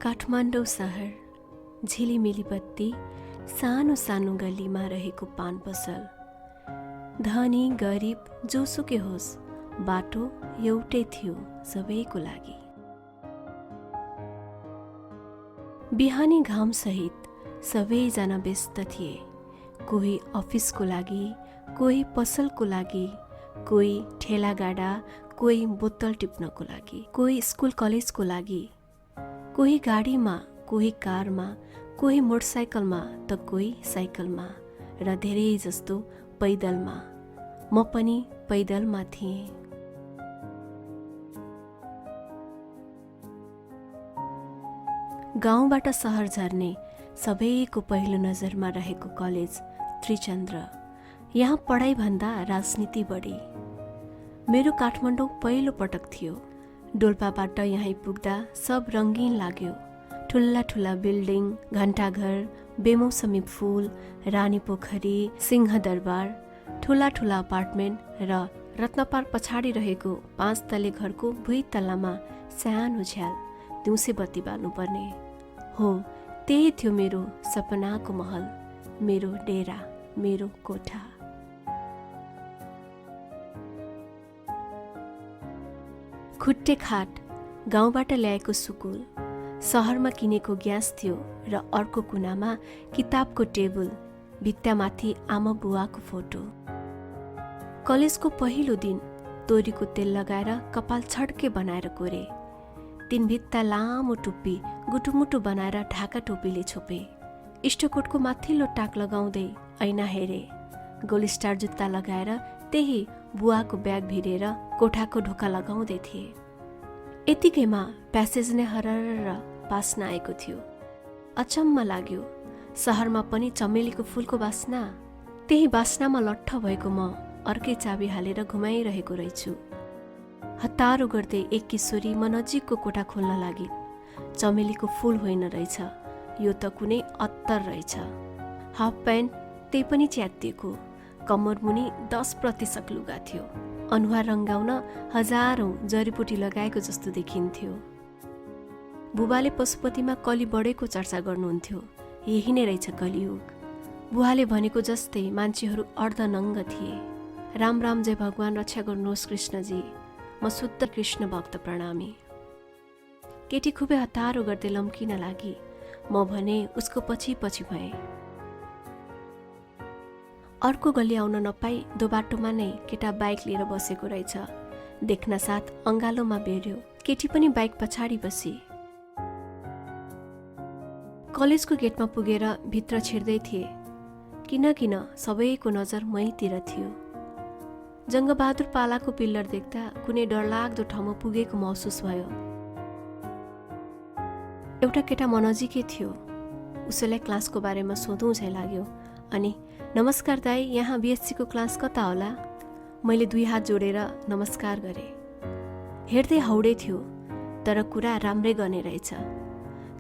काठमाडौँ सहर, झिलिमिली बत्ती, सानो सानो गल्लीमा रहेको पान पसल। धनी गरिब जोसुकै होस्, बाटो एउटै थियो सबैको लागि। बिहानी घामसहित सबैजना व्यस्त थिए। कोही अफिसको लागि, कोही पसलको लागि, कोही ठेलागाडा, कोही बोतल टिप्नको लागि, कोही स्कुल कलेजको लागि, कोही गाडीमा, कोही कारमा, कोही मोटरसाइकलमा त कोही साइकलमा र धेरै जस्तो पैदलमा। म पनि पैदलमा थिएँ। गाउँबाट सहर झर्ने सबैको पहिलो नजरमा रहेको कलेज त्रिचन्द्र। यहाँ पढाइभन्दा राजनीति बढी। मेरो काठमाडौँ पहिलो पटक थियो। डोल्पाबाट यहाँ पुग्दा सब रङ्गीन लाग्यो। ठुला ठुला बिल्डिङ, घण्टाघर, बेमौसमी फूल, रानी पोखरी, सिंहदरबार, ठुला ठुला अपार्टमेन्ट र रत्नपार्क पछाडि रहेको 5 तले घरको भुइँ तल्लामा सानो झ्याल दिउँसे बत्ती बाल्नुपर्ने। हो, त्यही थियो मेरो सपनाको महल, मेरो डेरा, मेरो कोठा। खुट्टे खाट, गाउँबाट ल्याएको सुकुल, सहरमा किनेको ग्यास थियो र अर्को कुनामा किताबको टेबल, भित्तामाथि आमा बुवाको फोटो। कलेजको पहिलो दिन तोरीको तेल लगाएर कपाल छड्के बनाएर कोरे। तीन भित्ता लामो टुप्पी गुटुमुटु बनाएर ढाका टोपीले छोपे। इष्टकोटको माथिल्लो टाक लगाउँदै ऐना हेरे। गोलस्टार जुत्ता लगाएर त्यही बुवाको ब्याग भिरेर कोठाको ढोका लगाउँदै थिए। यतिकैमा प्यासेज नै हरर बास्ना आएको थियो। अचम्म लाग्यो, सहरमा पनि चमेलीको फूलको बास्ना। त्यही बास्नामा लट्ठ भएको म अर्कै चाबी हालेर घुमाइरहेको रहेछु। हतारो गर्दै एक किशोरी म नजिकको कोठा खोल्न लागि। चमेलीको फूल होइन रहेछ, यो त कुनै अत्तर रहेछ। हाफ प्यान्ट, त्यही पनि च्यातिएको। कम्मरमुनि 10% लुगा थियो। अनुहार रङ्गाउन हजारौं जडीबुटी लगाएको जस्तो देखिन्थ्यो। बुबाले पशुपतिमा कली बढेको चर्चा गर्नुहुन्थ्यो। यही नै रहेछ कलियुग। बुवाले भनेको जस्तै मान्छेहरू अर्धनङ्ग थिए। राम राम, जय भगवान, रक्षा गर्नुहोस् कृष्णजी। म शुद्ध कृष्ण भक्त प्रणामी। केटी खुबै हतारो गर्दै लम्किन लागि। म भने उसको पछि पछि भएँ। अर्को गल्ली आउन नपाई दोबाटोमा नै केटा बाइक लिएर बसेको रहेछ। देख्न साथ अङ्गालोमा बेर्यो। केटी पनि बाइक पछाडि बसी। कलेजको गेटमा पुगेर भित्र छिर्दै थिए। किन सबैको नजर मैतिर थियो। जङ्गबहादुर पालाको पिल्लर देख्दा कुनै डरलाग्दो ठाउँमा पुगेको महसुस भयो। एउटा केटा म नजिकै थियो। उसैलाई क्लासको बारेमा सोधौँ झै लाग्यो। अनि नमस्कार दाई, यहाँ बिएससीको क्लास कता होला? मैले 2 हात जोडेर नमस्कार गरेँ। हेर्दै हाउडे थियो, तर कुरा राम्रै गर्ने रहेछ।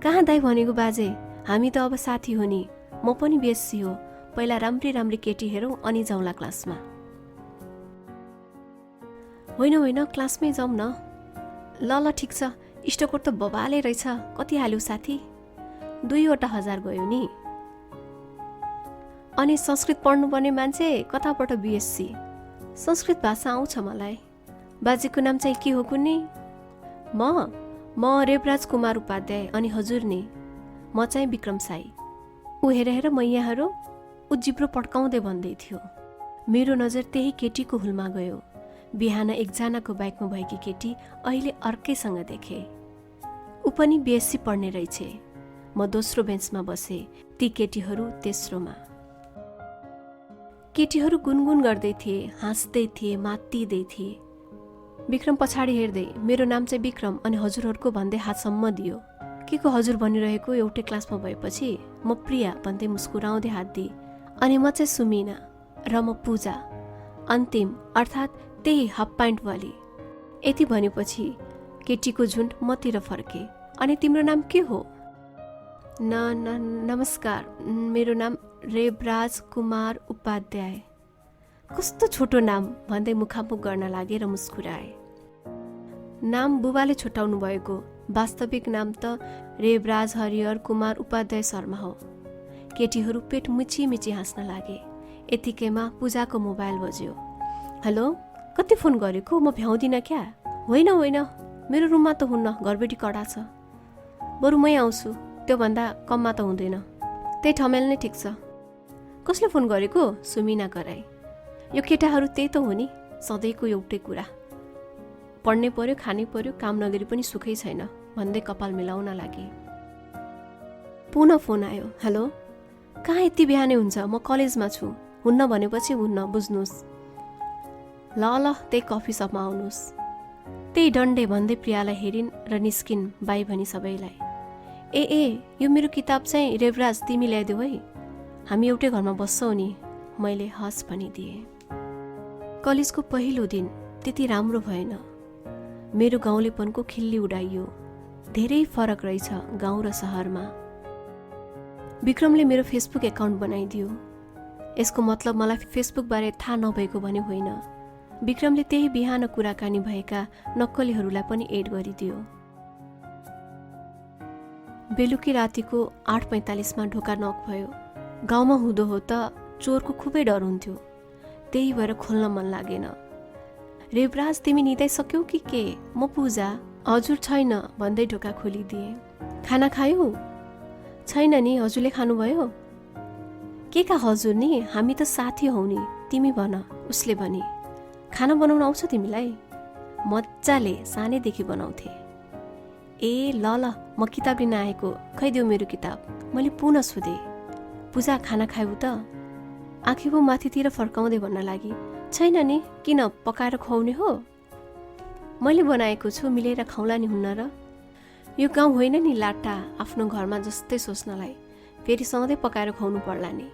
कहाँ दाई भनेको बाजे, हामी त अब साथी हो नि। म पनि बिएससी हो। पहिला राम्री केटी हेरौँ अनि जाउँला क्लासमा। होइन, क्लासमै जाउँ न। ल ठिक छ। इष्टकोट त बबाले रहेछ। कति हाल्यो साथी? 2,000 गयो नि। अनि संस्कृत पढ्नुपर्ने मान्छे कताबाट बिएससी? संस्कृत भाषा आउँछ मलाई। बाजेको नाम चाहिँ के हो कुन्नी? म रेवराज कुमार उपाध्याय। अनि हजुर नि? म चाहिँ विक्रम साई। ऊ हेर म यहाँहरू, ऊ जिब्रो पड्काउँदै भन्दै थियो। मेरो नजर त्यही केटीको हुलमा गयो। बिहान एकजनाको बाइकमा भएकी केटी अहिले अर्कैसँग देखे। ऊ पनि बिएससी पढ्ने रहेछ। म दोस्रो बेन्चमा बसे, ती केटीहरू तेस्रोमा। केटीहरू गुनगुन गर्दै थिए, हाँस्दै थिए, मात्तिँदै थिए। विक्रम पछाडि हेर्दै मेरो नाम चाहिँ विक्रम अनि हजुरहरूको भन्दै हातसम्म दियो। के को हजुर भनिरहेको एउटै क्लासमा भएपछि म प्रिया भन्दै मुस्कुराउँदै हात दिए। अनि म चाहिँ सुमिना र म पूजा, अन्तिम अर्थात् त्यही हाफ प्यान्ट वाली। यति भनेपछि केटीको झुन्ड मतिर फर्के। अनि तिम्रो नाम के हो? नमस्कार, मेरो नाम रेवराज कुमार उपाध्याय। कस्तो छोटो नाम भन्दै मुखामुख गर्न लागे र मुस्कुराए। नाम बुबाले छुट्याउनु भएको, वास्तविक नाम त रेवराज हरिहर कुमार उपाध्याय शर्मा हो। केटीहरू पेट मिची मिची हाँस्न लागे। यतिकैमा पूजाको मोबाइल बज्यो। हेलो, कति फोन गरेको, म भ्याउँदिनँ क्या? होइन होइन, मेरो रुममा त हुन्न, घरबेटी कडा छ। बरु मै आउँछु, त्योभन्दा कममा त हुँदैन। त्यही ठमेल नै ठिक छ। कसले फोन गरेको? सुमिना कराई। यो केटाहरू त्यही त हो नि, सधैँको एउटै कुरा। पढ्नै पर्यो, खानै पर्यो, काम नगरी पनि सुखै छैन भन्दै कपाल मिलाउन लागे। पुनः फोन आयो। हेलो, कहाँ यति बिहानै हुन्छ? म कलेजमा छु। हुन्न भनेपछि हुन्न, बुझ्नुहोस्। ल ल, त्यही कफी सपमा आउनुहोस्। त्यही डन्डे भन्दै प्रियालाई हेरिन् र निस्किन् बाई भनी सबैलाई। ए, यो मेरो किताब चाहिँ रेवराज तिमी ल्याइदेऊ है, हामी एउटै घरमा बस्छौ नि। मैले हस् भनिदिएँ। कलेजको पहिलो दिन त्यति राम्रो भएन। मेरो गाउँलेपनको खिल्ली उडाइयो। धेरै फरक रहेछ गाउँ र सहरमा। विक्रमले मेरो फेसबुक एकाउन्ट बनाइदियो। यसको मतलब मलाई फेसबुकबारे थाहा नभएको भने होइन। विक्रमले त्यही बिहान कुराकानी भएका नक्कलीहरूलाई पनि एड गरिदियो। बेलुकी रातिको 8:45मा ढोका नक भयो। गाउँमा हुँदो हो त चोरको खुबै डर हुन्थ्यो, त्यही भएर खोल्न मन लागेन। रेवराज, तिमी निदाइसक्यौ कि के? म पूजा। हजुर छैन भन्दै ढोका खोलिदिए। खाना खायौ? छैन नि, हजुरले खानुभयो? के का हजुर नि, हामी त साथी हौ नि, तिमी भन, उसले भनी। खाना बनाउन आउँछ तिमीलाई? मजाले, सानैदेखि बनाउँथे। ए ल ल, म किताब लिन आएको, खै देऊ मेरो किताब। मैले पुनः सोधेँ। पूजा, खाना खायौ त? आँखी पो माथितिर फर्काउँदै भन्न लागि। छैन नि, किन, पकाएर खुवाउने हो? मैले बनाएको छु, मिलेर खाउँला नि, हुन्न र? यो गाउँ होइन नि लाटा, आफ्नो घरमा जस्तै सोच्नलाई। फेरि सधैँ पकाएर खुवाउनु पर्ला नि।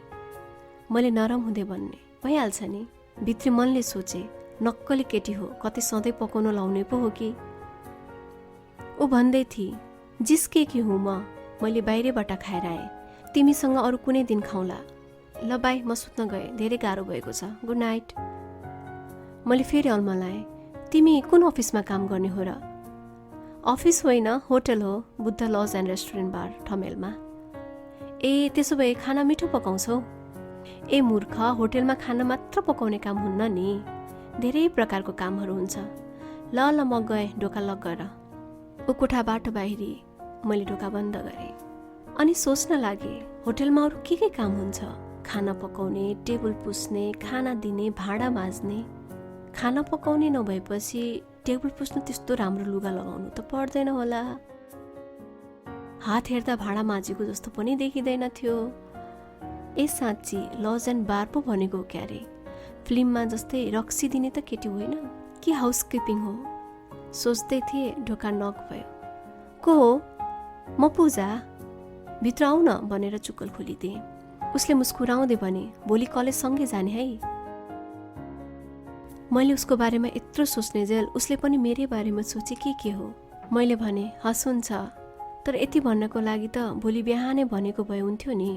मैले नरम हुँदै भन्ने। भइहाल्छ नि। भित्री मनले सोचे, नक्कली केटी हो, कतै सधैँ पकाउन लाउने पो हो कि? ऊ भन्दै थिए, जिस्केकी हुँ म, मैले बाहिरबाट खाएर आएँ, तिमीसँग अरू कुनै दिन खाउँला। ल बाई, म सुत्न गएँ, धेरै गाह्रो भएको छ, गुड नाइट। मैले फेरि अल्मलाएँ। तिमी कुन अफिसमा काम गर्ने हो र? अफिस होइन, होटल हो, बुद्ध लज एन्ड रेस्टुरेन्ट बार, ठमेलमा। ए, त्यसो भए खाना मिठो पकाउँछौ? ए मूर्ख, होटलमा खाना मात्र पकाउने काम हुन्न नि, धेरै प्रकारको कामहरू हुन्छ। ल ल, म गएँ, ढोका लक गर। ऊ कोठाबाट बाहिरी। मैले ढोका बन्द गरेँ। अनि सोच्न लागेँ, होटलमा अरू के काम हुन्छ? खाना पकाउने, टेबल पुस्ने, खाना दिने, भाँडा माझ्ने। खाना पकाउने नभएपछि टेबल पुस्नु त्यस्तो राम्रो लुगा लगाउनु त पर्दैन होला। हात हेर्दा भाँडा माझेको जस्तो पनि देखिँदैन थियो। ए साँच्ची, लज एन्ड बार पो भनेको क्यारे? फिल्ममा जस्तै रक्सी दिने त केटी होइन कि हाउसकिपिङ हो? सोच्दै थिएँ, ढोका नक भयो। को हो? म पूजा। भित्र आऊ न भनेर चुक्कल खोलिदिएँ। उसले मुस्कुराउँदै भने, भोलि कलेज सँगै जाने है। मैले उसको बारेमा यत्रो सोच्ने जेल उसले पनि मेरै बारेमा सोचे के हो। मैले भने, हस् हुन्छ, तर यति भन्नको लागि त भोलि बिहानै भनेको भए हुन्थ्यो नि।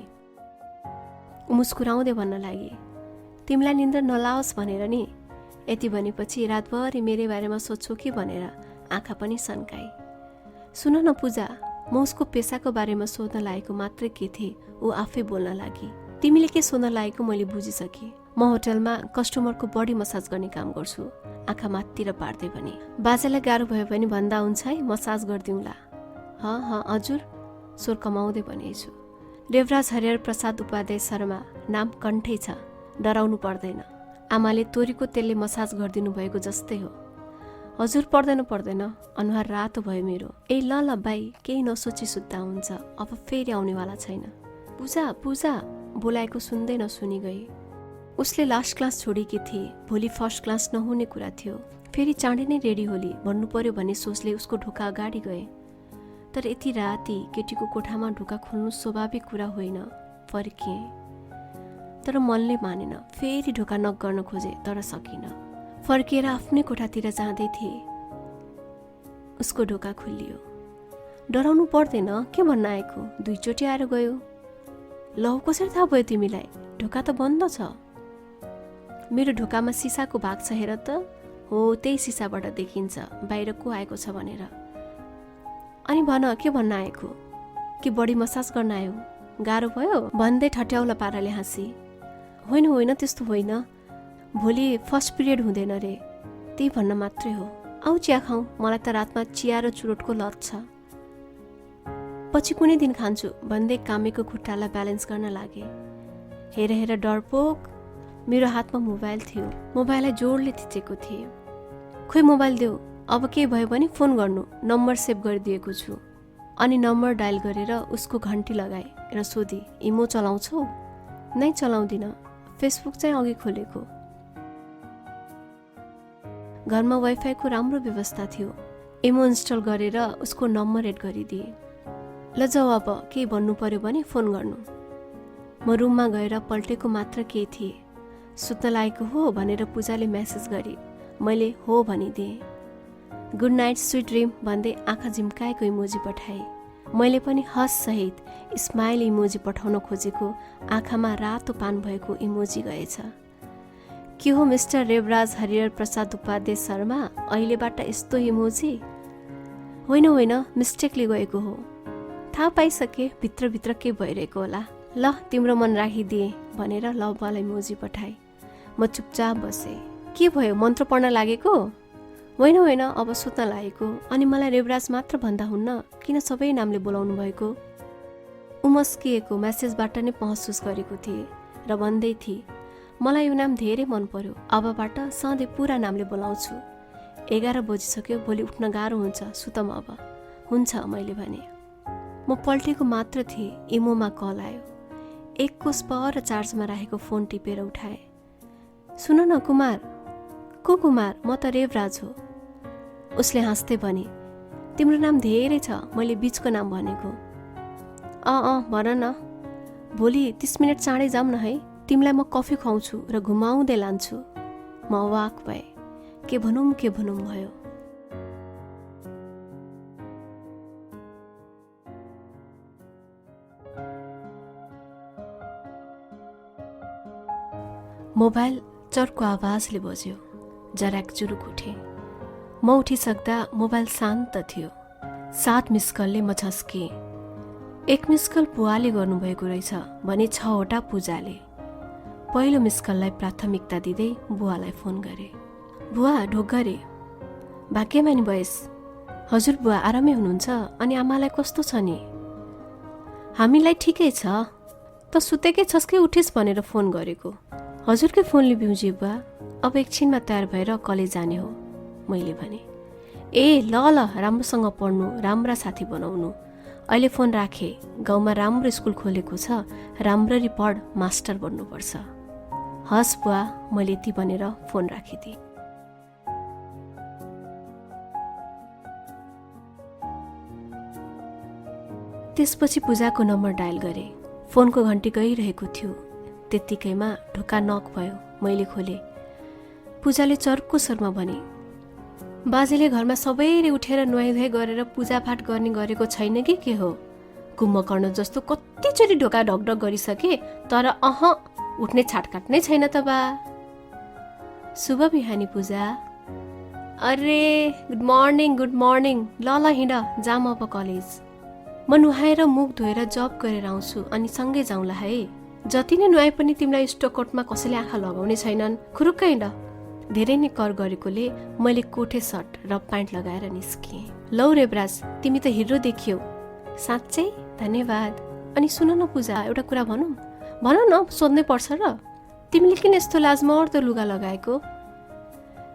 ऊ मुस्कुराउँदै भन्न लागि, तिमीलाई निन्द्रा नलाओस् भनेर नि। यति भनेपछि रातभरि मेरै बारेमा सोध्छौ कि भनेर आँखा पनि सन्काई। सुन न पूजा, म उसको पेसाको बारेमा सोध्न लागेको मात्रै के थिए, ऊ आफै बोल्न लागि। तिमीले के सोध्न लागेको मैले बुझिसकेँ। म होटलमा कस्टमरको बडी मसाज गर्ने काम गर्छु। आँखा माथितिर पार्दै भने, बाजेलाई गाह्रो भयो भने भन्दा हुन्छ है, मसाज गरिदिउँला। हजुर, स्वर कमाउँदै भनेछु। रेवराज हरिहर प्रसाद उपाध्याय शर्मा, नाम कण्ठै छ, डराउनु पर्दैन। आमाले तोरीको तेलले मसाज गरिदिनु भएको जस्तै हो। हजुर, पर्दैन, अनुहार रातो भयो मेरो। ए ल ल बाई, केही नसोची सुत्दा हुन्छ, अब फेरि आउनेवाला छैन। पूजा बोलाएको सुन्दै नसुनी गई। उसले लास्ट क्लास छोडेकी थिए, भोलि फर्स्ट क्लास नहुने कुरा थियो। फेरि चाँडै नै रेडी होली भन्नु पर्यो भन्ने सोचले उसको ढोका अगाडि गए। तर यति राति केटीको कोठामा ढोका खोल्नु स्वाभाविक कुरा होइन। फर्किएँ, तर मनले मानेन। फेरि ढोका नक गर्न खोजे, तर सकिन। फर्किएर आफ्नै कोठातिर जाँदै थिए, उसको ढोका खुलियो। डराउनु पर्दैन, के भन्न आएको? 2 चोटि आएर गयो। लौ, कसरी थाहा भयो तिमीलाई? ढोका त बन्द छ। मेरो ढोकामा सिसाको भाग छ, हेर त। हो त्यही सिसाबाट देखिन्छ बाहिर को आएको छ भनेर। अनि भन के भन्न आएको? कि बडी मसाज गर्न आयो? गाह्रो भयो भन्दै ठट्याउला पाराले हाँसी। होइन होइन त्यस्तो होइन, भोलि फर्स्ट पिरियड हुँदैन रे, त्यही भन्न मात्रै हो। आऊ चिया खाऊ, मलाई त रातमा चिया र चुरोटको लत छ। पछि कुनै दिन खान्छु भन्दै कामेको खुट्टालाई ब्यालेन्स गर्न लागे। हेर हेर डरपोक, मेरो हातमा मोबाइल थियो, मोबाइललाई जोडले थिचेको थिएँ। खोइ मोबाइल देऊ, अब के भयो भने फोन गर्नु, नम्बर सेभ गरिदिएको छु। अनि नम्बर डायल गरेर उसको घन्टी लगाए र सोधी, इमो चलाउँछौ? नै चलाउँदिन, फेसबुक चाहिँ अघि खोलेको। घरमा वाइफाईको राम्रो व्यवस्था थियो, इमो इन्स्टल गरेर उसको नम्बर एड गरिदिए। ल जाऊ अब केही भन्नु पर्यो भने फोन गर्नु। म रुममा गएर पल्टेको मात्र के थिएँ। सुत्न लागेको हो भनेर पूजाले मेसेज गरी, मैले हो भनिदिएँ। गुड नाइट स्विट ड्रिम भन्दै आँखा झिम्काएको इमोजी पठाएँ। मैले पनि हस सहित स्माइल इमोजी पठाउन खोजेको आँखामा रातो पान भएको इमोजी गएछ। के हो मिस्टर रेवराज हरिहर प्रसाद उपाध्याय शर्मा, अहिलेबाट यस्तो इमोजी? होइन होइन, मिस्टेकले गएको हो, थाहा पाइसके भित्रभित्र के भइरहेको होला। ल तिम्रो मन राखिदिए भनेर लभवाल इमोजी पठाए। म चुपचाप बसेँ। के भयो, मन्त्र पढ्न लागेको? होइन होइन, अब सुत्न लागेको। अनि मलाई रेवराज मात्र भन्दा हुन्न, किन सबै नामले बोलाउनु भएको? उमस्किएको मेसेजबाट नै महसुस गरेको थिएँ र भन्दै थिएँ, मलाई यो नाम धेरै मन पर्यो, अबबाट सधैँ पुरा नामले बोलाउँछु। 11 बजिसक्यो, भोलि उठ्न गाह्रो हुन्छ, सुतम अब। हुन्छ मैले भने। म पल्टेको मात्र थिएँ, इमोमा कल आयो। 1 कोस पर चार्जमा राखेको फोन टिपेर उठाए। सुन न कुमार। को कुमार? म त रेवराज हो। उसले हाँस्दै भने, तिम्रो नाम धेरै छ, मैले बीचको नाम भनेको। भन न। भोलि 30 मिनट चाँडै जाऊँ न है, तिमीलाई म कफी खुवाउँछु र घुमाउँदै लान्छु। म अवाक भए, के भनौँ भयो। मोबाइल चर्को आवाजले बज्यो। जराक जुरुक उठे। म उठिसक्दा मोबाइल शान्त थियो। 7 मिसकलले म झस्केँ। 1 मिसकल बुवाले गर्नुभएको रहेछ भने 6वटा पूजाले। पहिलो मिसकललाई प्राथमिकता दिँदै बुवालाई फोन गरे। बुवा ढोक गरे। भाग्यमानी भएस। हजुर बुवा आरामै हुनुहुन्छ? अनि आमालाई कस्तो छ नि? हामीलाई ठिकै छ, त सुतेकै छस् कि उठिस भनेर फोन गरेको। हजुरकै फोनले बिउजे बुवा, अब एकछिनमा तयार भएर कलेज जाने हो, मैले भने। ए ल राम्रोसँग पढ्नु, राम्रा साथी बनाउनु। अहिले फोन राखे, गाउँमा राम्रो स्कुल खोलेको छ, राम्ररी पढ, मास्टर बन्नुपर्छ। हस् बुवा, मैले यति भनेर फोन राखिदिएँ। त्यसपछि पूजाको नम्बर डायल गरे। फोनको घन्टी गइरहेको थियो। त्यत्तिकैमा ढोका नक भयो। मैले खोले। पूजाले चर्को स्वरमा भने, बाजेले घरमा सबैले उठेर नुहाइधुवाइ गरेर पूजापाठ गर्ने गरेको छैन कि के हो? कुम्भकर्ण जस्तो कतिचोटि ढोका ढकढक गरिसके, तर उठ्ने छाटकाट नै छैन त बा। शुभ बिहानी पूजा। अरे गुड मर्निङ। ल हिँड, जाम अब कलेज। म नुहाएर मुख धोएर जब गरेर आउँछु, अनि सँगै जाउँला है। जति नै नुहाए पनि तिमीलाई स्टोकोटमा कसैले आँखा लगाउने छैनन्, खुरुक्क हिँड। धेरै नै कर गरेकोले मैले कोठे सर्ट र प्यान्ट लगाएर निस्किएँ। लौ रेवराज, तिमी त हिरो देखियौ। साँच्चै? धन्यवाद। अनि सुन न पूजा, एउटा कुरा भनौँ? भन न, सोध्नै पर्छ र। तिमीले किन यस्तो लाजमर्दो लुगा लगाएको?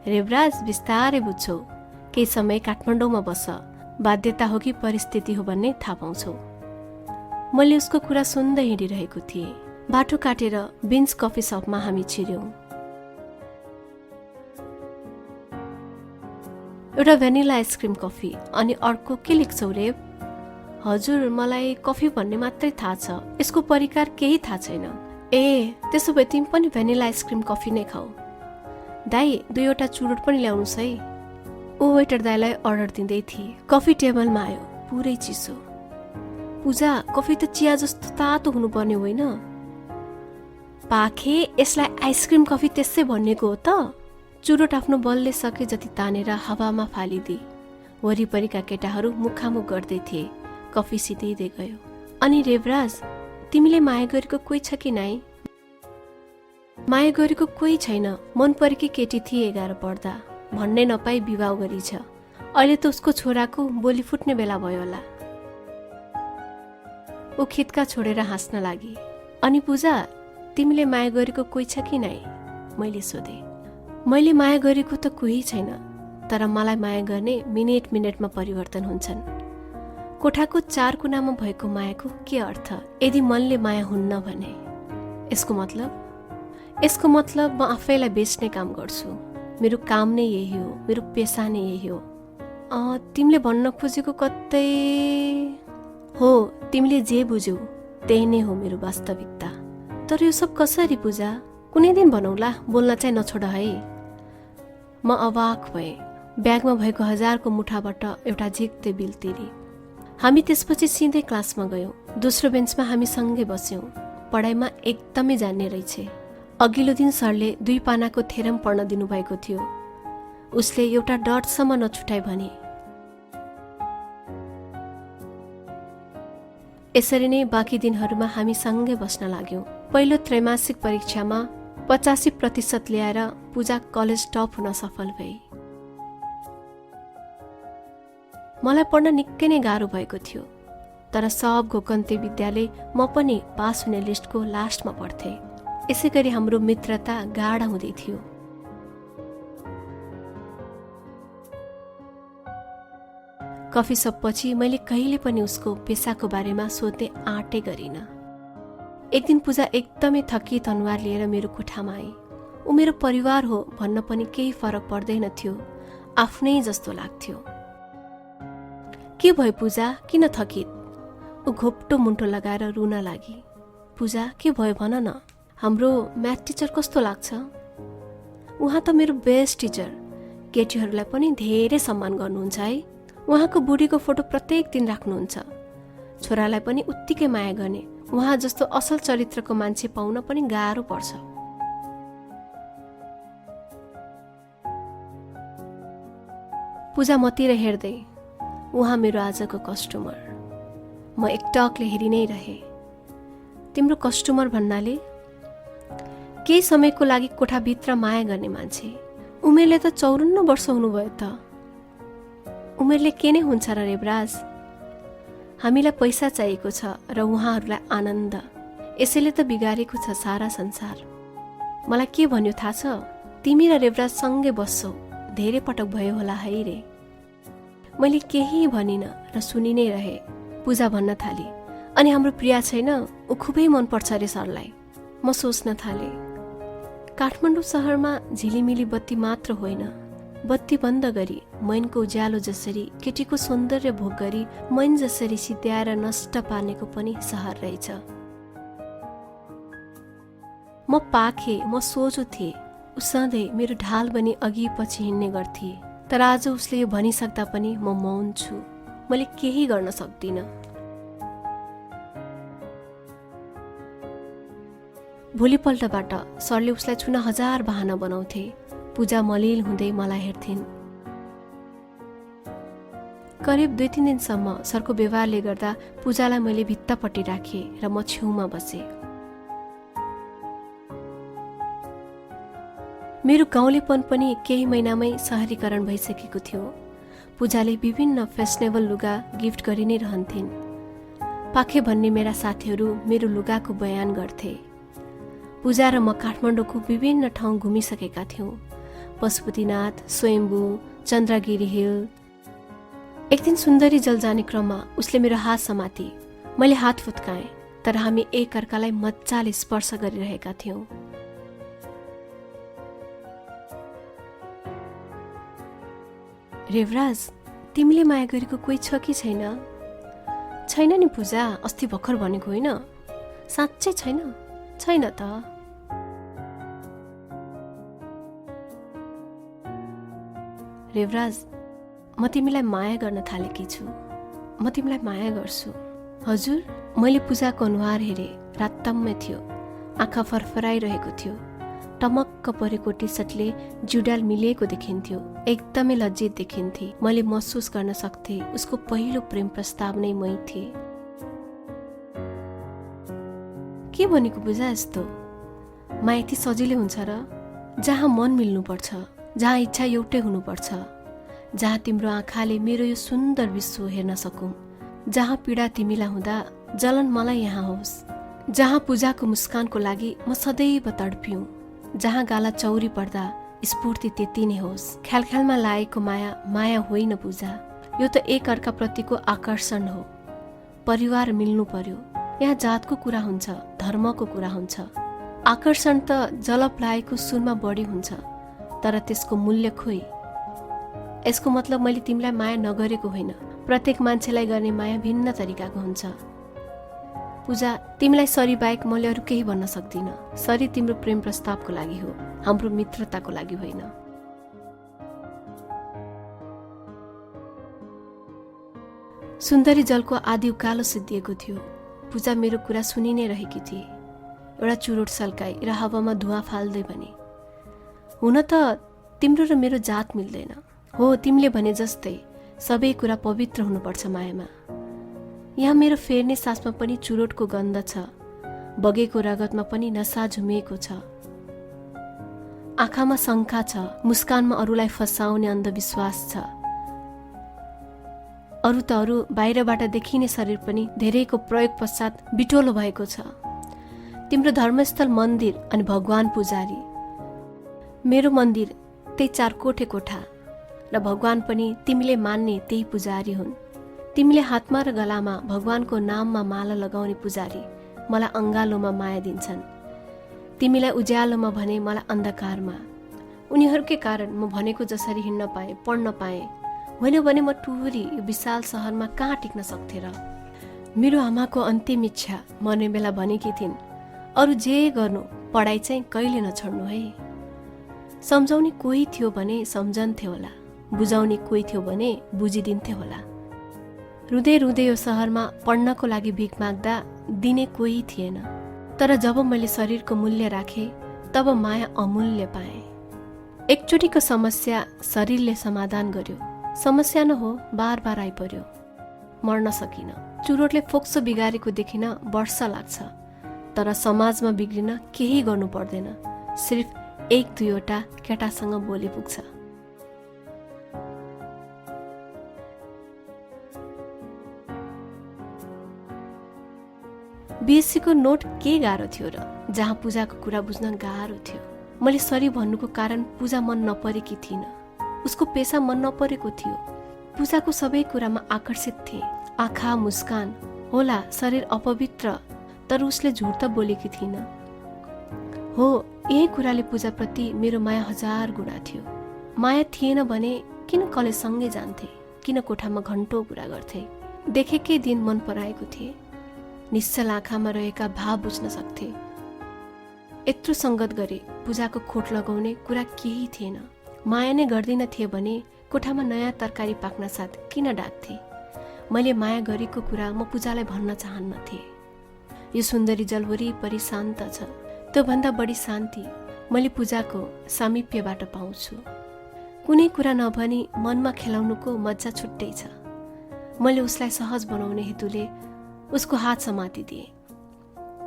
रेवराज, बिस्तारै बुझ्छौ। केही समय काठमाडौँमा बस, बाध्यता हो कि परिस्थिति हो भन्ने थाहा पाउँछौ। मैले उसको कुरा सुन्दै हिँडिरहेको थिएँ। बाटो काटेर बिन्स कफी सपमा हामी छिर्यौँ। एउटा भेनिला आइसक्रिम कफी, अनि अर्को के लेख्छौ रेव? हजुर, मलाई कफी भन्ने मात्रै थाहा छ, यसको परिकार केही थाहा छैन। ए त्यसो भए तिमी पनि भेनिला आइसक्रिम कफी नै खाऊ। दाई 2वटा चुरोट पनि ल्याउनुहोस् है। ऊ वेटर दाईलाई अर्डर दिँदै थिए। कफी टेबलमा आयो, पुरै चिसो। पूजा, कफी त चिया जस्तो तातो हुनुपर्ने होइन? पाखे, यसलाई आइसक्रिम कफी त्यसै भनिएको हो त? चुरोट आफ्नो बलले सके जति तानेर हावामा फालिदिए। वरिपरिका केटाहरू मुखामुख गर्दै थिए। कफी सिद्धिँदै गयो। अनि रेवराज, तिमीले माया गरेको कोही छ कि नाइ? माया गरेको कोही छैन। मन परेकी केटी थिए 11 पढ्दा। भन्नै नपाई विवाह गरिछ। अहिले त उसको छोराको बोली फुट्ने बेला भयो होला। ऊ खित्का छोडेर हाँस्न लागि। अनि पूजा, तिमीले माया गरेको कोही छ कि नाइ? मैले सोधेँ। मैले माया गरेको त कोही छैन, तर मलाई माया गर्ने मिनेटमा परिवर्तन हुन्छन्। कोठाको 4 कुनामा भएको मायाको के अर्थ यदि मनले माया हुन्न भने? यसको मतलब म आफैलाई बेच्ने काम गर्छु। मेरो काम नै यही हो, मेरो पेसा नै यही हो। तिमीले भन्न खोजेको कतै हो, तिमीले जे बुझ्यौ त्यही नै हो मेरो वास्तविकता। तर यो सब कसरी पूजा? कुनै दिन भनौला, बोल्न चाहिँ नछोड है। म अवाक भएँ। ब्यागमा भएको 1000 को मुठाबाट एउटा झिक्ते बिल तिरी। हामी त्यसपछि सिधै क्लासमा गयौँ। दोस्रो बेन्चमा हामी सँगै बस्यौँ। पढाइमा एकदमै जान्ने रहेछ। अघिल्लो दिन सरले 2 पानाको थेरम पढ्न दिनुभएको थियो। उसले एउटा डटसम्म नछुटाइ भने। यसरी नै बाँकी दिनहरूमा हामी सँगै बस्न लाग्यौँ। पहिलो त्रैमासिक परीक्षामा 85% ल्याएर पूजा कलेज टप हुन सफल भई। मलाई पढ्न निकै नै गाह्रो भएको थियो, तर सब घोकन्ते विद्यालय म पनि पास हुने लिस्टको लास्टमा पढ्थेँ। यसै गरी हाम्रो मित्रता गाढा हुँदै थियो। कफी सपपछि मैले कहिले पनि उसको पेसाको बारेमा सोध्ने आँटै गरिन। एक दिन पूजा एकदमै थकित अनुहार लिएर मेरो कोठामा आई। ऊ मेरो परिवार हो भन्न पनि केही फरक पर्दैन थियो, आफ्नै जस्तो लाग्थ्यो। के भयो पूजा, किन थकित? ऊ घोप्टो मुन्टो लगाएर रुन लागि। पूजा, के भयो भन न। हाम्रो म्याथ टिचर कस्तो लाग्छ? उहाँ त मेरो बेस्ट टिचर। केटीहरूलाई पनि धेरै सम्मान गर्नुहुन्छ है। उहाँको बुढीको फोटो प्रत्येक दिन राख्नुहुन्छ। छोरालाई पनि उत्तिकै माया गर्ने। उहाँ जस्तो असल चरित्रको मान्छे पाउन पनि गाह्रो पर्छ। पूजा मतिर हेर्दै, उहाँ मेरो आजको कस्टमर। म एकटकले हेरि नै रहे। तिम्रो कस्टमर भन्नाले? केही समयको लागि कोठाभित्र माया गर्ने मान्छे। उमेरले त 54 वर्ष हुनुभयो त। उमेरले के नै हुन्छ र रेवराज? हामीलाई पैसा चाहिएको छ र उहाँहरूलाई आनन्द। यसैले त बिगारेको छ सारा संसार। मलाई के भन्यो थाहा छ? तिमी र रेवराज सँगै बस्छौ, धेरै पटक भयो होला है रे। मैले केही भनिन र सुनि नै रहे। पूजा भन्न थाली, अनि हाम्रो प्रिया छैन, ऊ खुबै मन पर्छ रे सरलाई। म सोच्न थाले, काठमाडौँ सहरमा झिलिमिली बत्ती मात्र होइन, बत्ती बन्द गरी मैनको उज्यालो जसरी केटीको सौन्दर्य भोग गरी मैन जसरी सिद्ध्याएर नष्ट पार्नेको पनि सहर रहेछ। म पाखे, म सोझो थिएँ। ऊ सधैँ मेरो ढाल बनी अघि पछि हिँड्ने गर्थे। तर आज उसले यो भनिसक्दा पनि म मौन छु। मैले केही गर्न सक्दिनँ। भोलिपल्टबाट सरले उसलाई छुन 1000 बहाना बनाउँथे। पूजा मलिल हुँदै मलाई हेर्थिन्। करिब 2-3 दिनसम्म सरको व्यवहारले गर्दा पूजालाई मैले भित्तापट्टि राखेँ र म छेउमा बसेँ। मेरो गाउँलेपन पनि केही महिनामै सहरीकरण भइसकेको थियो। पूजाले विभिन्न फेसनेबल लुगा गिफ्ट गरि नै रहन्थिन्। पाखे भन्ने मेरा साथीहरू मेरो लुगाको बयान गर्थे। पूजा र म काठमाडौँको विभिन्न ठाउँ घुमिसकेका थियौँ। पशुपतिनाथ, स्वयम्भू, चन्द्रगिरी हिल। एक दिन सुन्दरी जल जाने क्रममा उसले मेरो हात समाती। मैले हात फुत्काएँ, तर हामी एक अर्कालाई मजाले स्पर्श गरिरहेका थियौँ। रेवराज, तिमीले माया गरेको कोही छ कि छैन? छैन नि पूजा, अस्ति भर्खर भनेको होइन? साँच्चै छैन? छैन त। रेवराज, म तिमीलाई माया गर्न थालेकी छु। म तिमीलाई माया गर्छु। हजुर? मैले पूजाको अनुहार हेरेँ। रातम्मै थियो, आँखा फरफराइरहेको थियो। टमक्क परेको टी सर्टले जुडाल मिलिएको देखिन्थ्यो। एकदमै लज्जित देखिन्थे। मैले महसुस गर्न सक्थे उसको पहिलो प्रेम प्रस्ताव नै मै थिए। के भनेको बुझा यस्तो? माया यति सजिलै हुन्छ र? जहाँ मन मिल्नुपर्छ, जहाँ इच्छा एउटै हुनुपर्छ, जहाँ तिम्रो आँखाले मेरो यो सुन्दर विश्व हेर्न सकौँ, जहाँ पीडा तिमीलाई हुँदा जलन मलाई यहाँ होस्, जहाँ पूजाको मुस्कानको लागि म सदैव तडपिउँ, जहाँ गाला चौरी पर्दा स्फूर्ति त्यति नै होस्। ख्याल ख्यालमा लागेको माया माया होइन पूजा, यो त एक अर्काप्रतिको आकर्षण हो। परिवार मिल्नु पर्यो, यहाँ जातको कुरा हुन्छ, धर्मको कुरा हुन्छ। आकर्षण त जलप लागेको सुनमा बढी हुन्छ, तर त्यसको मूल्य खोइ। यसको मतलब मैले तिमीलाई माया नगरेको होइन। प्रत्येक मान्छेलाई गर्ने माया भिन्न तरिकाको हुन्छ। पूजा, तिमीलाई सरी बाहेक मैले अरू केही भन्न सक्दिनँ। सरी तिम्रो प्रेम प्रस्तावको लागि हो, हाम्रो मित्रताको लागि होइन। सुन्दरी जलको आदि उकालो सिद्धिएको थियो। पूजा मेरो कुरा सुनि नै रहेकी थिए। एउटा चुरोट सल्काई र हावामा धुवा फाल्दै भने, हुन त तिम्रो र मेरो जात मिल्दैन। हो, तिमीले भने जस्तै सबै कुरा पवित्र हुनुपर्छ मायामा। यहाँ मेरो फेर्ने सासमा पनि चुरोटको गन्ध छ, बगेको रगतमा पनि नसा झुमिएको छ। आँखामा शङ्का छ, मुस्कानमा अरूलाई फसाउने अन्धविश्वास छ। अरू त अरू, बाहिरबाट देखिने शरीर पनि धेरैको प्रयोग पश्चात बिटोलो भएको छ। तिम्रो धर्मस्थल मन्दिर अनि भगवान पुजारी। मेरो मन्दिर त्यही 4 कोठे कोठा र भगवान पनि तिमीले मान्ने त्यही पुजारी हुन्। तिमीले हातमा र गलामा भगवानको नाममा माला लगाउने पुजारी मलाई अङ्गालोमा माया दिन्छन्। तिमीलाई उज्यालोमा भने मलाई अन्धकारमा। उनीहरूकै कारण म भनेको जसरी हिँड्न पाएँ, पढ्न पाएँ। होइन भने म टुहुरी यो विशाल सहरमा कहाँ टिक्न सक्थे र? मेरो आमाको अन्तिम इच्छा मर्ने बेला भनेकी थिइन्, अरू जे गर्नु पढाइ चाहिँ कहिले नछोड्नु है। सम्झाउने कोही थियो भने सम्झन्थे होला, बुझाउने कोही थियो भने बुझिदिन्थे होला। रुँदै रुँदै यो सहरमा पढ्नको लागि भिख माग्दा दिने कोही थिएन। तर जब मैले शरीरको मूल्य राखेँ तब माया अमूल्य पाएँ। एकचोटिको समस्या शरीरले समाधान गर्यो। समस्या न हो, बार बार आइपर्यो। मर्न सकिन। चुरोटले फोक्सो बिगारेको देखिन वर्ष लाग्छ, तर समाजमा बिग्रिन केही गर्नु पर्दैन। सिर्फ 1-2वटा केटासँग बोली पुग्छ। बिएससीको नोट के गाह्रो थियो र, जहाँ पूजाको कुरा बुझ्न गाह्रो थियो। मैले सरी भन्नुको कारण पूजा मन नपरेकी थिइनँ। उसको पेसा मन नपरेको थियो। पूजाको सबै कुरामा आकर्षित थिए। आँखा, मुस्कान, होला शरीर अपवित्र, तर उसले झुट त बोलेकी थिइन। हो, यही कुराले पूजाप्रति मेरो माया 1000 गुणा थियो। माया थिएन भने किन कलेजसँगै जान्थे, किन कोठामा घन्टो कुरा गर्थे। देखेकै दिन मन पराएको थिए। निश्चल आँखामा रहेका भाव बुझ्न सक्थे। यत्रो सङ्गत गरे, पूजाको खोट लगाउने कुरा केही थिएन। माया नै गर्दैन थिए भने कोठामा नयाँ तरकारी पाक्न साथ किन डाक्थे? मैले माया गरेको कुरा म पूजालाई भन्न चाहन्नथे। यो सुन्दरी जल वरिपरि शान्त छ। त्योभन्दा बढी शान्ति मैले पूजाको सामिप्यबाट पाउँछु। कुनै कुरा नभनी मनमा खेलाउनुको मजा छुट्टै छ। मैले उसलाई सहज बनाउने हेतुले उसको हात समातिदिए।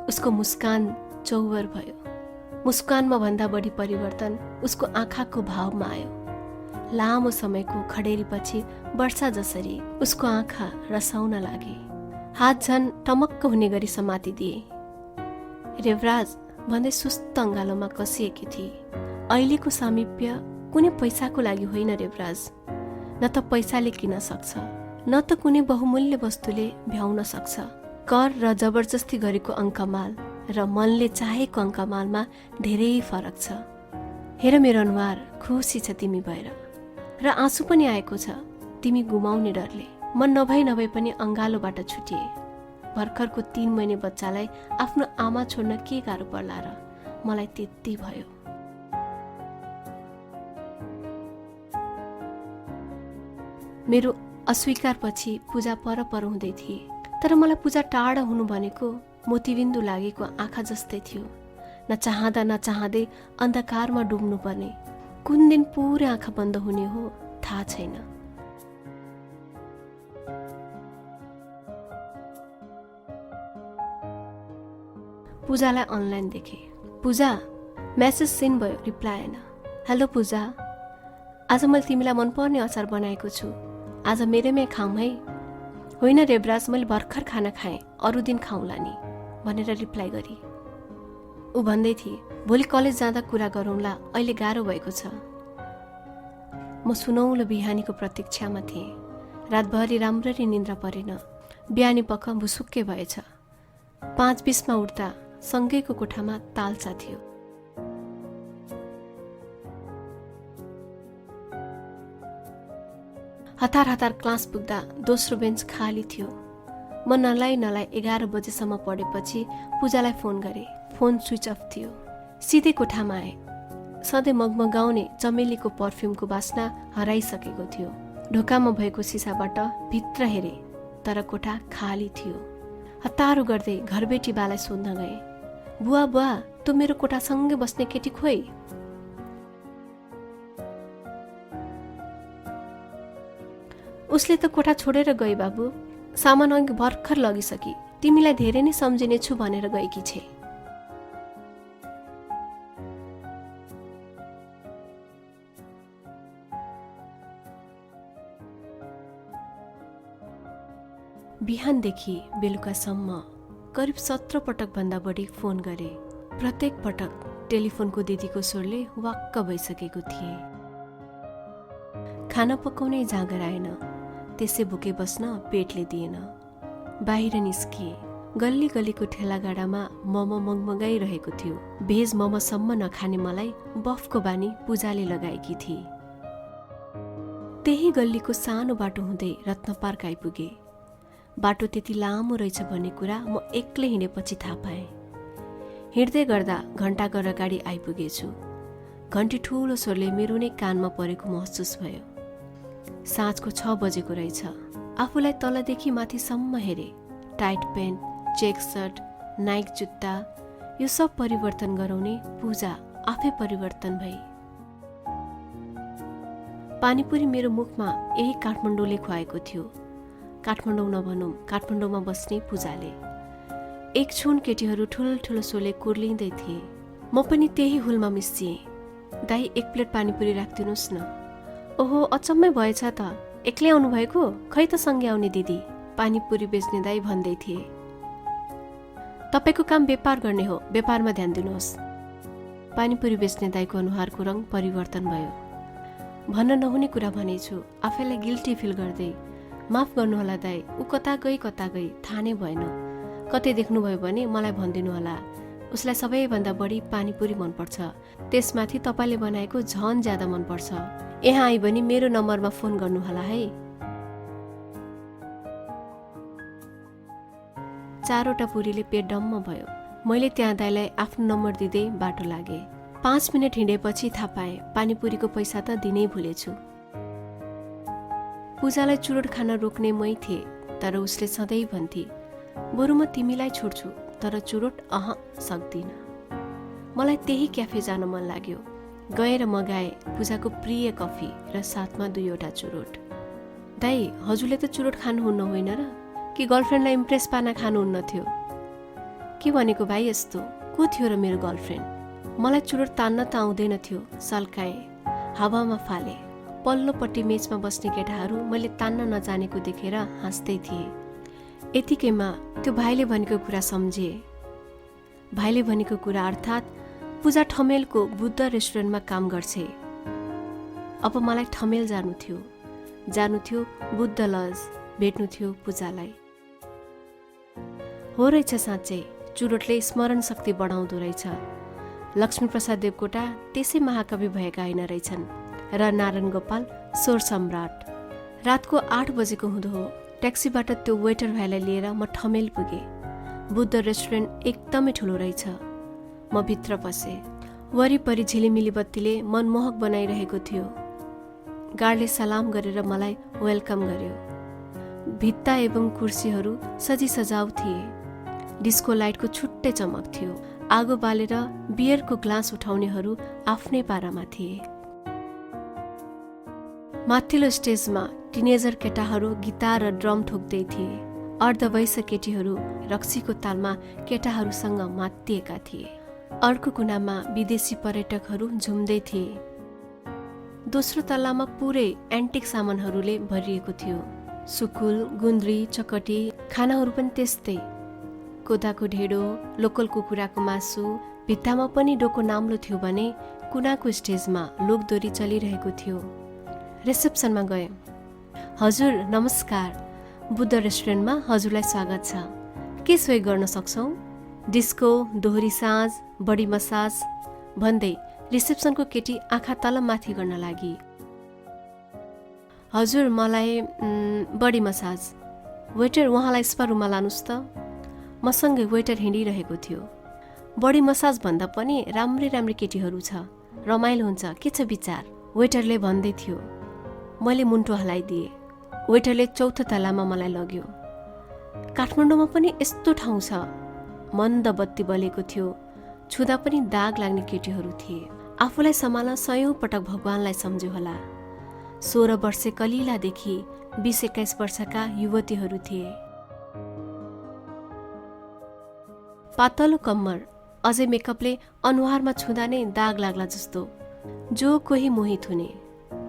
उसको मुस्कान चौवर भयो। मुस्कानमा भन्दा बढी परिवर्तन उसको आँखाको भावमा आयो। लामो समयको खडेरीपछि वर्षा जसरी उसको आँखा रसाउन लागे। हात झन टमक्क हुने गरी समातिदिए। रेवराज भन्दै सुस्त अङ्गालोमा कसिएकी थिए। अहिलेको सामिप्य कुनै पैसाको लागि होइन रेवराज। न त पैसाले किन्न सक्छ, न त कुनै बहुमूल्य वस्तुले भ्याउन सक्छ। कर र जबरजस्ती गरेको अङ्कमाल र मनले चाहेको अङ्कमालमा धेरै फरक छ। हेर मेरो अनुहार खुसी छ तिमी भएर, र आँसु पनि आएको छ तिमी गुमाउने डरले। मन नभई पनि अङ्गालोबाट छुटिए। भर्खरको 3 महिने बच्चालाई आफ्नो आमा छोड्न के गाह्रो पर्ला र? मलाई त्यति भयो। मेरो अस्वीकारपछि पूजा पर हुँदै थिए, तर मलाई पूजा टाढा हुनु भनेको मोतीबिन्दु लागेको आँखा जस्तै थियो। नचाहँदा नचाहँदै अन्धकारमा डुब्नुपर्ने, कुन दिन पुरै आँखा बन्द हुने हो थाहा छैन। पूजालाई अनलाइन देखे। पूजा, मेसेज सेन्ड भयो, रिप्लाई आएन। हेलो पूजा, आज मैले तिमीलाई मनपर्ने अचार बनाएको छु, आज मेरैमै खाऊँ है। होइन रेबराज, मैले भर्खर खाना खाएँ, अरू दिन खाउँला नि भनेर रिप्लाई गरी। ऊ भन्दै थिए, भोलि कलेज जाँदा कुरा गरौँला, अहिले गाह्रो भएको छ। म सुनौलो बिहानीको प्रतीक्षामा थिएँ। रातभरि राम्ररी निन्द्रा परेन। बिहानी पख भुसुक्कै भएछ। 5:20 उठ्दा सँगैको कोठामा तालचा थियो। हतार हतार क्लास पुग्दा दोस्रो बेन्च खाली थियो। म नलाई 11 बजेसम्म पढेपछि पूजालाई फोन गरे। फोन स्विच अफ थियो। सिधै कोठामा आए। सधैँ मगमगाउने चमेलीको पर्फ्युमको बास्ना हराइसकेको थियो। ढोकामा भएको सिसाबाट भित्र हेरे, तर कोठा खाली थियो। हतारो गर्दै घरबेटी बालाई सोध्न गए, बुवा बुवा, तँ मेरो कोठासँगै बस्ने केटी खोइ? उसले त कोठा छोडेर गई बाबु, सामान अघि भर्खर लगिसकी, तिमीलाई धेरै नै सम्झिने छु भनेर गएकी छे। बिहानदेखि बेलुकासम्म करिब 17 पटक भन्दा बढी फोन गरे। प्रत्येक पटक टेलिफोनको दिदीको स्वरले वाक्क भइसकेको थिए। खाना पकाउनै जाँगर आएन, त्यसै भुके बस्न पेटले दिएन। बाहिर निस्किए। गल्ली गल्लीको ठेलागाडामा मोमो मगमगाइरहेको थियो। भेज मोमोसम्म नखाने मलाई बफको बानी पूजाले लगाएकी थिए। त्यही गल्लीको सानो बाटो हुँदै रत्न पार्क आइपुगे। बाटो त्यति लामो रहेछ भन्ने कुरा म एक्लै हिँडेपछि थाहा पाएँ। हिँड्दै गर्दा घण्टाघर अगाडि आइपुगेछु। घन्टी ठुलो स्वरले मेरो नै कानमा परेको महसुस भयो। साँझको 6 बजेको रहेछ। आफूलाई तलदेखि माथिसम्म हेरे। Tight pant, check shirt, Nike जुत्ता, यो सब परिवर्तन गराउने पूजा आफै परिवर्तन भई। पानीपुरी मेरो मुखमा यही काठमाडौँले खुवाएको थियो। काठमाडौँ नभनौँ, काठमाडौँमा बस्ने पूजाले। एक छुन केटीहरू ठुल्ठुलो सोले कुर्लिँदै थिए। म पनि त्यही हुलमा मिसिएँ। दाई, एक प्लेट पानीपुरी राखिदिनुहोस् न। ओहो, अचम्मै भएछ त, एक्लै आउनुभएको? खै त सँगै आउने दिदी, पानीपुरी बेच्ने दाई भन्दै थिए। तपाईँको काम व्यापार गर्ने हो, व्यापारमा ध्यान दिनुहोस्। पानीपुरी बेच्ने दाईको अनुहारको रङ परिवर्तन भयो। भन्न नहुने कुरा भनेछु, आफैलाई गिल्टी फिल गर्दै। माफ गर्नुहोला दाई, ऊ कता गई थाहा नै भएन। कतै देख्नुभयो भने मलाई भनिदिनुहोला। उसलाई सबैभन्दा बढी पानीपुरी मनपर्छ, त्यसमाथि तपाईँले बनाएको झन ज्यादा मनपर्छ। यहाँ आइ भने मेरो नम्बरमा फोन गर्नुहोला है। 4वटा पुरीले पेट डम्म भयो। मैले त्यहाँ दाइलाई आफ्नो नम्बर दिँदै बाटो लागे। 5 मिनट हिँडेपछि थाहा पाएँ पानीपुरीको पैसा त दिनै भुलेछु। पूजालाई चुरोट खान रोक्ने मै थिए, तर उसले सधैँ भन्थे, बरु म तिमीलाई छोड्छु, तर चुरोट सक्दिन। मलाई त्यही क्याफे जान मन लाग्यो। गएर मगाए पूजाको प्रिय कफी र साथमा 2वटा चुरोट। दाई, हजुरले त चुरोट खानुहुन्न होइन र? कि गर्लफ्रेन्डलाई इम्प्रेस पार्न खानुहुन्न थियो? के भनेको भाइ यस्तो? को थियो र मेरो गर्लफ्रेन्ड? मलाई चुरोट तान्न त आउँदैन थियो। सल्काए, हावामा फाले। पल्लोपट्टि मेचमा बस्ने केटाहरू मैले तान्न नजानेको देखेर हाँस्दै थिए। यतिकैमा त्यो भाइले भनेको कुरा सम्झे। भाइले भनेको कुरा अर्थात् पूजा ठमेलको बुद्ध रेस्टुरेन्टमा काम गर्छे। अब मलाई ठमेल जानु थियो बुद्ध लज, भेट्नु थियो पूजालाई। हो रहेछ, साँच्चै चुरोटले स्मरण शक्ति बढाउँदो रहेछ। लक्ष्मीप्रसाद देवकोटा त्यसै महाकवि भएका होइन रहेछन् र नारायण गोपाल स्वर सम्राट। रातको 8 बजेको हुँदो हो। ट्याक्सीबाट त्यो वेटर भाइलाई लिएर म ठमेल पुगेँ। बुद्ध रेस्टुरेन्ट एकदमै ठुलो रहेछ। म भित्र पसेँ। वरिपरि झिलिमिली बत्तीले मनमोहक बनाइरहेको थियो। गार्डले सलाम गरेर मलाई वेलकम गर्यो। भित्ता एवं कुर्सीहरू सजी सजाउ थिए। डिस्को लाइटको छुट्टै चमक थियो। आगो बालेर बियरको ग्लास उठाउनेहरू आफ्नै पारामा थिए। माथिल्लो स्टेजमा टिनेजर केटाहरू गिटार र ड्रम ठोक्दै थिए। अर्धवयस्क केटीहरू रक्सीको तालमा केटाहरूसँग मात्तिएका थिए। अर्को कुनामा विदेशी पर्यटकहरू झुम्दै थिए। दोस्रो तल्लामा पुरै एन्टिक सामानहरूले भरिएको थियो। सुकुल, गुन्द्री, चकटी, खानाहरू पनि त्यस्तै। कोदाको ढेडो, लोकल कुखुराको मासु, भित्तामा पनि डोको नाम्लो थियो भने कुनाको स्टेजमा लोकदोरी चलिरहेको थियो। रिसेप्सनमा गए। हजुर नमस्कार, बुद्ध रेस्टुरेन्टमा हजुरलाई स्वागत छ। के सहयोग गर्न सक्छौँ? डिस्को, दोहोरी साँझ, बडी मसाज भन्दै रिसेप्सनको केटी आँखा तलमाथि गर्न लागि। हजुर मलाई बडी मसाज। वेटर उहाँलाई स्पा रुममा लानुहोस् त। मसँगै वेटर हिँडिरहेको थियो। बडी मसाज भन्दा पनि राम्री केटीहरू छ, रमाइलो हुन्छ, के छ विचार? वेटरले भन्दै थियो। मैले मुन्टो हलाइदिएँ। वेटरले चौथो तलामा मलाई लग्यो। काठमाडौँमा पनि यस्तो ठाउँ छ। मन्द बत्ती बलेको थियो। छुँदा पनि दाग लाग्ने केटीहरू थिए। आफूलाई सम्हाल्न 100औं पटक भगवानलाई सम्झ्यो होला। 16 वर्षे कलिलादेखि 20-21 वर्षका युवतीहरू थिए। पातलो कम्मर, अझै मेकअपले अनुहारमा छुँदा नै दाग लाग्ला जस्तो। जो कोही मोहित हुने,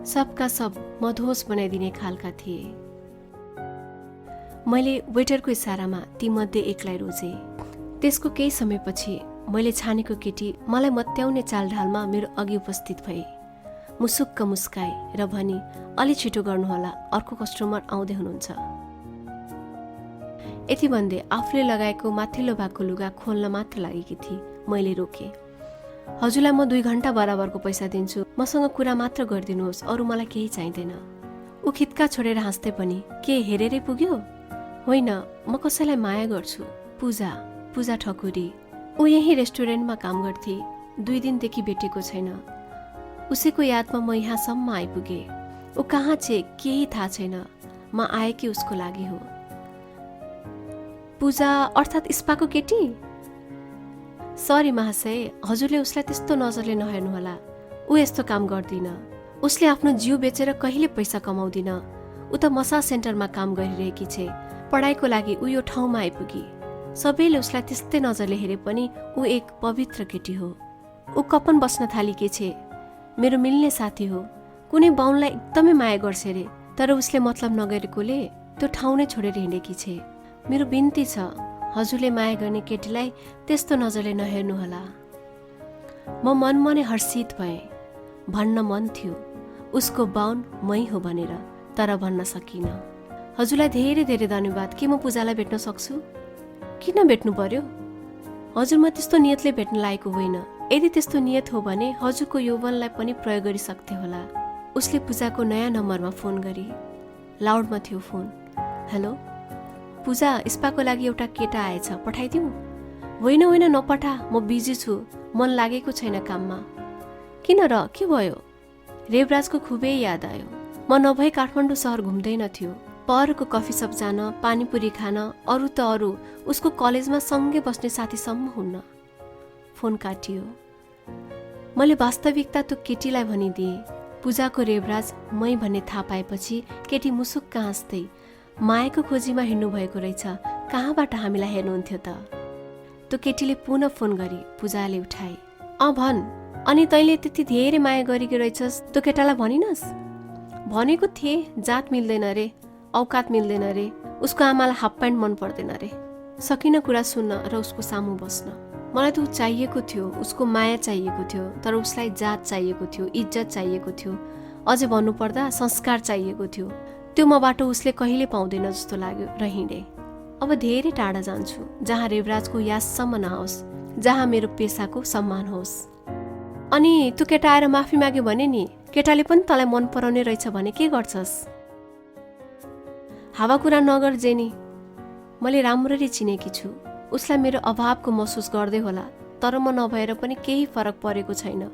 सबका सब मधोस बनाइदिने खालका थिए। मैले वेटरको इसारामा तीमध्ये एकलाई रोजे। त्यसको केही समयपछि मैले छानेको केटी मलाई मत्याउने चालढालमा मेरो अघि उपस्थित भए। मुसुक्क मुस्काए र भनी, अलि छिटो गर्नुहोला, अर्को कस्टमर आउँदै हुनुहुन्छ। यति भन्दै आफूले लगाएको माथिल्लो भागको लुगा खोल्न मात्र लागेकी थिए। मैले रोकेँ। हजुरलाई म 2 घण्टा बराबरको पैसा दिन्छु, मसँग कुरा मात्र गरिदिनुहोस्, अरू मलाई केही चाहिँदैन। ऊ खित्का छोडेर हाँस्दै पनि, के हेरेरै पुग्यो? होइन, म कसैलाई माया गर्छु। पूजा ठकुरी। ऊ यही रेस्टुरेन्टमा काम गर्थे। 2 दिनदेखि भेटेको छैन। उसैको यादमा म यहाँसम्म आइपुगेँ। ऊ कहाँ छे केही थाहा छैन। म आएकी उसको लागि हो। पूजा अर्थात् स्पाको केटी? सरी महाशय, हजुरले उसलाई त्यस्तो नजरले नहेर्नुहोला। ऊ यस्तो काम गर्दिन। उसले आफ्नो जिउ बेचेर कहिले पैसा कमाउँदिन। ऊ त मसाज सेन्टरमा काम गरिरहेकी छे। पढाइको लागि ऊ यो ठाउँमा आइपुगी। सबैले उसलाई त्यस्तै नजरले हेरे पनि ऊ एक पवित्र केटी हो। ऊ कपन बस्न थालेकी छे। मेरो मिल्ने साथी हो। कुनै बाउनलाई एकदमै माया गर्छ रे, तर उसले मतलब नगरेकोले त्यो ठाउँ नै छोडेर हिँडेकी छे। मेरो बिन्ती छ, हजुरले माया गर्ने केटीलाई त्यस्तो नजरले नहेर्नुहोला। म मनमनै हर्षित भएँ। भन्न मन थियो उसको बाउन मै हो भनेर, तर भन्न सकिनँ। हजुरलाई धेरै धन्यवाद। के म पूजालाई भेट्न सक्छु? किन भेट्नु पर्यो? हजुर, म त्यस्तो नियतले भेट्न लागेको होइन। यदि त्यस्तो नियत हो भने हजुरको यौवनलाई पनि प्रयोग गरिसक्थे होला। उसले पूजाको नयाँ नम्बरमा फोन गरी। लाउडमा थियो फोन। हेलो पूजा, स्पाको लागि एउटा केटा आएछ, पठाइदिउँ? होइन नपठा, म बिजी छु, मन लागेको छैन काममा। किन र, के भयो? रेवराजको खुबै याद आयो। म नभई काठमाडौँ सहर घुम्दैन थियो। पहरको कफी सप जान, पानीपुरी खान, अरू त अरू, उसको कलेजमा सँगै बस्ने साथीसम्म हुन्न। फोन काटियो। मैले वास्तविकता त्यो केटीलाई भनिदिएँ। पूजाको रेवराज मै भन्ने थाहा पाएपछि केटी मुसुक्क हाँस्दै, मायाको खोजीमा हिँड्नु भएको रहेछ, कहाँबाट हामीलाई हेर्नुहुन्थ्यो त? त्यो केटीले पुनः फोन गरी। पूजाले उठाए। भन्, अनि तैँले त्यति धेरै माया गरेकी रहेछस्, त्यो केटालाई भनिनस्? भनेको थिएँ, जात मिल्दैन रे, औकात मिल्दैन रे, उसको आमालाई हाफ प्यान्ट मन पर्दैन रे। सकिन कुरा सुन्न र उसको सामु बस्न। मलाई त ऊ चाहिएको थियो, उसको माया चाहिएको थियो, तर उसलाई जात चाहिएको थियो, इज्जत चाहिएको थियो, अझै भन्नुपर्दा संस्कार चाहिएको थियो। त्यो मबाट उसले कहिले पाउँदैन जस्तो लाग्यो र हिँडे। अब धेरै टाढा जान्छु, जहाँ रेवराजको याससम्म नहोस्, जहाँ मेरो पेसाको सम्मान होस्। अनि त्यो केटा आएर माफी माग्यो भने नि, केटाले पनि तँलाई मन पराउने रहेछ भने के गर्छस्? हावा कुरा नगर जेनी। मैले राम्ररी चिनेकी छु। उसलाई मेरो अभावको महसुस गर्दै होला, तर म नभएर पनि केही फरक परेको छैन।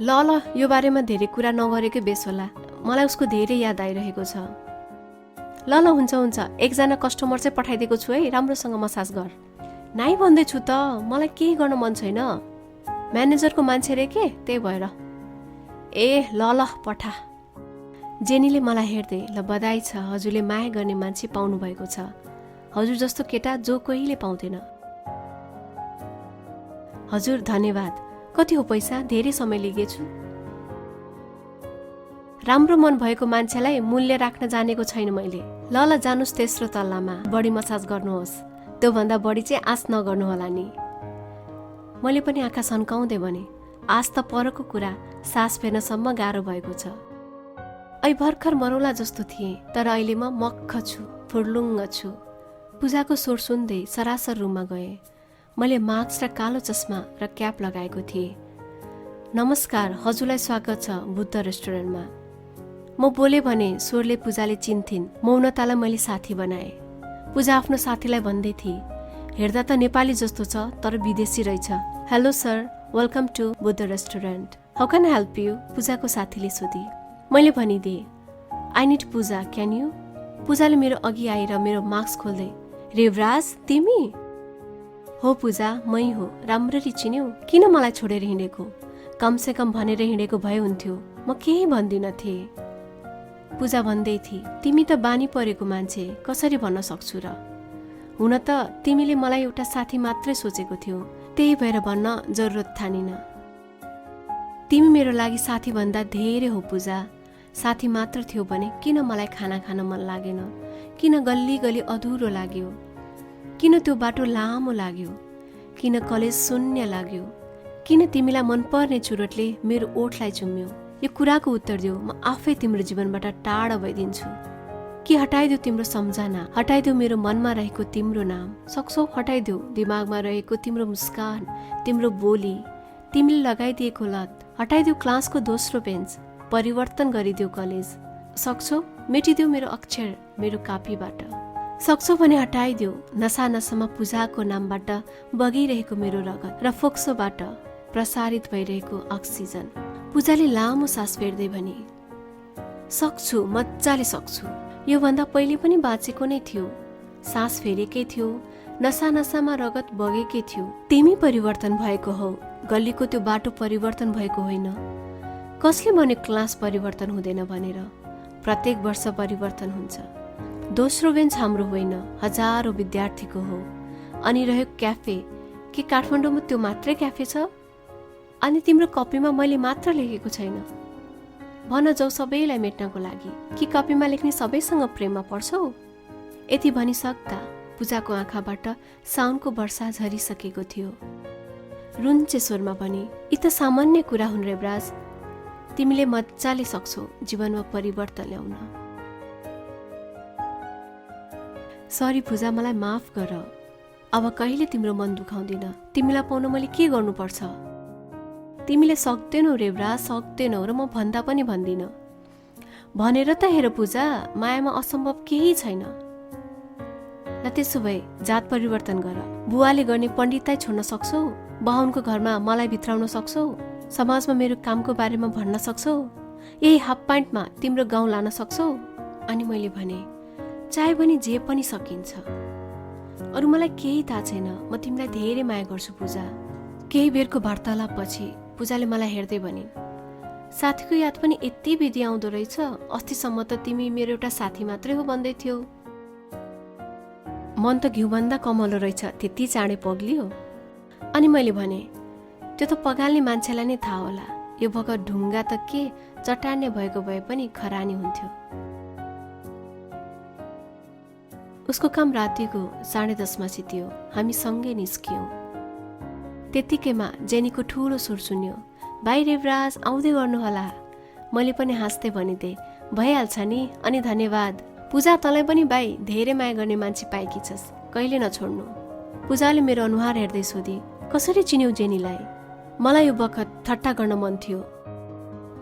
ल यो बारेमा धेरै कुरा नगरेकै बेस होला। मलाई उसको धेरै याद आइरहेको छ। ल हुन्छ, एकजना कस्टमर चाहिँ पठाइदिएको छु है, राम्रोसँग मसाज गर। नाइ भन्दैछु त, मलाई केही गर्न मन छैन। म्यानेजरको मान्छे रे के, त्यही भएर। ए ल ल पठा। जेनीले मलाई हेर्दै, ल बधाई छ, हजुरले माया गर्ने मान्छे पाउनु भएको छ। हजुर जस्तो केटा जो कहिले पाउँदैन। हजुर धन्यवाद। कति हो पैसा? धेरै समय लिगेछु। राम्रो मन भएको मान्छेलाई मूल्य राख्न जानेको छैन मैले। ल ल जानुस् तेस्रो तल्लामा, बडी मसाज गर्नुहोस्। त्योभन्दा बढी चाहिँ आश नगर्नु होला नि। मैले पनि आँखा सन्काउँदै भने, आश त परको कुरा, सास फेर्नसम्म गाह्रो भएको छ। ऐ भर्खर मरौला जस्तो थिएँ, तर अहिले म मक्ख छु, फुर्लुङ्ग छु। पूजाको स्वर सुन्दै सरासर रुममा गएँ। मैले मास्क र कालो चस्मा र क्याप लगाएको थिएँ। नमस्कार, हजुरलाई स्वागत छ बुद्ध रेस्टुरेन्टमा। म बोले भने स्वरले पूजाले चिन्थिन्। मौनतालाई मैले साथी बनाएँ। पूजा आफ्नो साथीलाई भन्दै थिए, हेर्दा त नेपाली जस्तो छ तर विदेशी रहेछ। Hello sir, welcome to Buddha restaurant. How can I help you? पूजाको साथीले सोधी। मैले भनिदिएँ, I need Puja, can you? पूजाले मेरो अघि आएर मेरो मास्क खोल्दै, रेवराज तिमी? हो पूजा, मै हो। राम्ररी चिन्यौ? किन मलाई छोडेर हिँडेको? कमसे कम भनेर हिँडेको भए हुन्थ्यो। म केही भन्दिन थिएँ। पूजा भन्दै थिए, तिमी त बानी परेको मान्छे, कसरी भन्न सक्छु र? हुन त तिमीले मलाई एउटा साथी मात्रै सोचेको थियौ, त्यही भएर भन्न जरुरत ठानिन। तिमी मेरो लागि साथी भन्दा धेरै हो पूजा। साथी मात्र थियो भने किन मलाई खाना खान मन लागेन? किन गल्ली गल्ली अधुरो लाग्यो? किन त्यो बाटो लामो लाग्यो? किन कलेज शून्य लाग्यो? किन तिमीलाई मनपर्ने चुरोटले मेरो ओठलाई चुम्यो? यो कुराको उत्तर दियो, म आफै तिम्रो जीवनबाट टाढा भइदिन्छु। कि हटाइदेऊ तिम्रो सम्झना, हटाइदेऊ मेरो मनमा रहेको तिम्रो नाम। सक्छौ हटाइदेऊ दिमागमा रहेको तिम्रो मुस्कान, तिम्रो बोली, तिमीले लगाइदिएको लत। हटाइदेऊ क्लासको दोस्रो बेन्च, परिवर्तन गरिदेऊ कलेज। सक्छौ मेटिदेऊ मेरो अक्षर मेरो कापीबाट। सक्छौ भने हटाइदेऊ नसा नसामा पूजाको नामबाट बगिरहेको मेरो रगत र फोक्सोबाट प्रसारित भइरहेको अक्सिजन। पूजाले लामो सास फेर्दै भने, सक्छु, मजाले सक्छु। योभन्दा पहिले पनि बाँचेको नै थियो। सास फेरेकै थियो, नसा नसामा रगत बगेकै थियो। तिमी परिवर्तन भएको हौ, गल्लीको त्यो बाटो परिवर्तन भएको होइन। कसले भन्यो क्लास परिवर्तन हुँदैन भनेर? प्रत्येक वर्ष परिवर्तन हुन्छ। दोस्रो बेन्च हाम्रो होइन, हजारौं विद्यार्थीको हो। अनि रह्यो क्याफे, के काठमाडौँमा त्यो मात्रै क्याफे छ? अनि तिम्रो कपीमा मैले मात्र लेखेको छैन। भन जाऊ सबैलाई मेट्नको लागि, कि कपीमा लेख्ने सबैसँग प्रेममा पर्छौ? यति भनिसक्दा पूजाको आँखाबाट साउनको वर्षा झरिसकेको थियो। रुन्चे स्वरमा भने, यी त सामान्य कुरा हुन् रेवराज। तिमीले मजाले सक्छौ जीवनमा परिवर्तन ल्याउन। सरी पूजा, मलाई माफ गर। अब कहिले तिम्रो मन दुखाउँदिन। तिमीलाई पाउन मैले के गर्नुपर्छ? तिमीले सक्दैनौ रेवराज, सक्दैनौ र म भन्दा पनि भन्दिन। भनेर त हेर पूजा, मायामा असम्भव केही छैन। ल त्यसो भए जात परिवर्तन गर। बुवाले गर्ने पण्डितलाई छोड्न सक्छौ? बाहुनको घरमा मलाई भित्राउन सक्छौ? समाजमा मेरो कामको बारेमा भन्न सक्छौ? यही हाफ प्यान्टमा तिम्रो गाउँ लान सक्छौ? अनि मैले भने, चाहे भने जे पनि सकिन्छ। अरू मलाई केही थाहा छैन। म तिमीलाई धेरै माया गर्छु पूजा। केही बेरको वार्तालाप पछि पूजाले मलाई हेर्दै भनिन्, साथीको याद पनि यति विधि आउँदो रहेछ। अस्तिसम्म त तिमी मेरो एउटा साथी मात्रै हो भन्दै थियौ। मन त घिउभन्दा कमलो रहेछ, त्यति चाँडै पग्लियो। अनि मैले भने, त्यो त पगाल्ने मान्छेलाई नै थाहा होला। यो भर्खर ढुङ्गा त के चट्टाने भएको भए पनि खरानी हुन्थ्यो। उसको काम रातिको 10:30 सित्यो। हामी सँगै निस्कियौँ। त्यतिकैमा जेनीको ठुलो सुर सुन्यो, भाइ रेवराज आउँदै गर्नुहोला। मैले पनि हाँस्दै भनिदिएँ, भइहाल्छ नि, अनि धन्यवाद। पूजा, तँलाई पनि भाइ धेरै माया गर्ने मान्छे पाएकी छस्, कहिले नछोड्नु। पूजाले मेरो अनुहार हेर्दै सोधी, कसरी चिन्यौ जेनीलाई? मलाई यो बखत ठट्टा गर्न मन थियो।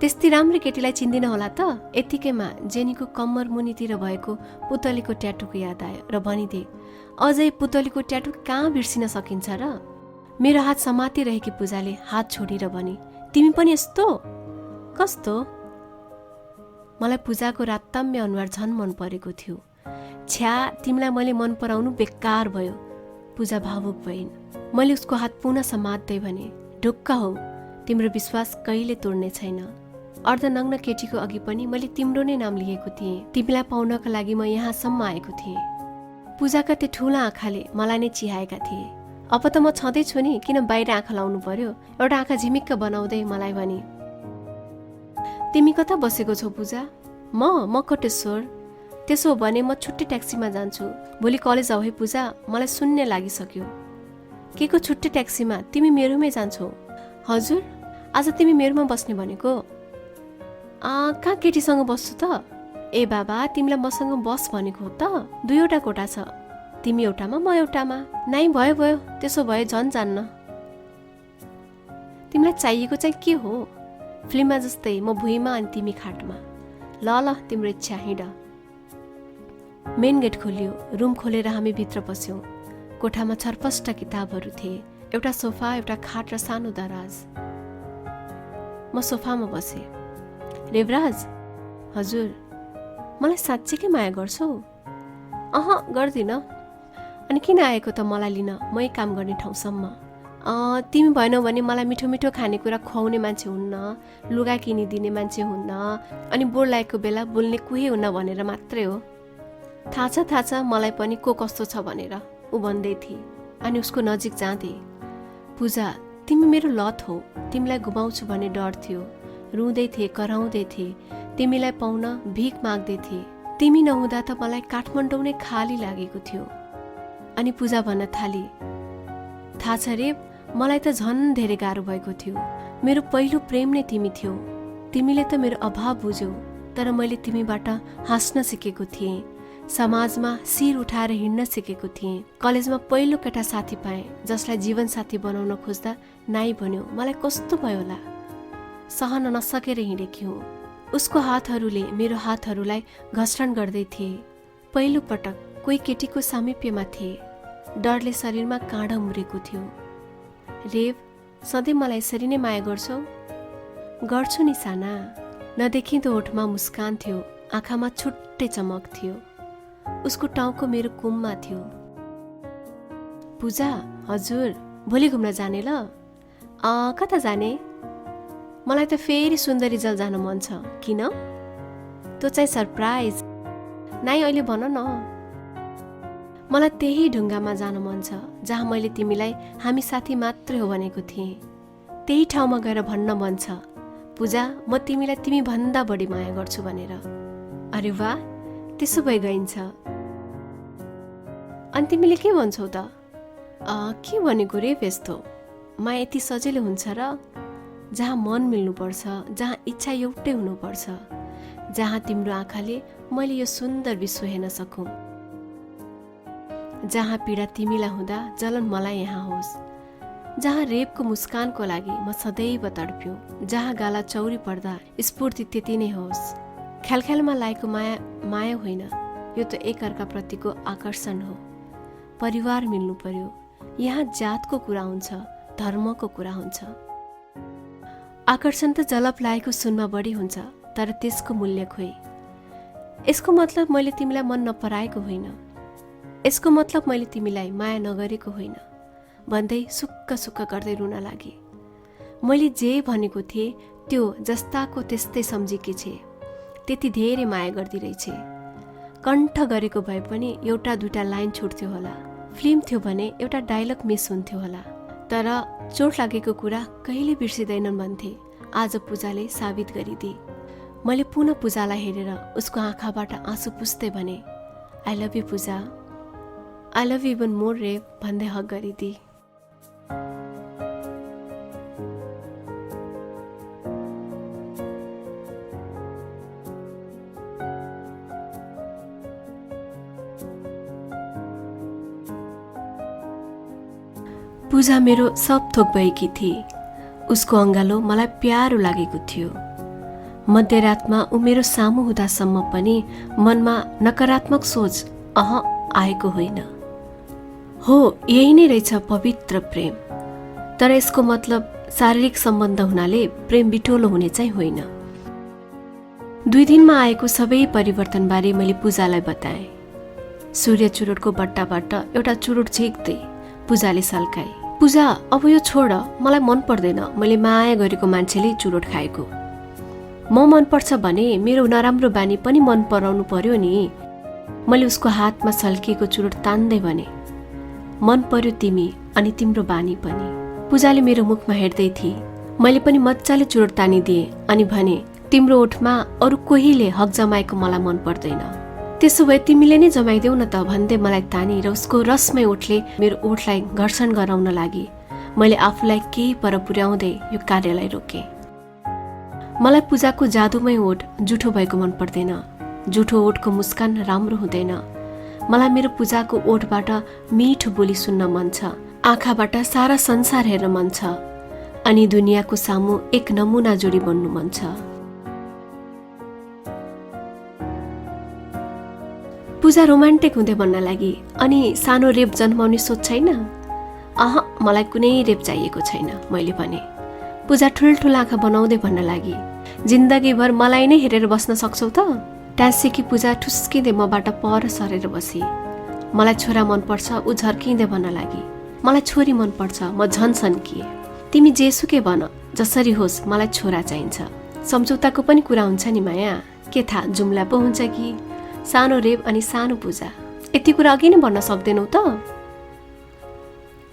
त्यस्तै राम्रो केटीलाई चिन्दिन होला त? यतिकैमा जेनीको कम्मर मुनितिर भएको पुतलीको ट्याटुको याद आयो र भनिदिए, अझै पुतलीको ट्याटु कहाँ बिर्सिन सकिन्छ र? मेरो हात समातिरहेकी पूजाले हात छोडेर भनी, तिमी पनि यस्तो? कस्तो? मलाई पूजाको रातम्य अनुहार झन् मन परेको थियो। छ्या, तिमीलाई मैले मन पराउनु बेकार भयो। पूजा भावुक भइन्। मैले उसको हात पुनः समात्दै भने, ढुक्क हौ, तिम्रो विश्वास कहिले तोड्ने छैन। अर्धनग्न केटीको अघि पनि मैले तिम्रो नै नाम लिएको थिएँ। तिमीलाई पाउनका लागि म यहाँसम्म आएको थिएँ। पूजाका त्यो ठुला आँखाले मलाई नै चिहाएका थिए। अब त म छँदैछु नि, किन बाहिर आँखा लाउनु पर्यो? एउटा आँखा झिमिक्क बनाउँदै मलाई भने, तिमी कता बसेको छौ पूजा? म कटेश्वर। त्यसो हो भने म छुट्टै ट्याक्सीमा जान्छु। भोलि कलेज आऊ है पूजा, मलाई शून्य लागिसक्यो। के को छुट्टै ट्याक्सीमा? तिमी मेरोमै जान्छौ? हजुर, आज तिमी मेरोमा बस्ने भनेको? कहाँ केटीसँग बस्छु त? ए बाबा, तिमीलाई मसँग बस भनेको हो त? 2वटा कोठा छ, तिमी एउटामा म एउटामा। नाइ भयो भयो, त्यसो भए झन् जान्न। तिमीलाई चाहिएको चाहिँ के हो? फिल्ममा जस्तै म भुइँमा अनि तिमी खाटमा। ल ल, तिम्रो इच्छा, हिँड। मेन गेट खोलियो। रुम खोलेर हामी भित्र पस्यौँ। कोठामा छरपष्ट किताबहरू थिए। एउटा सोफा, एउटा खाट र सानो दराज। म सोफामा बसेँ। रेवराज, हजुर, मलाई साँच्चीकै माया गर्छौ? गर्दिन। अनि किन आएको त मलाई लिन, मै काम गर्ने ठाउँसम्म? तिमी भएनौ भने मलाई मिठो मिठो खानेकुरा खुवाउने मान्छे हुन्न, लुगा किनिदिने मान्छे हुन्न, अनि बोर लागेको बेला बोल्ने कोही हुन्न भनेर मात्रै हो। थाहा छ मलाई पनि को कस्तो छ भनेर, ऊ भन्दै थिए। अनि उसको नजिक जाँदै, पूजा, तिमी मेरो लत हौ, तिमीलाई गुमाउँछु भन्ने डर थियो। रुँदै थिए, कराउँदै थिए, तिमीलाई पाउन भिख माग्दै थिए। तिमी नहुँदा त मलाई काठमाडौँ नै खाली लागेको थियो। अनि पूजा भन्न थाली, थाहा छ रे, मलाई त झन् धेरै गाह्रो भएको थियो। मेरो पहिलो प्रेम नै तिमी थियौ। तिमीले त मेरो अभाव बुझ्यौ, तर मैले तिमीबाट हाँस्न सिकेको थिएँ। समाजमा शिर उठाएर हिँड्न सिकेको थिएँ। कलेजमा पहिलो केटा साथी पाएँ, जसलाई जीवन साथी बनाउन खोज्दा नाइ भन्यो। मलाई कस्तो भयो होला, सहन नसकेर हिँडेकी हुँ। उसको हातहरूले मेरो हातहरूलाई घर्षण गर्दै थिए। पहिलो पटक कोही केटीको सामिप्यमा थिए। डरले शरीरमा काँडा उम्रेको थियो। रेव, सधैँ मलाई यसरी नै माया गर्छौ? गर्छु नि साना। नदेखिँदो ओठमा मुस्कान थियो, आँखामा छुट्टै चमक थियो। उसको टाउको मेरो कुममा थियो। पूजा, हजुर, भोलि घुम्न जाने ल? कता जाने? मलाई त फेरि सुन्दरी जल जान मन छ। किन? त्यो चाहिँ सरप्राइज। नाइ, अहिले भन न। मलाई त्यही ढुङ्गामा जान मन छ जहाँ मैले तिमीलाई हामी साथी मात्रै हो भनेको थिएँ। त्यही ठाउँमा गएर भन्न मन छ, पूजा, म तिमीलाई तिमी भन्दा बढी माया गर्छु भनेर। अरे वाह, त्यसो भए गइन्छ। अनि तिमीले के भन्छौ त? के भनेको रे यस्तो? माया यति सजिलो हुन्छ र? जहाँ मन मिल्नुपर्छ, जहाँ इच्छा एउटै हुनुपर्छ, जहाँ तिम्रो आँखाले मैले यो सुन्दर विश्व हेर्न सकौँ, जहाँ पीडा तिमीलाई हुँदा जलन मलाई यहाँ होस्, जहाँ रेपको मुस्कानको लागि म सदैव तडप्यौँ, जहाँ गाला चौरी पर्दा स्फूर्ति त्यति नै होस्। ख्यालख्यालमा लागेको माया माया होइन, यो त एकअर्का प्रतिको आकर्षण हो। परिवार मिल्नु पर्यो। यहाँ जातको कुरा हुन्छ, धर्मको कुरा हुन्छ। आकर्षण त जलप लागेको सुनमा बढी हुन्छ, तर त्यसको मूल्य खोइ। यसको मतलब मैले तिमीलाई मन नपराएको होइन, यसको मतलब मैले तिमीलाई माया नगरेको होइन भन्दै सुक्क सुक्क गर्दै रुन लागे। मैले जे भनेको थिएँ त्यो जस्ताको त्यस्तै सम्झेकी छे। त्यति धेरै माया गर्दिरहेछे। कण्ठ गरेको भए पनि एउटा दुईटा लाइन छुट्थ्यो होला। फिल्म थियो भने एउटा डायलग मिस हुन्थ्यो होला। तर चोट लागेको कुरा कहिले बिर्सिँदैनन् भन्थे। आज पूजाले साबित गरिदिए। मैले पुनः पूजालाई हेरेर उसको आँखाबाट आँसु पुस्दै भने, I love you Puja, I love you even more रे भन्दै हक गरिदिए। पूजा मेरो सब थोक भएकी थिए। उसको अङ्गालो मलाई प्यारो लागेको थियो। मध्यरातमा ऊ मेरो सामु हुँदासम्म पनि मनमा नकारात्मक सोच आएको होइन। हो, यही नै रहेछ पवित्र प्रेम। तर यसको मतलब शारीरिक सम्बन्ध हुनाले प्रेम बिटोलो हुने चाहिँ होइन। 2 दिनमा आएको सबै परिवर्तनबारे मैले पूजालाई बताएँ। सूर्य चुरोटको बट्टाबाट एउटा चुरोट झिक्दै पूजाले सल्काए। पूजा, अब यो छोड, मलाई मन पर्दैन मैले माया गरेको मान्छेले चुरोट खाएको। म मन पर्छ भने मेरो नराम्रो बानी पनि मन पराउनु पर्यो नि। मैले उसको हातमा सल्किएको चुरोट तान्दै भने, मन पर्यो तिमी अनि तिम्रो बानी पनि। पूजाले मेरो मुखमा हेर्दै थिए। मैले पनि मजाले चुरोट तानिदिएँ अनि भने, तिम्रो ओठमा अरू कोहीले हक जमाएको मलाई मन पर्दैन। त्यसो भए तिमीले नै जमाइदेऊ न त भन्दै मलाई तानी र उसको रसमय ओठले मेरो ओठलाई घर्षण गराउन लागि मैले आफूलाई केही पर पुर्याउँदै यो कार्यलाई रोकेँ। मलाई पूजाको जादुमय ओठ जुठो भएको मन पर्दैन। जुठो ओठको मुस्कान राम्रो हुँदैन। मलाई मेरो पूजाको ओठबाट मिठो बोली सुन्न मन छ। आँखाबाट सारा संसार हेर्न मन छ अनि दुनियाँको सामु एक नमुना जोडी बन्नु मन छ। पूजा रोमान्टिक हुँदै भन्न लागि, अनि सानो रेप जन्माउने सोच छैन? मलाई कुनै रेप चाहिएको छैन मैले भने। पूजा ठुल्ठुला आँखा बनाउँदै भन्न लागि, जिन्दगीभर मलाई नै हेरेर बस्न सक्छौ त? टाँसेकी पूजा ठुस्किँदै मबाट पर सरेर बसी। मलाई छोरा मनपर्छ ऊ झर्किँदै भन्न लागि, मलाई छोरी मनपर्छ म झन् सन्किए। तिमी जेसुकै भन, जसरी होस् मलाई छोरा चाहिन्छ। सम्झौताको पनि कुरा हुन्छ नि माया, के थाहा जुम्ला पो हुन्छ कि? सानो रेप अनि सानो पूजा, यति कुरा अघि नै भन्न सक्दैनौ त?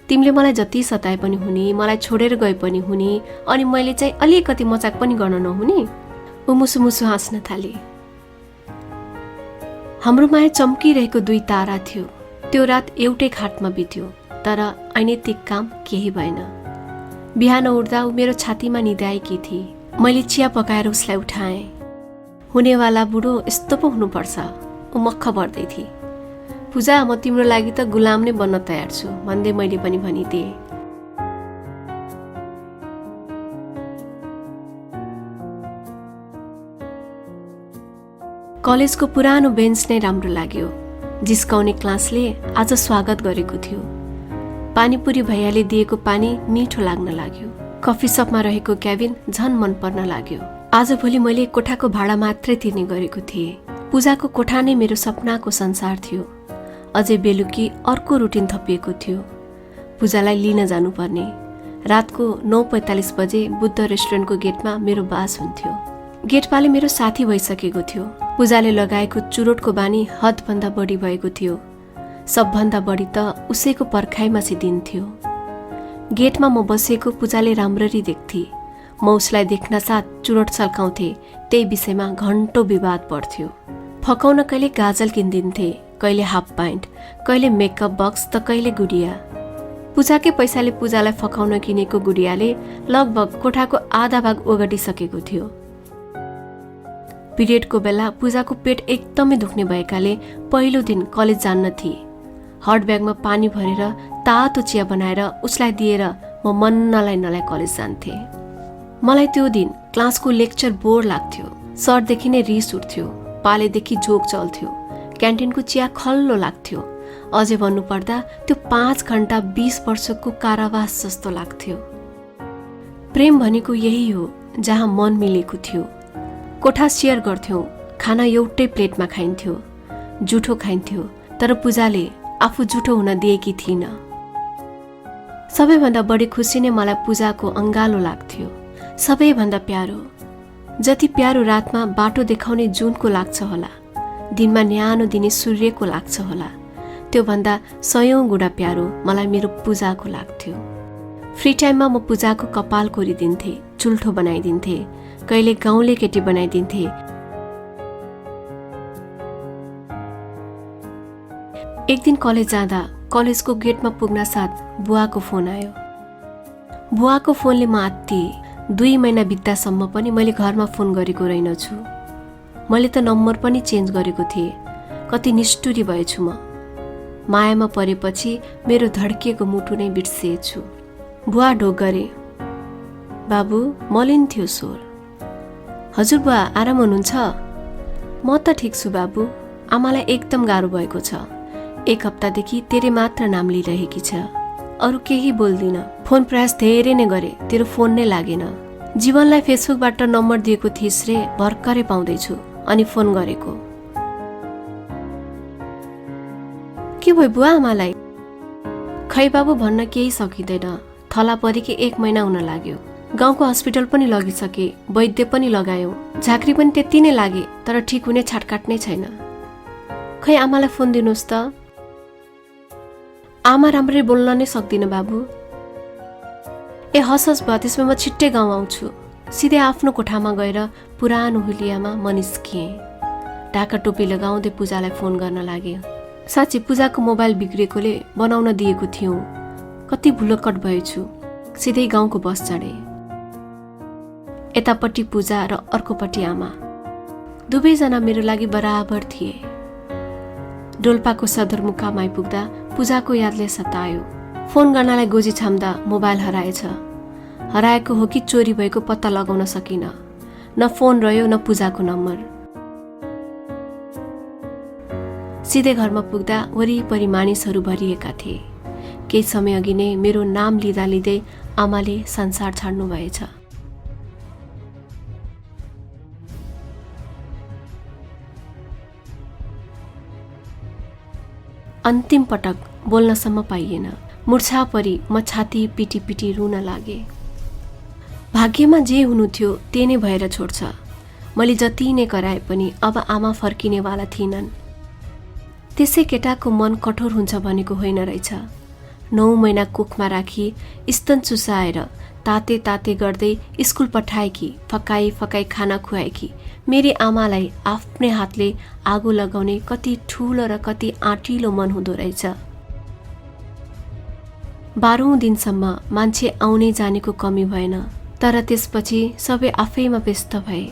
तिमीले मलाई जति सताए पनि हुने, मलाई छोडेर गए पनि हुने, अनि मैले चाहिँ अलिकति मजाक पनि गर्न नहुने? ऊ मुसु मुसु हाँस्न थाले। हाम्रो माया चम्किरहेको 2 तारा थियो। त्यो रात एउटै खाटमा बित्यो, तर अनैतिक काम केही भएन। बिहान उठ्दा ऊ मेरो छातीमा निदाएकी थिए। मैले चिया पकाएर उसलाई उठाएँ। हुनेवाला बुढो यस्तो पो हुनुपर्छ, ऊ मक्ख पर्दै थिए। पूजा, म तिम्रो लागि त गुलाम नै बन्न तयार छु भन्दै मैले पनि भनिदिएँ। कलेजको पुरानो बेन्च नै राम्रो लाग्यो। जिस्काउने क्लासले आज स्वागत गरेको थियो। पानीपुरी भैयाले दिएको पानी मिठो लाग्न लाग्यो। कफी सपमा रहेको क्याबिन झन् मन पर्न लाग्यो। आजभोलि मैले कोठाको भाडा मात्रै तिर्ने गरेको थिएँ। पूजाको कोठा नै मेरो सपनाको संसार थियो। अझै बेलुकी अर्को रुटिन थपिएको थियो। पूजालाई लिन जानुपर्ने। रातको 9:45 बजे बुद्ध रेस्टुरेन्टको गेटमा मेरो बास हुन्थ्यो। गेटपाले मेरो साथी भइसकेको थियो। पूजाले लगाएको चुरोटको बानी हदभन्दा बढी भएको थियो। सबभन्दा बढी त उसैको पर्खाइमा सिद्धिन्थ्यो। गेटमा म बसेको पूजाले राम्ररी देख्थे। म उसलाई देख्न साथ चुरोट सल्काउँथे। त्यही विषयमा घन्टौं विवाद पर्थ्यो। फकाउन कहिले गाजल किनिदिन्थे, कहिले हाफ प्यान्ट, कहिले मेकअप बक्स त कहिले गुडिया। पूजाकै पैसाले पूजालाई फकाउन किनेको गुडियाले लगभग कोठाको आधा भाग ओगटिसकेको थियो। पिरियडको बेला पूजाको पेट एकदमै दुख्ने भएकाले पहिलो दिन कलेज जान्न थिए। हट ब्यागमा पानी भरेर तातो चिया बनाएर उसलाई दिएर म मन्नलाई नलाई कलेज जान्थे। मलाई त्यो दिन क्लासको लेक्चर बोर लाग्थ्यो। सरदेखि नै रिस उठ्थ्यो। पालेदेखि जोग चल्थ्यो। क्यान्टिनको चिया खल्लो लाग्थ्यो। अझै भन्नुपर्दा त्यो 5 घण्टा 20 वर्षको कारावास जस्तो लाग्थ्यो। प्रेम भनेको यही हो जहाँ मन मिलेको थियो। कोठा सेयर गर्थ्यौं। खाना एउटै प्लेटमा खाइन्थ्यो। जुठो खाइन्थ्यो, तर पूजाले आफू जुठो हुन दिएकी थिइन। सबैभन्दा बढी खुसी नै मलाई पूजाको अंगालो लाग्थ्यो। सबैभन्दा प्यारो। जति प्यारो रातमा बाटो देखाउने जुनको लाग्छ होला, दिनमा न्यानो दिने सूर्यको लाग्छ होला, त्यो भन्दा 100औं गुणा प्यारो मलाई मेरो पूजाको लाग्थ्यो। फ्री टाइममा म पूजाको कपाल कोरिदिन्थे, चुल्ठो बनाइदिन्थे, कहिले गाउँले केटी बनाइदिन्थे। एक दिन कलेज जाँदा कलेजको गेटमा पुग्न साथ बुवाको फोन आयो। बुवाको फोनले म आत्तिएँ। 2 महिना बित्दासम्म पनि मैले घरमा फोन गरेको रहेनछु। मैले त नम्बर पनि चेन्ज गरेको थिएँ। कति निष्ठुरी भएछु म। मायामा परेपछि मेरो धड्किएको मुटु नै बिर्सिएछु। बुवा ढोक गरे। बाबु, मलिन थियो स्वर। हजुर बुवा, आराम हुनुहुन्छ? म त ठिक छु बाबु। आमालाई एकदम गाह्रो भएको छ। 1 हप्तादेखि तेरे मात्र नाम लिइरहेकी छ। अरू केही बोल्दिन। फोन प्रयास धेरै नै गरे, तेरो फोन नै लागेन। जीवनलाई फेसबुकबाट नम्बर दिएको थिइस् रे, भर्खरै पाउँदैछु अनि फोन गरेको। के भयो बुवा आमालाई? खै बाबु भन्न केही सकिँदैन। थला परेकी 1 महिना हुन लाग्यो। गाउँको हस्पिटल पनि लगिसके, वैद्य पनि लगायौं, झाँक्री पनि त्यति नै लागे, तर ठिक हुने छाटकाट नै छैन। खै आमालाई फोन दिनुहोस् त। आमा राम्ररी बोल्न नै सक्दिन बाबु। ए हस भयो, त्यसमा म छिट्टै गाउँ आउँछु। सिधै आफ्नो कोठामा गएर पुरानो हुलियामा म निस्किएँ। ढाका टोपी लगाउँदै पूजालाई फोन गर्न लाग्यो। साँच्ची पूजाको मोबाइल बिग्रेकोले बनाउन दिएको थियौँ। कति भुलकट भएछु। सिधै गाउँको बस चढे। यतापट्टि पूजा र अर्कोपट्टि आमा, दुवैजना मेरो लागि बराबर थिए। डोल्पाको सदरमुकाम आइपुग्दा पूजाको यादले सतायो। फोन गर्नलाई गोजी छाम्दा मोबाइल हराएछ। हराएको हो कि चोरी भएको पत्ता लगाउन सकिन। न फोन रह्यो न पूजाको नम्बर। सिधै घरमा पुग्दा वरिपरि मानिसहरू भरिएका थिए। केही समय अघि नै मेरो नाम लिँदा लिँदै आमाले संसार छाड्नु भएछ। अन्तिम पटक बोल्नसम्म पाइएन। मूर्छा परी म छाती पिटी पिटी रुन लागे। भाग्यमा जे हुनु थियो त्यही नै भएर छोड्छ। मैले जति नै कराए पनि अब आमा फर्किनेवाला थिइनन्। त्यसै केटाको मन कठोर हुन्छ भनेको होइन रहेछ। 9 महिना कोखमा राखी स्तन चुसाएर ताते ताते गर्दै स्कुल पठाएकी, फकाई फकाई खाना खुवाएकी मेरी आमालाई आफ्नै हातले आगो लगाउने कति ठुलो र कति आँटिलो मन हुँदो रहेछ। 12औं दिनसम्म मान्छे आउने जानेको कमी भएन। तर त्यसपछि सबै आफैमा व्यस्त भए।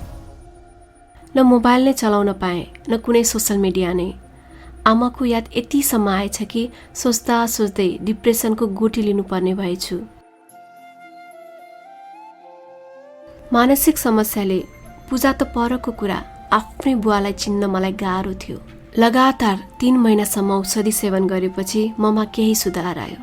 न मोबाइल नै चलाउन पाएँ, न कुनै सोसल मिडिया नै। आमाको याद यतिसम्म आएछ कि सोच्दा सोच्दै डिप्रेसनको गोटी लिनुपर्ने भएछु। मानसिक समस्याले पूजा त परको कुरा, आफ्नै बुवालाई चिन्न मलाई गाह्रो थियो। लगातार 3 महिनासम्म औषधि सेवन गरेपछि ममा केही सुधार आयो।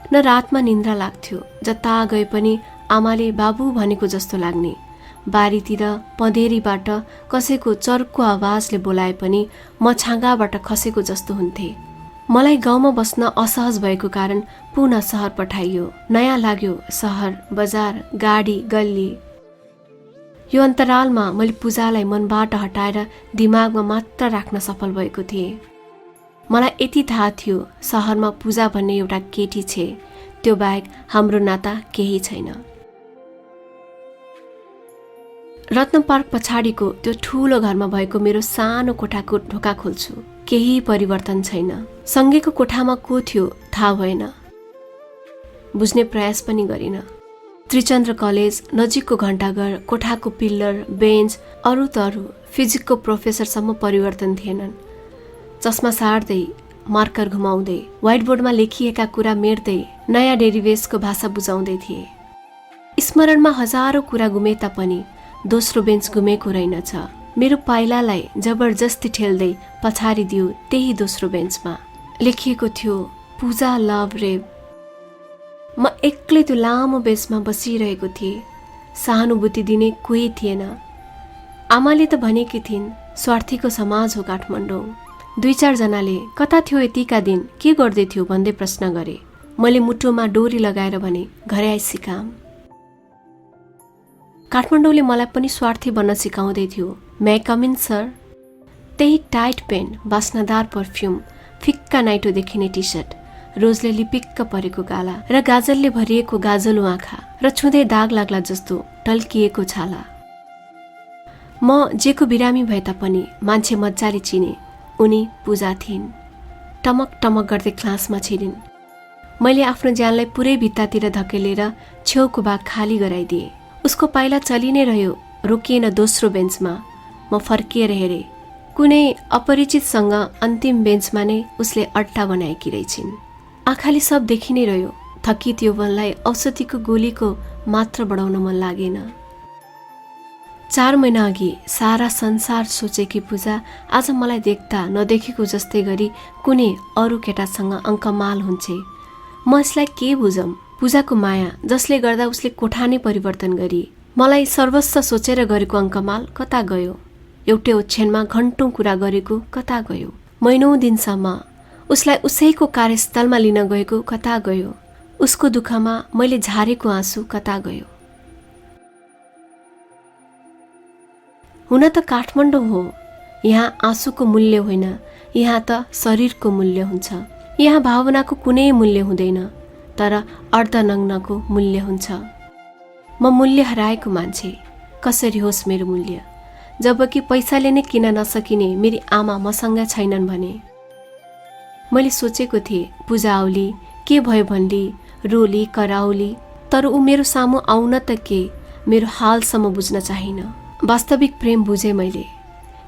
न रातमा निन्द्रा लाग्थ्यो। जता गए पनि आमाले बाबु भनेको जस्तो लाग्ने। बारीतिर पँधेरीबाट कसैको चर्को आवाजले बोलाए पनि म छाँगाबाट खसेको जस्तो हुन्थे। मलाई गाउँमा बस्न असहज भएको कारण पुनः सहर पठाइयो। नयाँ लाग्यो सहर, बजार, गाडी, गल्ली। यो अन्तरालमा मैले पूजालाई मनबाट हटाएर दिमागमा मात्र राख्न सफल भएको थिएँ। मलाई यति थाहा थियो सहरमा पूजा भन्ने एउटा केटी छे, त्यो बाहेक हाम्रो नाता केही छैन। रत्न पार्क पछाडिको त्यो ठूलो घरमा भएको मेरो सानो कोठाको ढोका खोल्छु। केही परिवर्तन छैन। सँगैको कोठामा को थियो थाहा भएन। बुझ्ने प्रयास पनि गरिन। त्रिचन्द्र कलेज, नजिकको घण्टाघर, कोठाको पिल्लर, बेन्च, अरू त अरू, फिजिक्सको प्रोफेसरसम्म परिवर्तन थिएनन्। चस्मा सार्दै, मार्कर घुमाउँदै, व्हाइट बोर्डमा लेखिएका कुरा मेट्दै नयाँ डेरिभेसको भाषा बुझाउँदै थिए। स्मरणमा हजारौं कुरा गुमे तापनि दोस्रो बेन्च गुमेको रहेनछ। मेरो पाइलालाई जबरजस्ती ठेल्दै पछाडि दियो त्यही दोस्रो बेन्चमा। लेखिएको थियो पूजा लभ रेव। म एक्लै त्यो लामो बेन्चमा बसिरहेको थिएँ। सहानुभूति दिने कोही थिएन। आमाले त भनेकी थिइन् स्वार्थीको समाज हो काठमाडौँ। 2-4 जनाले कता थियो यतिका दिन, के गर्दै थियो भन्दै प्रश्न गरे। मैले मुटुमा डोरी लगाएर भने घरै आइ सिकाम। काठमाडौँले मलाई पनि स्वार्थी बन्न सिकाउँदै थियो। मे कम इन सर? त्यही टाइट पेन्ट, बास्नादार पर्फ्युम, फिक्का नाइटो देखिने टी सर्ट, रोजले लिपिक्क परेको गाला र गाजलले भरिएको गाजलो आँखा र छुँदै दाग लाग्ला जस्तो टल्किएको छाला। म जेको बिरामी भए तापनि मान्छे मजाले चिने। उनी पूजा थिइन्। टमक टमक गर्दै क्लासमा छिरिन्। मैले आफ्नो ज्यानलाई पुरै भित्तातिर धकेलेर छेउको भाग खाली गराइदिए। उसको पाइला चलि नै रह्यो, रोकिएन दोस्रो बेन्चमा। म फर्किएर हेरेँ। कुनै अपरिचितसँग अन्तिम बेन्चमा नै उसले अड्डा बनाएकी रहेछिन्। आँखाले सब देखि नै रह्यो। थकित यौवनलाई औषधिको गोलीको मात्र बढाउन मन लागेन। 4 महिना अघि सारा संसार सोचेकी पूजा आज मलाई देख्दा नदेखेको जस्तै गरी कुनै अरू केटासँग अङ्कमाल हुन्छे। म यसलाई के बुझम? पूजाको माया जसले गर्दा उसले कोठा नै परिवर्तन गरी मलाई सर्वस्व सोचेर गरेको अङ्कमाल कता गयो? एउटै ओछ्यानमा घण्टौं कुरा गरेको कता गयो? महिनौं दिनसम्म उसलाई उसैको कार्यस्थलमा लिन गएको कता गयो। उसको दुःखमा मैले झारेको आँसु कता गयो। हुन त काठमाडौँ हो, यहाँ आँसुको मूल्य होइन, यहाँ त शरीरको मूल्य हुन्छ। यहाँ भावनाको कुनै मूल्य हुँदैन, तर अर्धनग्नको मूल्य हुन्छ। म मूल्य हराएको मान्छे, कसरी होस् मेरो मूल्य, जबकि पैसाले नै किन नसकिने मेरी आमा मसँग छैनन् भने। मैले सोचेको थिएँ पूजा आउली, के भयो भन्ली, रोली कराउली, तर ऊ मेरो सामु आउन त के, मेरो हालसम्म बुझ्न चाहिन। वास्तविक प्रेम बुझेँ मैले।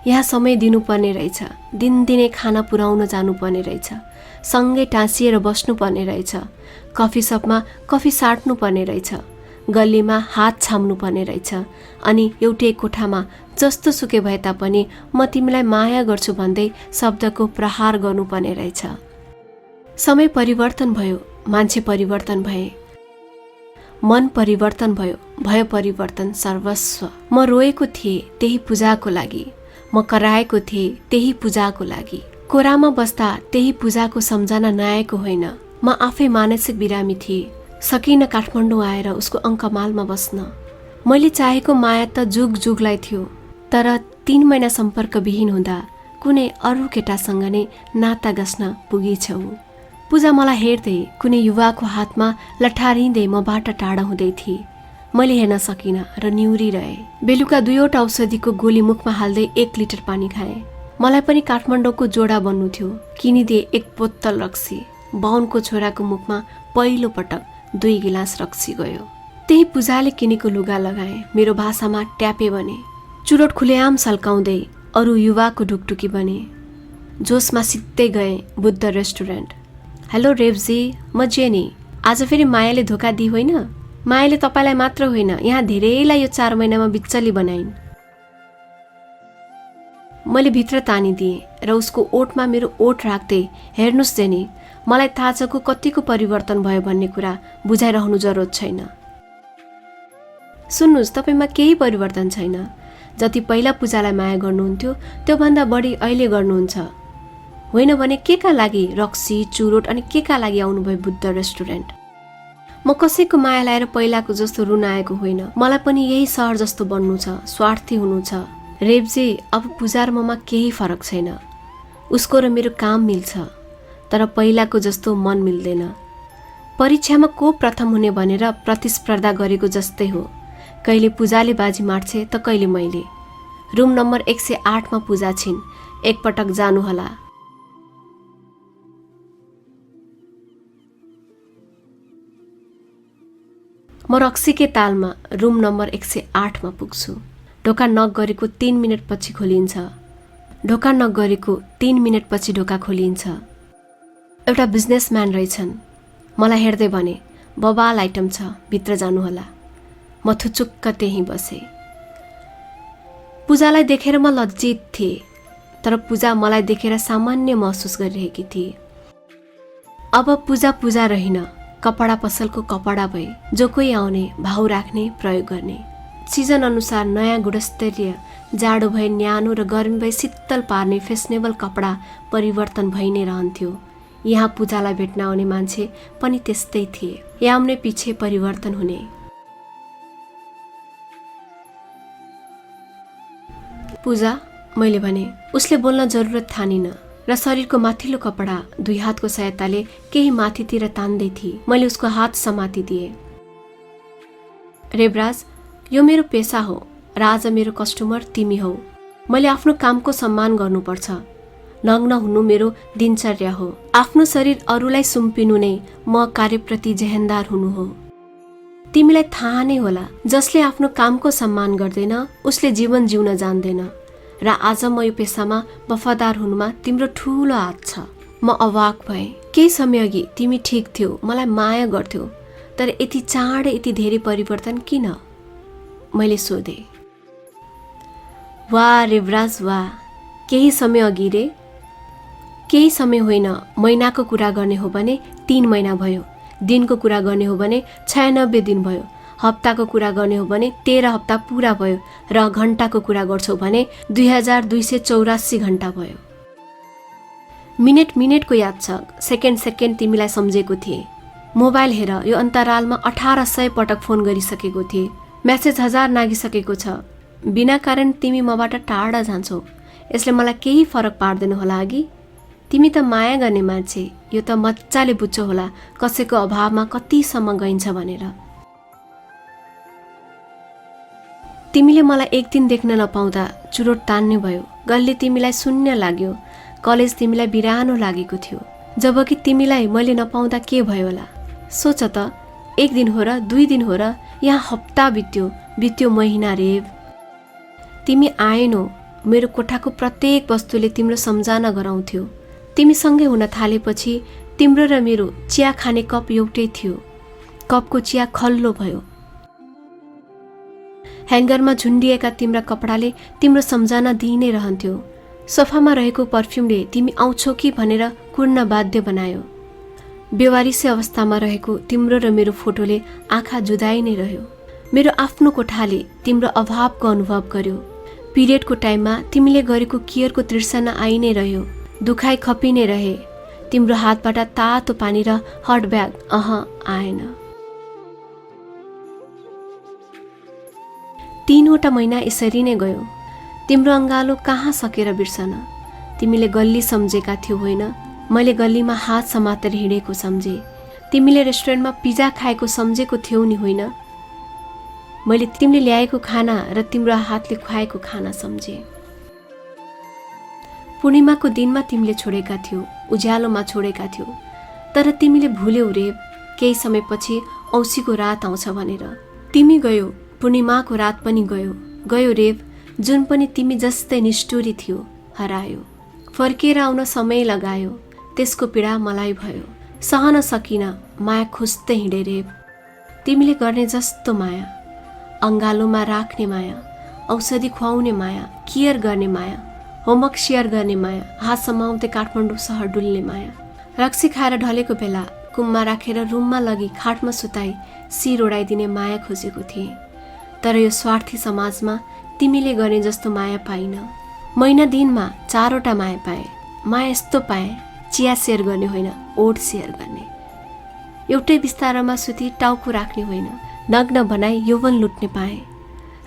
यहाँ समय दिनुपर्ने रहेछ, दिनदिनै खाना पुर्याउन जानुपर्ने रहेछ, सँगै टाँसिएर बस्नुपर्ने रहेछ, कफी सपमा कफी साट्नु पर्ने रहेछ, गल्लीमा हात छाम्नु पर्ने रहेछ, अनि एउटै कोठामा जस्तो सुकै भए तापनि म तिमीलाई माया गर्छु भन्दै शब्दको प्रहार गर्नुपर्ने रहेछ। समय परिवर्तन भयो, मान्छे परिवर्तन भए, मन परिवर्तन भयो, भयो परिवर्तन सर्वस्व। म रोएको थिएँ त्यही पूजाको लागि, म कराएको थिएँ त्यही पूजाको लागि। कोरामा बस्दा त्यही पूजाको सम्झना नआएको होइन। म आफै मानसिक बिरामी थिएँ, सकिन काठमाडौँ आएर उसको अङ्कमालमा बस्न। मैले चाहेको माया त जुग जुगलाई थियो, तर 3 महिना सम्पर्कविहीन हुँदा कुनै अरू केटासँग नै नाता गाँस्न पुगेछ ऊ। पूजा मलाई हेर्दै कुनै युवाको हातमा लठारिँदै मबाट टाढा हुँदै थिए। मैले हेर्न सकिनँ र निहुरिरहेँ। बेलुका 2वटा औषधिको गोली मुखमा हाल्दै 1 लिटर पानी खाएँ। मलाई पनि काठमाडौँको जोडा बन्नु थियो। किनिदिए 1 बोतल रक्सी। बाहुनको छोराको मुखमा पहिलो पटक 2 गिलास रक्सी गयो। त्यही पूजाले किनेको लुगा लगाएँ, मेरो भाषामा ट्यापे बने। चुरोट खुलेआम सल्काउँदै अरू युवाको ढुकढुकी बने। जोसमा सित्तै गएँ बुद्ध रेस्टुरेन्ट। हेलो रेवजी, म जेनी। आज फेरि मायाले धोका दिई होइन? मायाले तपाईँलाई मात्र होइन, यहाँ धेरैलाई यो 4 महिनामा बिच्चली बनाइन्। मैले भित्र तानिदिएँ र उसको ओठमा मेरो ओठ राख्दै, हेर्नुस् जेनी, मलाई थाहा छ कतिको परिवर्तन भयो भन्ने कुरा बुझाइरहनु जरुरत छैन। सुन्नुस्, तपाईँमा केही परिवर्तन छैन। जति पहिला पूजालाई माया गर्नुहुन्थ्यो त्योभन्दा बढी अहिले गर्नुहुन्छ। होइन भने के का लागि रक्सी चुरोट अनि के का लागि आउनुभयो बुद्ध रेस्टुरेन्ट? म कसैको माया लाएर पहिलाको जस्तो रुन आएको होइन। मलाई पनि यही सहर जस्तो बन्नु छ, स्वार्थी हुनु छ। रेवजी, अब पूजा र ममा केही फरक छैन। उसको र मेरो काम मिल्छ, तर पहिलाको जस्तो मन मिल्दैन। परीक्षामा को प्रथम हुने भनेर प्रतिस्पर्धा गरेको जस्तै हो। कहिले पूजाले बाजी मार्छे त कहिले मैले। रुम नम्बर 108 मा पूजा छिन्, एकपटक जानुहोला। म रक्सीकै तालमा रुम नम्बर 108 मा पुग्छु। ढोका नक गरेको 3 मिनट पछि खोलिन्छ। ढोका नक गरेको 3 मिनट पछि ढोका खोलिन्छ। एउटा बिजनेसम्यान रहेछन्। मलाई हेर्दै भने, बबाल आइटम छ, भित्र जानुहोला। म थुचुक्क त्यहीँ बसेँ। पूजालाई देखेर म लज्जित थिएँ, तर पूजा मलाई देखेर सामान्य महसुस गरिरहेकी थिए। अब पूजा पूजा रहिन, कपडा पसलको कपडा भए, जो कोही आउने भाउ राख्ने प्रयोग गर्ने। सिजन अनुसार नयाँ गुणस्तरीय, जाडो भए न्यानो र गर्मी भए शीतल पार्ने फेसनेबल कपडा परिवर्तन भइ नै रहन्थ्यो। यहाँ पूजालाई भेट्न आउने मान्छे पनि त्यस्तै थिए, याम्ने पछि परिवर्तन हुने। पूजा, मैले भने। उसले बोल्न जरुरत ठानिन र शरीरको माथिल्लो कपडा 2 हातको सहायताले केही माथितिर तान्दै थिए। मैले उसको हात समातिदिए। रेवराज, यो मेरो पेसा हो र आज मेरो कस्टमर तिमी हौ। मैले आफ्नो कामको सम्मान गर्नुपर्छ। नग्न हुनु मेरो दिनचर्या हो। आफ्नो शरीर अरूलाई सुम्पिनु नै म कार्यप्रति जेहेन्दार हुनु हो। तिमीलाई थाहा नै होला, जसले आफ्नो कामको सम्मान गर्दैन उसले जीवन जिउन जान्दैन। र आज म यो पेसामा वफादार हुनुमा तिम्रो ठूलो हात छ। म अवाक भएँ। केही समय अघि तिमी ठिक थियौ, मलाई माया गर्थ्यौ, तर यति चाँडै यति धेरै परिवर्तन किन? मैले सोधेँ। वाह रेवराज वाह, केही समय अघि रे? केही समय होइन, महिनाको कुरा गर्ने हो भने 3 महिना भयो। दिनको कुरा गर्ने हो भने 96 दिन भयो। हप्ताको कुरा गर्ने हो भने 13 हप्ता पूरा भयो र घण्टाको कुरा गर्छौ भने 2284 घण्टा भयो। मिनेट मिनेटको याद छ, सेकेन्ड सेकेन्ड तिमीलाई सम्झेको थिएँ। मोबाइल हेर, यो अन्तरालमा 1800 पटक फोन गरिसकेको थिएँ। म्यासेज 1000 नागिसकेको छ। बिना कारण तिमी मबाट टाढा जान्छौ। यसले मलाई केही फरक पार्दैन होला अघि। तिमी त माया गर्ने मान्छे, यो त मजाले बुझ्छौ होला कसैको अभावमा कतिसम्म गइन्छ भनेर। तिमीले मलाई एक दिन देख्न नपाउँदा चुरोट तान्ने भयो। गल्ली तिमीलाई शून्य लाग्यो। कलेज तिमीलाई बिरानो लागेको थियो। जबकि तिमीलाई मैले नपाउँदा के भयो होला सोच त। एक दिन हो र 2 दिन हो र यहाँ हप्ता बित्यो महिना रेव। तिमी आएनौ। मेरो कोठाको प्रत्येक वस्तुले तिम्रो सम्झना गराउँथ्यो। तिमीसँगै हुन थालेपछि तिम्रो र मेरो चिया खाने कप एउटै थियो। कपको चिया खल्लो भयो। ह्याङ्गरमा झुन्डिएका तिम्रा कपडाले तिम्रो सम्झना दिइ नै रहन्थ्यो। सोफामा रहेको पर्फ्युमले तिमी आउँछौ कि भनेर कुर्न बाध्य बनायो। बेवारिसे अवस्थामा रहेको तिम्रो र मेरो फोटोले आँखा जुदाइ नै रह्यो। मेरो आफ्नो कोठाले तिम्रो अभावको अनुभव गर्यो। पिरियडको टाइममा तिमीले गरेको केयरको तृष्णा आई नै रह्यो। दुखाइ खपि नै रहे। तिम्रो हातबाट तातो पानी र हट ब्याग आएन। 3वटा महिना यसरी नै गयो। तिम्रो अङ्गालो कहाँ सकेर बिर्सन। तिमीले गल्ली सम्झेका थियो होइन, मैले गल्लीमा हात समातेर हिँडेको सम्झे। तिमीले रेस्टुरेन्टमा पिज्जा खाएको सम्झेको थियौ नि होइन, मैले तिमीले ल्याएको खाना र तिम्रो हातले खुवाएको खाना सम्झे। पूर्णिमाको दिनमा तिमीले छोडेका थियौ, उज्यालोमा छोडेका थियौ। तर तिमीले भुल्यौ रे केही समयपछि औँसीको रात आउँछ भनेर। तिमी गयो, पूर्णिमाको रात पनि गयो रेव। जुन पनि तिमी जस्तै निष्ठुरी थियो, हरायो। फर्केर आउन समय लगायो। त्यसको पीडा मलाई भयो। सहन सकिन माया खोज्दै हिँडे रेव। तिमीले गर्ने जस्तो माया, अङ्गालोमा राख्ने माया, औषधि खुवाउने माया, केयर गर्ने माया, होमवर्क सेयर गर्ने माया, हात समाउँदै काठमाडौँ सहर डुल्ने माया, रक्सी खाएर ढलेको बेला कुममा राखेर रुममा लगी खाटमा सुताई शिर ओढाइदिने माया खोजेको थिएँ। तर यो स्वार्थी समाजमा तिमीले गर्ने जस्तो माया पाइन। महिना दिनमा 4वटा माया पाएँ। माया यस्तो पाएँ, चिया सेयर गर्ने होइन, ओठ सेयर गर्ने। एउटै बिस्तारामा सुती टाउको राख्ने होइन, नग्न बनाई यौवन लुट्ने पाएँ।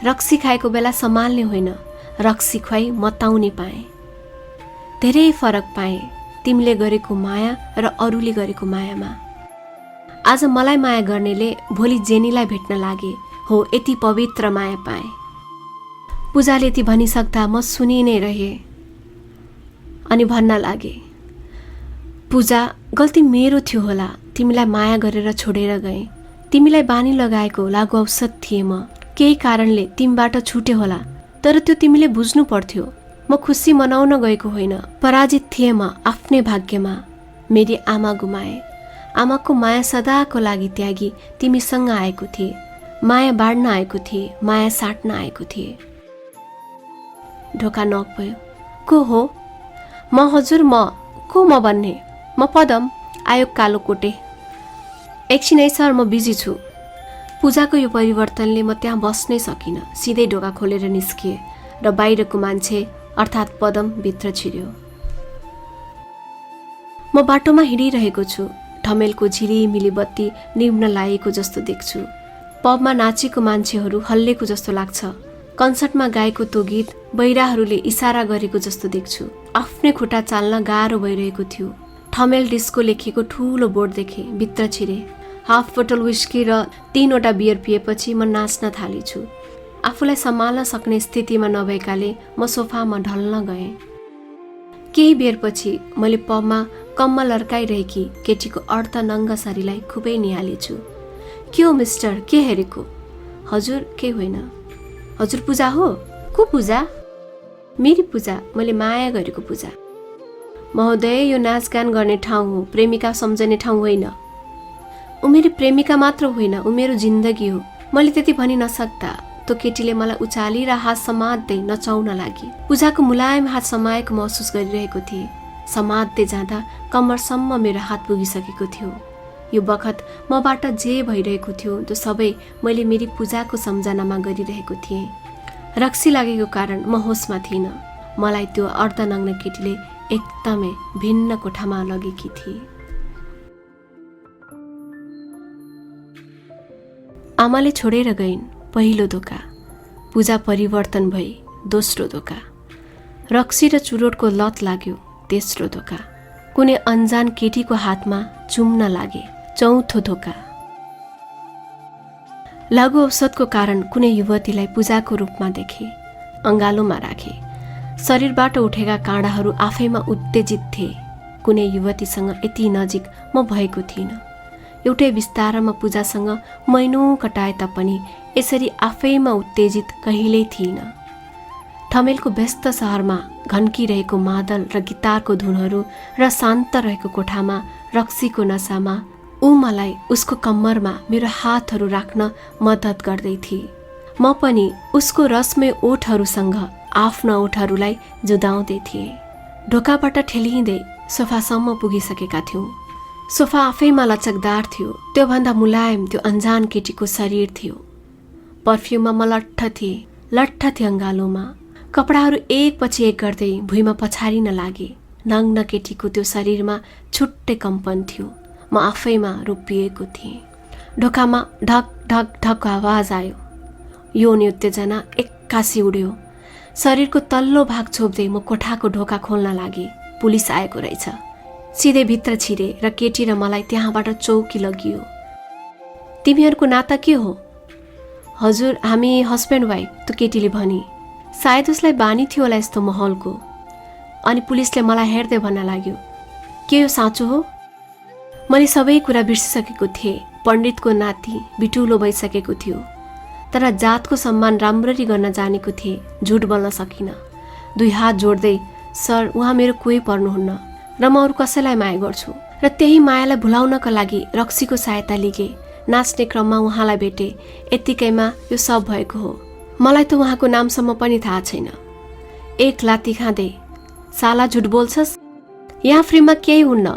रक्सी खाएको बेला सम्हाल्ने होइन, रक्सी खुवाई मताउने पाएँ। धेरै फरक पाएँ तिमीले गरेको माया र अरूले गरेको मायामा। आज मलाई माया गर्नेले भोलि जेनीलाई भेट्न लागे हो, यति पवित्र माया पाएँ। पूजाले यति भनिसक्दा म सुनि नै रहेँ अनि भन्न लागे, पूजा गल्ती मेरो थियो होला, तिमीलाई माया गरेर छोडेर गएँ। तिमीलाई बानी लगाएको लागु औषध थिएँ म। केही कारणले तिमीबाट छुटे होला, तर त्यो तिमीले बुझ्नु पर्थ्यो। म खुसी मनाउन गएको होइन, पराजित थिएँ म आफ्नै भाग्यमा। मेरी आमा गुमाए। आमाको माया सदाको लागि त्यागी तिमीसँग आएको थिएँ। माया बाँड्न आएको थिएँ, माया साट्न आएको थिएँ। ढोका नक भयो। को हो? म हजुर, को म भन्ने? म पदम, आयोग कालो कोटे। एकछिन है सर, म बिजी छु। पूजाको यो परिवर्तनले म त्यहाँ बस्नै सकिनँ। सिधै ढोका खोलेर निस्किए र बाहिरको मान्छे अर्थात् पदम भित्र छिर्यो। म बाटोमा हिँडिरहेको छु। ठमेलको झिलिमिली बत्ती निम्न लागेको जस्तो देख्छु। पबमा नाचेको मान्छेहरू हल्लेको जस्तो लाग्छ। कन्सर्टमा गाएको त्यो गीत बहिराहरूले इसारा गरेको जस्तो देख्छु। आफ्नै खुट्टा चाल्न गाह्रो भइरहेको थियो। ठमेल डिस्को लेखिएको ठुलो बोर्ड देखे। भित्र छिरे। हाफ बोतल विस्की र 3वटा बियर पिएपछि म नाच्न थालेछु। आफूलाई सम्हाल्न सक्ने स्थितिमा नभएकाले म सोफामा ढल्न गएँ। केही बेरपछि मैले पबमा कम्म लड्काइरहेकी केटीको अर्धनङ्ग शरीरलाई खुबै निहालेछु। के हो मिस्टर, के हेरेको? हजुर, के होइन। हजुर पूजा हो? को पूजा? मेरी पूजा, मैले माया गरेको पूजा। महोदय, यो नाचगान गर्ने ठाउँ हो, प्रेमिका सम्झने ठाउँ होइन। ऊ मेरो प्रेमिका मात्र होइन, ऊ मेरो जिन्दगी हो। मैले त्यति भनि नसक्दा त्यो केटीले मलाई उचाली र हात समात्दै नचाउन लागि। पूजाको मुलायम हात समाएको महसुस गरिरहेको थिएँ। समात्दै जाँदा कम्मरसम्म मेरो हात पुगिसकेको थियो। यो बखत मबाट जे भइरहेको थियो त्यो सबै मैले मेरी पूजाको सम्झनामा गरिरहेको थिएँ। रक्सी लागेको कारण म होसमा थिइनँ। मलाई त्यो अर्धनग्न केटीले एकदमै भिन्न कोठामा लगेकी थिए। आमाले छोडेर गइन् पहिलो धोका, पूजा परिवर्तन भई दोस्रो धोका, रक्सी र चुरोटको लत लाग्यो तेस्रो धोका, कुनै अन्जान केटीको हातमा चुम्न लागे चौथो धोका। लघु औषधको कारण कुनै युवतीलाई पूजाको रूपमा देखे, अङ्गालोमा राखे। शरीरबाट उठेका काँडाहरू आफैमा उत्तेजित थिए। कुनै युवतीसँग यति नजिक म भएको थिइनँ। एउटै विस्तारमा पूजासँग महिनौँ कटाए तापनि यसरी आफैमा उत्तेजित कहिल्यै थिइनँ। ठमेलको व्यस्त सहरमा घन्किरहेको मादल र गिटारको धुनहरू र शान्त रहेको कोठामा रक्सीको नसामा ऊ मलाई उसको कम्मरमा मेरो हातहरू राख्न मद्दत गर्दै थिए। म पनि उसको रसमय ओठहरूसँग आफ्ना ओठहरूलाई जुदाउँदै थिएँ। ढोकाबाट ठेलिँदै सोफासम्म पुगिसकेका थियौँ। सोफा आफैमा लचकदार थियो। त्योभन्दा मुलायम त्यो अन्जान केटीको शरीर थियो। पर्फ्युममा म लट्ठ थिएँ अङ्गालोमा। कपडाहरू एकपछि एक गर्दै भुइँमा पछारिन लागे। नग्न केटीको त्यो शरीरमा छुट्टै कम्पन थियो। म आफैमा रोपिएको थिएँ। ढोकामा ढक ढक ढकको आवाज आयो। यौन उत्तेजना एक्कासी उड्यो। शरीरको तल्लो भाग छोप्दै म कोठाको ढोका खोल्न लागे। पुलिस आएको रहेछ। सिधै भित्र छिरे र केटी र मलाई त्यहाँबाट चौकी लगियो। तिमीहरूको नाता के हो? हजुर, हामी हस्बेन्ड वाइफ, त्यो केटीले भनी। सायद उसलाई बानी थियो होला यस्तो माहौलको। अनि पुलिसले मलाई हेर्दै भन्न लाग्यो, के यो साँचो हो? मैले सबै कुरा बिर्सिसकेको थिएँ। पण्डितको नाति बिटुलो भइसकेको थियो। तर जातको सम्मान राम्ररी गर्न जानेको थिएँ। झुट बोल्न सकिनँ। दुई हात जोड्दै, सर, उहाँ मेरो कोही पर्नुहुन्न र म अरू कसैलाई माया गर्छु र त्यही मायालाई भुलाउनका लागि रक्सीको सहायता लिगे। नाच्ने क्रममा उहाँलाई भेटे। यत्तिकैमा यो सब भएको हो। मलाई त उहाँको नामसम्म पनि थाहा छैन। एक लाती खाँदै, साला झुट बोल्छस्? यहाँ फ्रीमा केही हुन्न।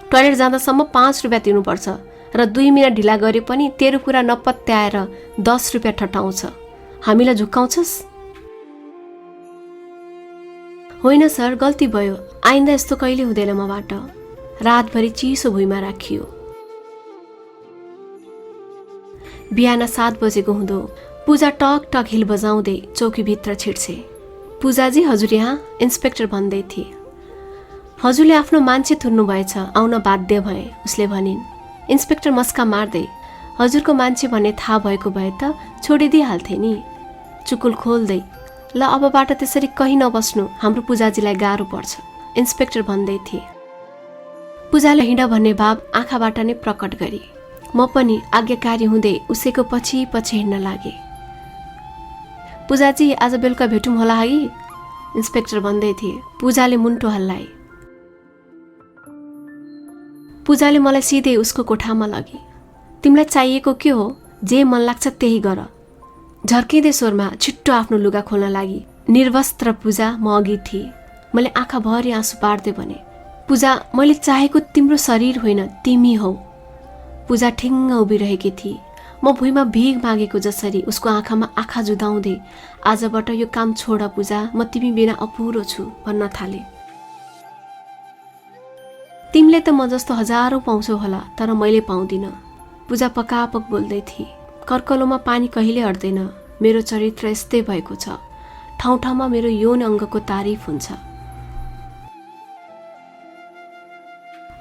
टोयलेट जाँदासम्म 5 रुपियाँ तिर्नुपर्छ र 2 मिनट ढिला गरे पनि तेरो कुरा नपत्याएर 10 रुपियाँ ठटाउँछ। हामीलाई झुक्काउँछस्? होइन सर, गल्ती भयो। आइन्दा यस्तो कहिले हुँदैन मबाट। रातभरि चिसो भुइँमा राखियो। बिहान 7 बजेको हुँदो पूजा टक टक हिल बजाउँदै चौकीभित्र छिर्छे। पूजाजी, हजुर यहाँ? इन्सपेक्टर भन्दै थिए। हजुरले आफ्नो मान्छे थुन्नु भएछ, आउन बाध्य भए, उसले भनिन्। इन्सपेक्टर मस्का मार्दै, हजुरको मान्छे भन्ने थाहा भएको भए त छोडिदिइहाल्थे नि। चुकुल खोल्दै, ल अबबाट त्यसरी कहीँ नबस्नु, हाम्रो पूजाजीलाई गाह्रो पर्छ, इन्सपेक्टर भन्दै थिए। पूजाले हिँड भन्ने भाव आँखाबाट नै प्रकट गरे। म पनि आज्ञाकारी हुँदै उसैको पछि पछि हिँड्न लागे। पूजाजी, आज बेलुका भेटौँ होला है? इन्सपेक्टर भन्दै थिए। पूजाले मुन्टो हल्लाए। पूजाले मलाई सिधै उसको कोठामा लगे। तिमीलाई चाहिएको के हो? जे मन लाग्छ त्यही गर। झर्किँदै स्वरमा छिट्टो आफ्नो लुगा खोल्न लागि। निर्वस्त्र पूजा म अघि थिए। मैले आँखाभरि आँसु पार्दै भने, पूजा, मैले चाहेको तिम्रो शरीर होइन, तिमी हौ। पूजा ठिङ्ग उभिरहेकी थिए। म भुइँमा भिख मागेको जसरी उसको आँखामा आँखा जुदाउँदै, आजबाट यो काम छोड पूजा, म तिमी बिना अपुरो छु भन्न थाले। तिमीले त म जस्तो हजारौं पाउँछौ होला, तर मैले पाउँदिन। पूजा पकापक बोल्दै थिए। कर्कलोमा पानी कहिले अट्दैन। मेरो चरित्र यस्तै भएको छ। ठाउँ ठाउँमा मेरो यौन अङ्गको तारिफ हुन्छ।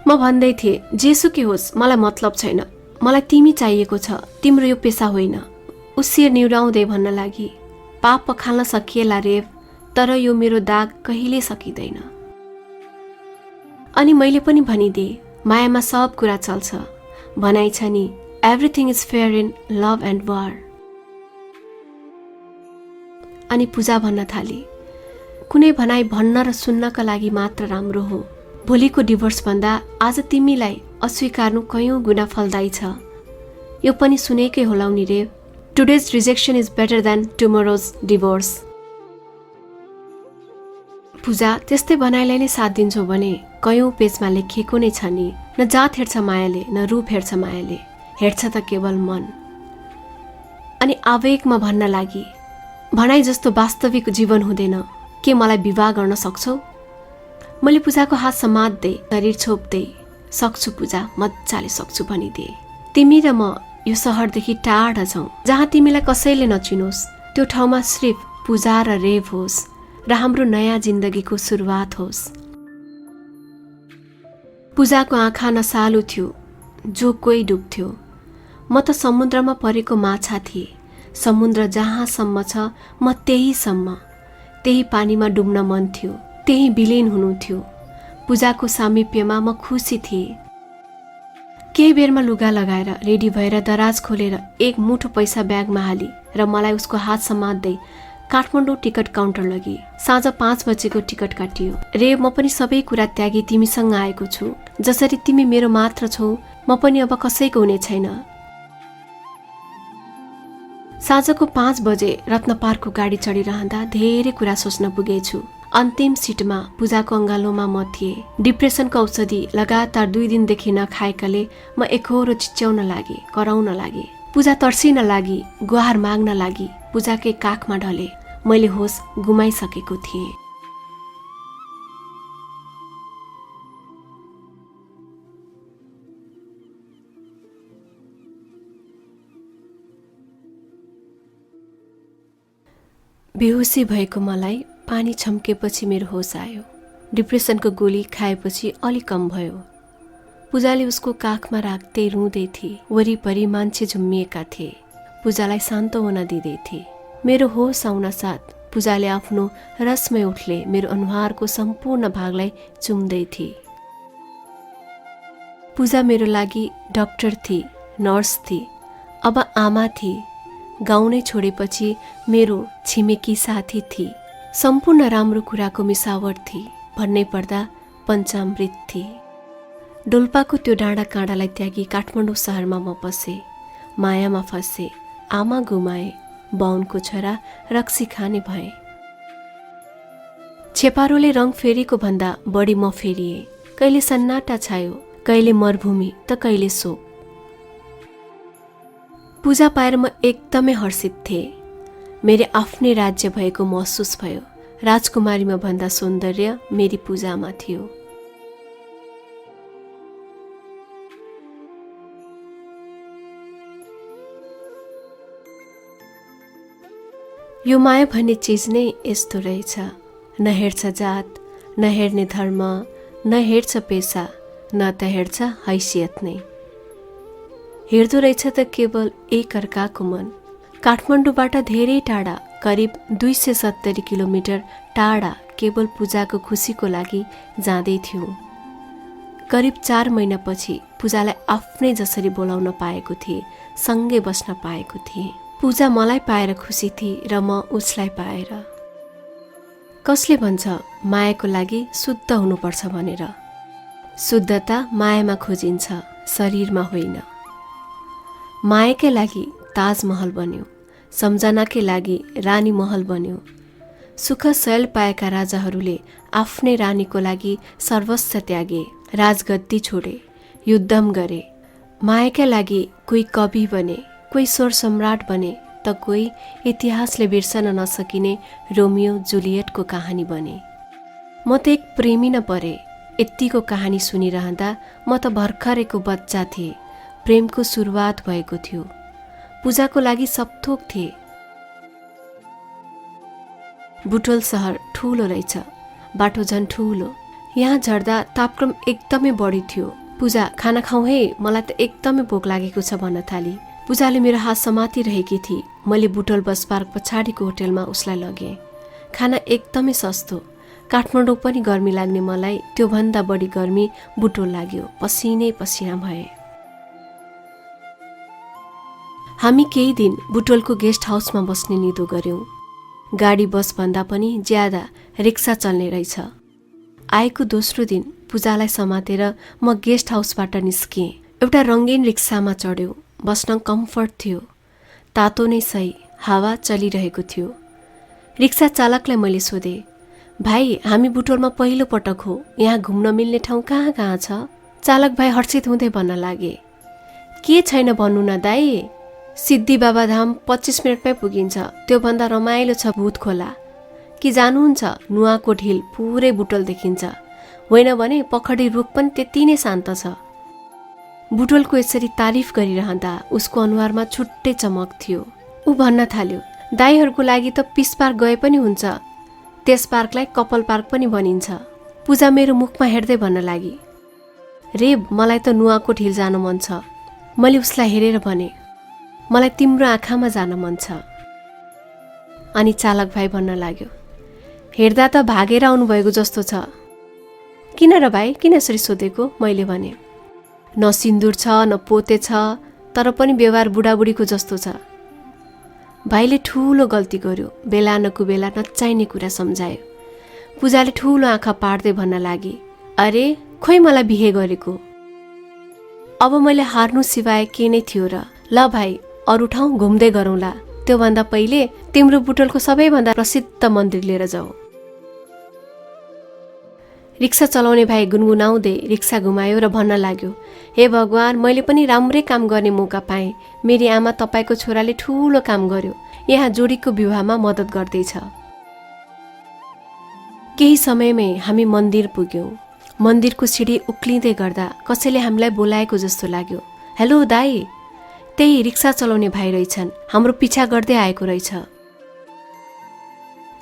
म भन्दै थिएँ, जेसुकै होस्, मलाई मतलब छैन। मलाई तिमी चाहिएको छ, तिम्रो यो पेसा होइन। ऊ शिर निहुराउँदै भन्न लागि, पाप पखाल्न सकिएला रेव, तर यो मेरो दाग कहिले सकिँदैन। अनि मैले पनि भनिदिएँ, मायामा सब कुरा चल्छ। भनाइ छ नि, everything is fair in love and war. अनि पूजा भन्न थाले, कुनै भनाइ भन्न र सुन्नका लागि मात्र राम्रो हो। भोलिको डिभोर्स भन्दा आज तिमीलाई अस्वीकार्नु कयौं गुणा फलदायी छ। यो पनि सुनेकै होला नि रे, today's rejection is better than tomorrow's divorce. Puja, त्यस्तै भनाइलाई नै साथ दिन्छौ भने कयौं पेजमा लेखिएको नै छ नि। न जात हेर्छ मायाले, न रूप हेर्छ मायाले, हेर्छ त केवल मन। अनि आवेगमा भन्न लागि, भनाइ जस्तो वास्तविक जीवन हुँदैन। के मलाई विवाह गर्न सक्छौ? मैले पूजाको हात समात्दै शरीर छोप्दै सक्छु पूजा, मजाले सक्छु भनिदिए। तिमी र म यो सहरदेखि टाढा छौं, जहाँ तिमीलाई कसैले नचिनोस्। त्यो ठाउँमा सिर्फ पूजा र रेव होस् र हाम्रो नयाँ जिन्दगीको सुरुवात होस्। पूजाको आँखा नसालु थियो, जो कोही डुब्थ्यो। म त समुद्रमा परेको माछा थिए। समुद्र जहाँसम्म छ म त्यहीसम्म। त्यही पानीमा डुब्न मन थियो, त्यही विलीन हुनु थियो। पूजाको सामिप्यमा म खुसी थिएँ। केही बेरमा लुगा लगाएर रेडी भएर दराज खोलेर एक मुठो पैसा ब्यागमा हाली र मलाई उसको हात समात्दै काठमाडौँ टिकट काउन्टर लगी। साँझ 5 बजेको टिकट काटियो। रे, म पनि सबै कुरा त्यागी तिमीसँग आएको छु। जसरी तिमी मेरो मात्र छौ, म पनि अब कसैको हुने छैन। साँझको 5 बजे रत्न पार्कको गाडी चढिरहँदा धेरै कुरा सोच्न पुगेछु। अन्तिम सिटमा पूजाको अङ्गालोमा म थिएँ। डिप्रेसनको औषधि लगातार 2 दिनदेखि नखाएकाले म एकहोरो चिच्याउन लागे, कराउन लागे। पूजा तर्सिन लागि, गुहार माग्न लागि पूजाकै काखमा ढले। मैले होस गुमाइसकेको थिएँ। बेहोसी भएको मलाई पानी छम्केपछि मेरो होस आयो। डिप्रेसनको गोली खाएपछि अलि कम भयो। पूजाले उसको काखमा राख्दै रुँदै थिए। वरिपरि मान्छे झुम्मिएका थिए। पूजालाई शान्त हुन दिँदै थिए। मेरो होस आउन साथ पूजाले आफ्नो रसमय ओठले मेरो अनुहारको सम्पूर्ण भागलाई चुम्दै थिए। पूजा मेरो लागि डाक्टर थिए, नर्स थिए, अब आमा थिए। गाउँ नै छोडेपछि मेरो छिमेकी साथी थिए। सम्पूर्ण राम्रो कुराको मिसावट थिए। भन्नै पर्दा पञ्चामृत थिए। डोल्पाको त्यो डाँडा काँडालाई त्यागी काठमाडौँ सहरमा म पसे। मायामा फसे, आमा गुमाए, बाउनको छोरा रक्सी खाने भए। छेपारोले रङ फेरेको भन्दा बढी म फेरिए। कहिले सन्नाटा छायो, कहिले मरुभूमि त कहिले शोक। पूजा पाएर म एकदमै हर्षित थिएँ। मेरो आफ्नै राज्य भएको महसुस भयो। राजकुमारीमा भन्दा सौन्दर्य मेरी पूजामा थियो। यो माया भन्ने चिज नै यस्तो रहेछ। न हेर्छ जात, न हेर्ने धर्म, न हेर्छ पेसा, न त हेर्छ हैसियत नै। हेर्दो रहेछ त केवल एक अर्काको मन। काठमाडौँबाट धेरै टाढा, करिब 270 किलोमिटर टाढा केवल पूजाको खुसीको लागि जाँदै थियौँ। करिब 4 महिनापछि पूजालाई आफ्नै जसरी बोलाउन पाएको थिएँ, सँगै बस्न पाएको थिएँ। पूजा मलाई पाएर खुसी थिए र म उसलाई पाएर। कसले भन्छ मायाको लागि शुद्ध हुनुपर्छ भनेर? शुद्धता मायामा खोजिन्छ, शरीरमा होइन। मायाकै लागि ताजमहल बन्यो, सम्झनाकै लागि रानी महल बन्यो। सुख शैल पाएका राजाहरूले आफ्नै रानीको लागि सर्वस्व त्यागे, राजगद्दी छोडे, युद्धम गरे। मायाकै लागि कोही कवि बने, कोही स्वर सम्राट बने, त कोही इतिहासले बिर्सन नसकिने रोमियो जुलियटको कहानी बने। म त एक प्रेमी न परे। यत्तिको कहानी सुनिरहँदा म त भर्खरेको बच्चा थिएँ। प्रेमको सुरुवात भएको थियो। पूजाको लागि सबथोक थिए। बुटोल सहर ठूलो रहेछ, बाटो झन् ठूलो। यहाँ झर्दा तापक्रम एकदमै बढी थियो। पूजा, खाना खाऊ है, मलाई त एकदमै भोक लागेको छ भन्न थाली। पूजाले मेरो हात समातिरहेकी थिए। मैले बुटोल बस पार्क पछाडिको होटेलमा उसलाई लगेँ। खाना एकदमै सस्तो। काठमाडौँ पनि गर्मी लाग्ने मलाई त्योभन्दा बढी गर्मी बुटोल लाग्यो। पसिनै पसिना भए। हामी केही दिन बुटोलको गेस्ट हाउसमा बस्ने निदो गर्यौं। गाडी बस भन्दा पनि ज्यादा रिक्सा चल्ने रहेछ। आएको दोस्रो दिन पूजालाई समातेर म गेस्ट हाउसबाट निस्किएँ। एउटा रङ्गीन रिक्सामा चढ्यो। बस्न कम्फर्ट थियो। तातो नै सही, हावा चलिरहेको थियो। रिक्सा चालकलाई मैले सोधेँ, भाइ, हामी बुटोलमा पहिलो पटक हो, यहाँ घुम्न मिल्ने ठाउँ कहाँ कहाँ छ? चालक भाइ हर्षित हुँदै भन्न लागे, के छैन भन्नु न दाई, सिद्धि बाबा धाम 25 मिनटमै पुगिन्छ। त्योभन्दा रमाइलो छ भूत खोला। कि जानुहुन्छ, नुवाकोट हिल पुरै बुटोल देखिन्छ। होइन भने पखडी रुख पनि त्यति नै शान्त छ। बुटोलको यसरी तारिफ गरिरहँदा उसको अनुहारमा छुट्टै चमक थियो। ऊ भन्न थाल्यो, दाईहरूको लागि त पिस पार्क गए पनि हुन्छ, त्यस पार्कलाई कपल पार्क पनि भनिन्छ। पूजा मेरो मुखमा हेर्दै भन्न लागि, रेब मलाई त नुवाकोट हिल जान मन छ। मैले उसलाई हेरेर भने, मलाई तिम्रो आँखामा जान मन छ। अनि चालक भाइ भन्न लाग्यो, हेर्दा त भागेर आउनुभएको जस्तो छ। किन र भाइ, किन यसरी सोधेको? मैले भने, न सिन्दुर छ न पोते छ, तर पनि व्यवहार बुढाबुढीको जस्तो छ। भाइले ठुलो गल्ती गर्यो, बेला नकुबेला नचाहिने कुरा सम्झायो। पूजाले ठुलो आँखा पार्दै भन्न लागि, अरे खोइ मलाई बिहे गरेको। अब मैले हार्नु सिवाय के नै थियो र? ल भाइ, अरू ठाउँ घुम्दै गरौँला, त्योभन्दा पहिले तिम्रो बुटोलको सबैभन्दा प्रसिद्ध मन्दिर लिएर जाऊ। रिक्सा चलाउने भाइ गुनगुनाउँदै रिक्सा घुमायो र भन्न लाग्यो, हे भगवान, मैले पनि राम्रै काम गर्ने मौका पाएँ। मेरी आमा तपाईँको छोराले ठुलो काम गर्यो, यहाँ जोडीको विवाहमा मद्दत गर्दैछ। केही समयमै हामी मन्दिर पुग्यौँ। मन्दिरको सिडी उक्लिँदै गर्दा कसैले हामीलाई बोलाएको जस्तो लाग्यो। हेलो दाई, त्यही रिक्सा चलाउने भाइ रहेछन्, हाम्रो पिछा गर्दै आएको रहेछ।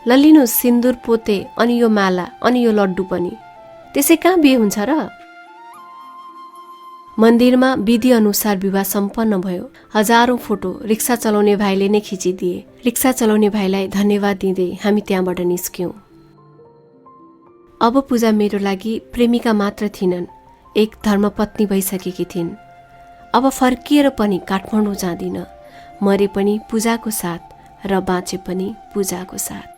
ललिनु सिन्दुर पोते, अनि यो माला, अनि यो लड्डु पनि। त्यसै कहाँ बिहे हुन्छ र? मन्दिरमा विधि अनुसार विवाह सम्पन्न भयो। हजारौं फोटो रिक्सा चलाउने भाइले नै खिचिदिए। रिक्सा चलाउने भाइलाई धन्यवाद दिँदै हामी त्यहाँबाट निस्क्यौं। अब पूजा मेरो लागि प्रेमिका मात्र थिइनन्, एक धर्मपत्नी भइसकेकी थिइन्। अब फर्किएर पनि काठमाडौँ जाँदिन, मरे पनि पूजाको साथ र बाँचे पनि पूजाको साथ।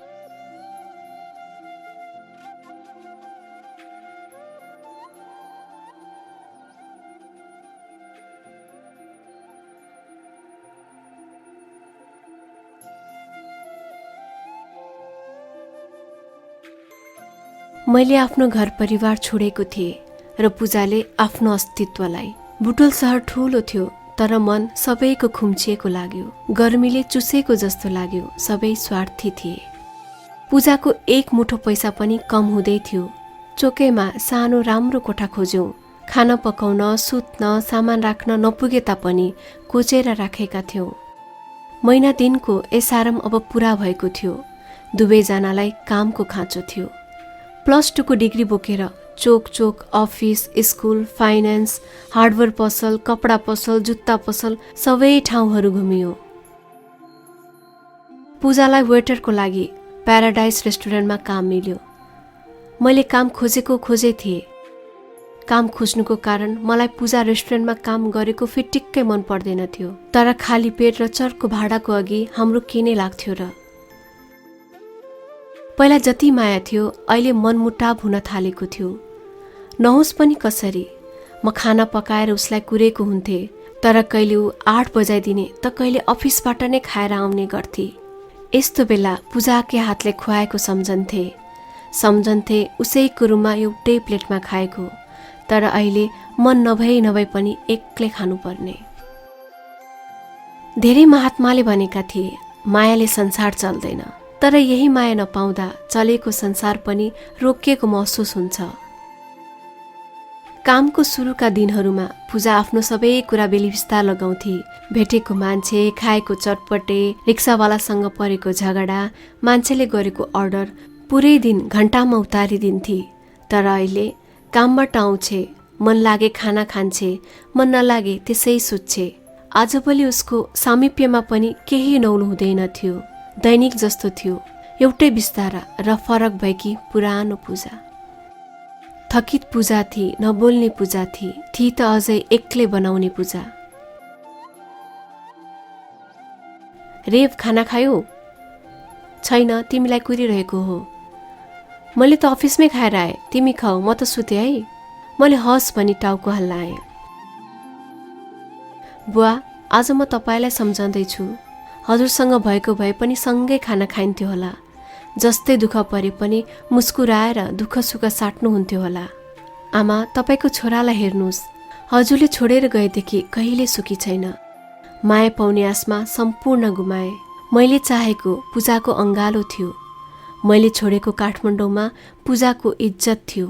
मैले आफ्नो घर परिवार छोडेको थिएँ र पूजाले आफ्नो अस्तित्वलाई। बुटोल सहर ठूलो थियो, तर मन सबैको खुम्चिएको लाग्यो। गर्मीले चुसेको जस्तो लाग्यो, सबै स्वार्थी थिए। पूजाको एक मुठो पैसा पनि कम हुँदै थियो। चोकैमा सानो राम्रो कोठा खोज्यौं। खाना पकाउन, सुत्न, सामान राख्न नपुगे तापनि कोचेर राखेका थियौं। महिना दिनको एसारम अब पूरा भएको थियो। दुवैजनालाई कामको खाँचो थियो। +2 को डिग्री बोकेर चोक चोक, अफिस, स्कुल, फाइनेन्स, हार्डवेयर पसल, कपडा पसल, जुत्ता पसल सबै ठाउँहरू घुमियो। पूजालाई वेटरको लागि प्याराडाइज रेस्टुरेन्टमा काम मिल्यो। मैले काम खोजै थिएँ। काम खोज्नुको कारण मलाई पूजा रेस्टुरेन्टमा काम गरेको फिटिक्कै मन पर्दैन थियो। तर खाली पेट र चर्को भाडाको अघि हाम्रो के नै लाग्थ्यो र? पहिला जति माया थियो, अहिले मनमुटाव हुन थालेको थियो। नहोस् पनि कसरी, म खाना पकाएर उसलाई कुरेको हुन्थे, तर कहिले ऊ 8 बजाइदिने त कहिले अफिसबाट नै खाएर आउने गर्थे। यस्तो बेला पूजाकै हातले खुवाएको सम्झन्थे उसैको रुममा एउटै प्लेटमा खाएको। तर अहिले मन नभई पनि एक्लै खानुपर्ने। धेरै महात्माले भनेका थिए, मायाले संसार चल्दैन। तर यही माया नपाउँदा चलेको संसार पनि रोकिएको महसुस हुन्छ। कामको सुरुका दिनहरूमा पूजा आफ्नो सबै कुरा बेलिबिस्ता लगाउँथे। भेटेको मान्छे, खाएको चटपटे, रिक्सावालासँग परेको झगडा, मान्छेले गरेको अर्डर पुरै दिन घण्टामा उतारिदिन्थे। तर अहिले कामबाट आउँछे, मन लागे खाना खान्छे, मन नलागे त्यसै सुत्छे। आजभोलि उसको सामिप्यमा पनि केही नौलो हुँदैन थियो। दैनिक जस्तो थियो, एउटै बिस्तारा र फरक भएकी पुरानो पूजा। थकित पूजा थिए, नबोल्ने पूजा थिए त अझै एक्लै बनाउने पूजा। रेव खाना खायौ? छैन, तिमीलाई कुरिरहेको हो। मैले त अफिसमै खाएर आएँ, तिमी खाऊ, म त सुते है। मैले हस् भनी टाउको हल्लाएँ। बुवा, आज म तपाईलाई सम्झँदैछु। हजुरसँग भएको भए पनि सँगै खाना खाइन्थ्यो होला। जस्तै दुःख परे पनि मुस्कुराएर दुःख सुख साट्नुहुन्थ्यो होला। आमा, तपाईँको छोरालाई हेर्नुहोस्, हजुरले छोडेर गएदेखि कहिले सुखी छैन। माया पाउने आसमा सम्पूर्ण गुमाए। मैले चाहेको पूजाको अङ्गालो थियो। मैले छोडेको काठमाडौँमा पूजाको इज्जत थियो।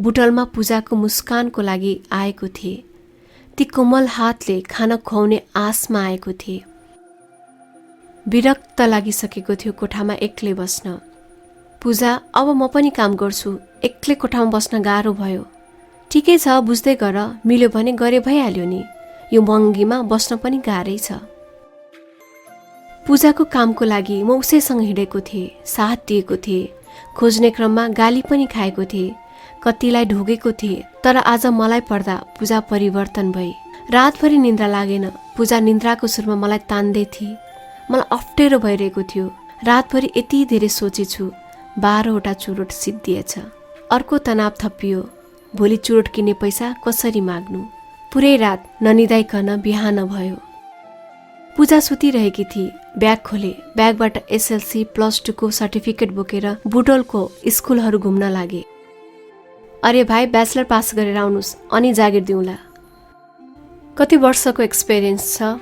बुटलमा पूजाको मुस्कानको लागि आएको थिए। ती कोमल हातले खाना खुवाउने आशमा आएको थिए। विरक्त लागिसकेको थियो कोठामा एक्लै बस्न। पूजा, अब म पनि काम गर्छु, एक्लै कोठामा बस्न गाह्रो भयो। ठिकै छ, बुझ्दै गर, मिल्यो भने गरे भइहाल्यो नि, यो महँगीमा बस्न पनि गाह्रै छ। पूजाको कामको लागि म उसैसँग हिँडेको थिएँ, साथ दिएको थिएँ, खोज्ने क्रममा गाली पनि खाएको थिएँ, कतिलाई ढोगेको थिएँ। तर आज मलाई पर्दा पूजा परिवर्तन भई। रातभरि निन्द्रा लागेन। पूजा निन्द्राको सुरमा मलाई तान्दै थिए। मलाई अप्ठ्यारो भइरहेको थियो। रातभरि यति धेरै सोचेछु, 12वटा चुरोट सिद्धिएछ। अर्को तनाव थपियो, भोलि चुरोट किन्ने पैसा कसरी माग्नु। पुरै रात ननिदाइकन बिहान भयो। पूजा सुतिरहेकी थिए। ब्याग खोले, ब्यागबाट एसएलसी +2 को सर्टिफिकेट बोकेर बुटोलको स्कुलहरू घुम्न लागे। अरे भाइ, ब्याचलर पास गरेर आउनुहोस्, अनि जागिर दिउँला। कति वर्षको एक्सपिरियन्स छ?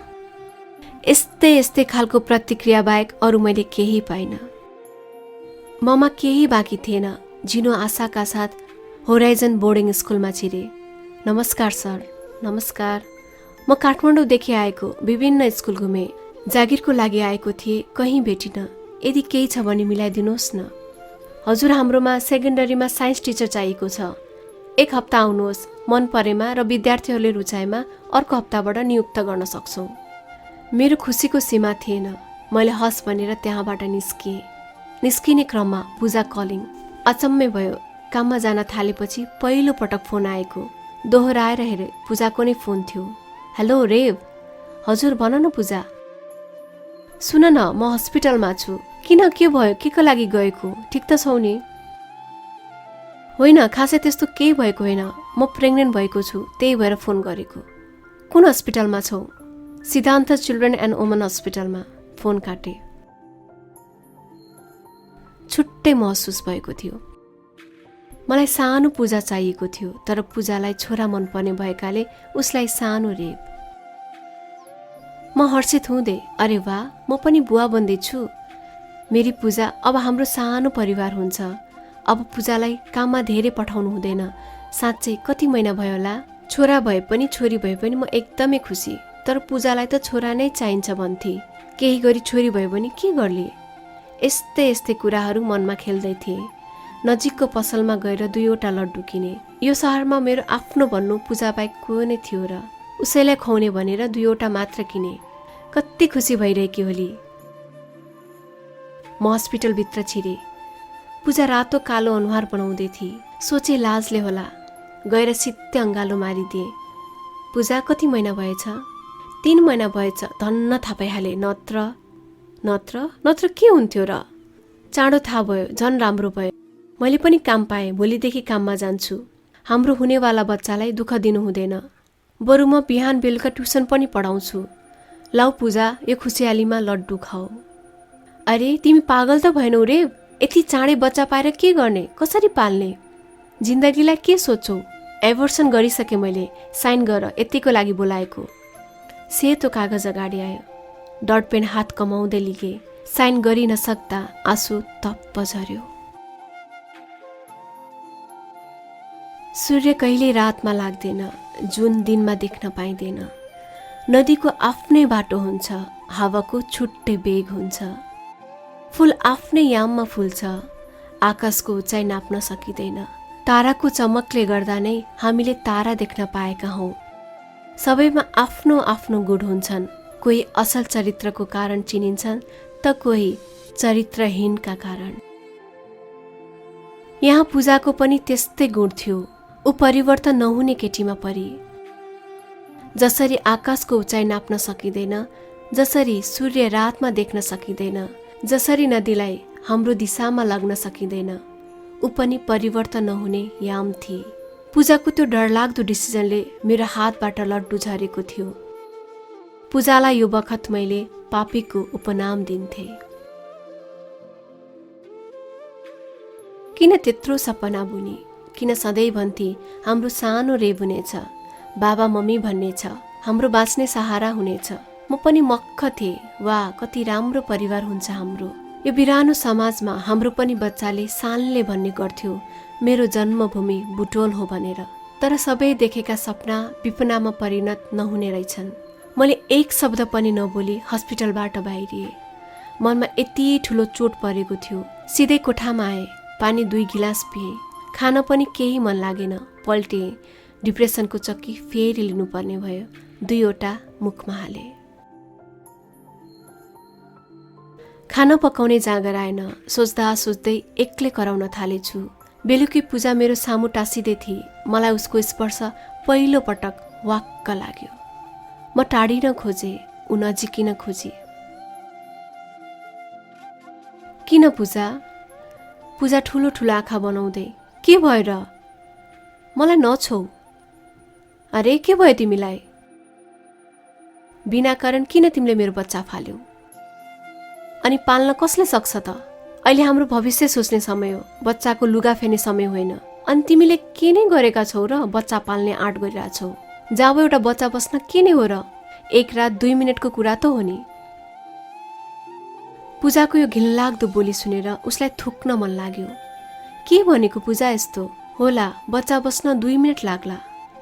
यस्तै यस्तै खालको प्रतिक्रिया बाहेक अरू मैले केही पाइन। ममा केही बाँकी थिएन। झिनो आशाका साथ होराइजन बोर्डिङ स्कुलमा छिरे। नमस्कार सर। नमस्कार। म काठमाडौँदेखि आएको, विभिन्न स्कुल घुमे, जागिरको लागि आएको थिएँ, कहीँ भेटिन। यदि केही छ भने मिलाइदिनुहोस् न। हजुर, हाम्रोमा सेकेन्डरीमा साइन्स टिचर चाहिएको छ। 1 हप्ता आउनुहोस्, मन परेमा र विद्यार्थीहरूले रुचाएमा अर्को हप्ताबाट नियुक्त गर्न सक्छौँ। मेरो खुसीको सीमा थिएन। मैले हस् भनेर त्यहाँबाट निस्किएँ। निस्किने क्रममा पूजा कलिङ। अचम्मै भयो। काममा जान थालेपछि पहिलो पटक फोन आएको। दोहोऱ्याएर हेरे, पूजाको नै फोन थियो। हेलो रेव। हजुर, भन न पूजा। सुन न, म हस्पिटलमा छु। किन, के भयो? के को लागि गएको? ठिक त छौ नि? होइन, खासै त्यस्तो केही भएको होइन। म प्रेग्नेन्ट भएको छु, त्यही भएर फोन गरेको। कुन हस्पिटलमा छौ? सिद्धान्त चिल्ड्रेन एन्ड वुमन हस्पिटलमा। फोन काटे। छुट्टै महसुस भएको थियो। मलाई सानो पूजा चाहिएको थियो, तर पूजालाई छोरा मनपर्ने भएकाले उसलाई सानो रेव। म हर्षित हुँदै, अरे वाह, म पनि बुवा बन्दैछु। मेरी पूजा, अब हाम्रो सानो परिवार हुन्छ। अब पूजालाई काममा धेरै पठाउनु हुँदैन। साँच्चै कति महिना भयो होला? छोरा भए पनि छोरी भए पनि म एकदमै खुसी। तर पूजालाई त छोरा नै चाहिन्छ भन्थे। केही गरी छोरी भयो भने के गर्ले? यस्तै यस्तै कुराहरू मनमा खेल्दै थिए। नजिकको पसलमा गएर 2वटा लड्डु किने। यो सहरमा मेरो आफ्नो भन्नु पूजा बाहेक को नै थियो र? उसैलाई खुवाउने भनेर 2वटा मात्र किने। कति खुसी भइरहेकी होली। म हस्पिटलभित्र छिरे। पूजा रातो कालो अनुहार बनाउँदै थिए। सोचे लाजले होला, गएर सित्तै अङ्गालो मारिदिए। पूजा, कति महिना भएछ? 3 महिना भएछ। धन्न थाहा पाइहाले। नत्र के हुन्थ्यो र? चाँडो थाहा भयो, झन् राम्रो भयो। मैले पनि काम पाएँ। भोलिदेखि काममा जान्छु। हाम्रो हुनेवाला बच्चालाई दुःख दिनु हुँदैन। बरु म बिहान बेलुका ट्युसन पनि पढाउँछु। लाउ पूजा, यो खुसियालीमा लड्डु खाऊ। अरे, तिमी पागल त भएनौ रे? यति चाँडै बच्चा पाएर के गर्ने? कसरी पाल्ने? जिन्दगीलाई के सोच्छौ? एभर्सन गरिसके मैले। साइन गर, यतिको लागि बोलाएको। सेतो कागज अगाडि आयो। डट पेन हात कमाउँदै लिगे। साइन गरि नसक्दा आँसु तप्प झर्यो। सूर्य कहिल्यै रातमा लाग्दैन। जुन दिनमा देख्न पाइँदैन। नदीको आफ्नै बाटो हुन्छ। हावाको छुट्टै बेग हुन्छ। फूल आफ्नै याममा फुल्छ। आकाशको उचाइ नाप्न सकिँदैन। ताराको चमकले गर्दा नै हामीले तारा देख्न पाएका हौँ। सबैमा आफ्नो आफ्नो गुण हुन्छन्। कोही असल चरित्रको कारण चिनिन्छन् त कोही चरित्रहीनका कारण। यहाँ पूजाको पनि त्यस्तै गुण थियो। ऊ परिवर्तन नहुने केटीमा परी। जसरी आकाशको उचाइ नाप्न सकिँदैन, जसरी सूर्य रातमा देख्न सकिँदैन, जसरी नदीलाई हाम्रो दिशामा लाग्न सकिँदैन, ऊ पनि परिवर्तन नहुने याम थिए। पूजाको त्यो डरलाग्दो डिसिजनले मेरो हातबाट लड्डु झरेको थियो। पूजालाई यो बखत मैले पापीको उपनाम दिन्थे। किन त्यत्रो सपना बुनी? किन सधैँ भन्थे हाम्रो सानो रेव हुनेछ, बाबा मम्मी भन्ने छ, हाम्रो बाँच्ने सहारा हुनेछ। म पनि मक्ख थिएँ। वाह, कति राम्रो परिवार हुन्छ हाम्रो। यो बिरानो समाजमा हाम्रो पनि बच्चाले सानले भन्ने गर्थ्यो मेरो जन्मभूमि बुटोल हो भनेर। तर सबै देखेका सपना विपनामा परिणत नहुने रहेछन्। मैले एक शब्द पनि नबोली हस्पिटलबाट बाहिरिए। मनमा यति ठुलो चोट परेको थियो। सिधै कोठामा आए, पानी 2 गिलास पिए। खान पनि केही मन लागेन। पल्टे, डिप्रेसनको चक्की फेरि लिनुपर्ने भयो। 2वटा मुखमा हाले। खाना पकाउने जाँगर आएन। सोच्दा सोच्दै एक्लै कराउन थालेछु। बेलुकी पूजा मेरो सामु टाँसिँदै थिए। मलाई उसको स्पर्श पहिलो पटक वाक्क लाग्यो। म टाढिन खोजे, ऊ नजिकिन खोजे। किन पूजा? पूजा ठुलो ठुलो आँखा बनाउँदै, के भयो र? मलाई नछौ। अरे के भयो तिमीलाई? बिना कारण किन तिमीले मेरो बच्चा फाल्यौ? अनि पाल्न कसले सक्छ त? अहिले हाम्रो भविष्य सोच्ने समय हो, बच्चाको लुगा फेर्ने समय होइन। अनि तिमीले के नै गरेका छौ र बच्चा पाल्ने आँट गरिरहेछौ? जब एउटा बच्चा बस्न के नै हो र? 1 रात 2 मिनटको कुरा त हो नि। पूजाको यो घिनलाग्दो बोली सुनेर उसलाई थुक्न मन लाग्यो। के भनेको पूजा यस्तो? होला बच्चा बस्न 2 मिनट लाग्ला,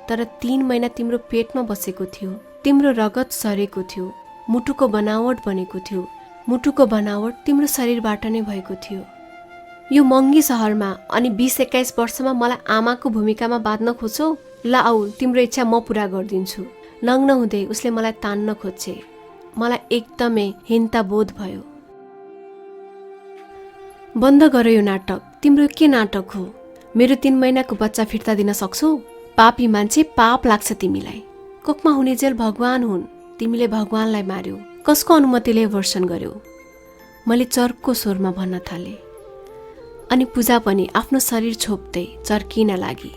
तर 3 महिना तिम्रो पेटमा बसेको थियो। तिम्रो रगत सरेको थियो, मुटुको बनावट बनेको थियो। मुटुको बनावट तिम्रो शरीरबाट नै भएको थियो। यो महँगी सहरमा अनि 20-21 वर्षमा मलाई आमाको भूमिकामा बाँध्न खोज्छौ? ल आऊ, तिम्रो इच्छा म पुरा गरिदिन्छु। नग्न हुँदै उसले मलाई तान्न खोज्छे। मलाई एकदमै हीनता बोध भयो। बन्द गर यो नाटक। तिम्रो के नाटक हो? मेरो 3 महिनाको बच्चा फिर्ता दिन सक्छौ? पापी मान्छे, पाप लाग्छ तिमीलाई। कोखमा हुने जेल भगवान हुन्। तिमीले भगवानलाई मार्यौ। कसको अनुमतिले वर्षन गर्यौ? मैले चर्को स्वरमा भन्न थाले। अनि पूजा पनि आफ्नो शरीर छोप्दै चर्किन लागि।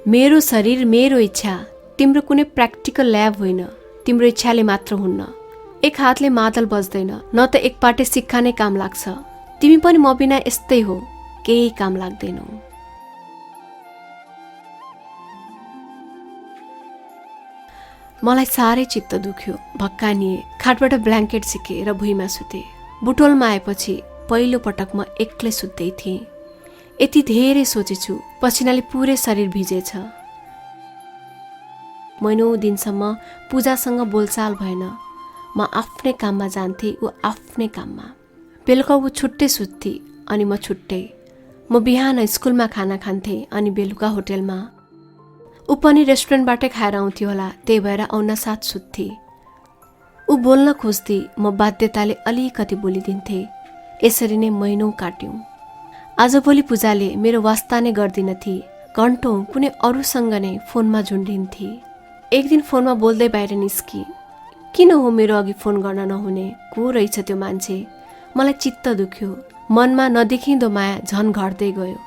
मेरो शरीर, मेरो इच्छा। तिम्रो कुनै प्र्याक्टिकल ल्याब होइन। तिम्रो इच्छाले मात्र हुन्न। एक हातले मादल बज्दैन, न त एकपाटे सिक्का नै काम लाग्छ। तिमी पनि म बिना यस्तै हो, केही काम लाग्दैनौ। मलाई साह्रै चित्त दुख्यो। भक्कानिए। खाटबाट ब्ल्याङ्केट सिके र भुइँमा सुते। बुटोलमा आएपछि पहिलो पटक म एक्लै सुत्दै थिएँ। यति धेरै सोचेछु, पसिनाले पुरै शरीर भिजेछ। महिनौँ दिनसम्म पूजासँग बोलचाल भएन। म आफ्नै काममा जान्थेँ, ऊ आफ्नै काममा। बेलुका ऊ छुट्टै सुत्थी अनि म छुट्टै। म बिहान स्कुलमा खाना खान्थेँ अनि बेलुका होटेलमा। ऊ पनि रेस्टुरेन्टबाटै खाएर आउँथ्यो होला, त्यही भएर आउन साथ सुत्थे। ऊ बोल्न खोज्थे, म बाध्यताले अलिकति बोलिदिन्थे। यसरी नै महिनौँ काट्यौँ। आजभोलि पूजाले मेरो वास्ता नै गर्दिनथे। घन्टौँ कुनै अरूसँग नै फोनमा झुन्डिन्थे। एक दिन फोनमा बोल्दै बाहिर निस्की। किन हो मेरो अघि फोन गर्न नहुने? को रहेछ त्यो मान्छे? मलाई चित्त दुख्यो। मनमा नदेखिँदो माया झन घट्दै गयो।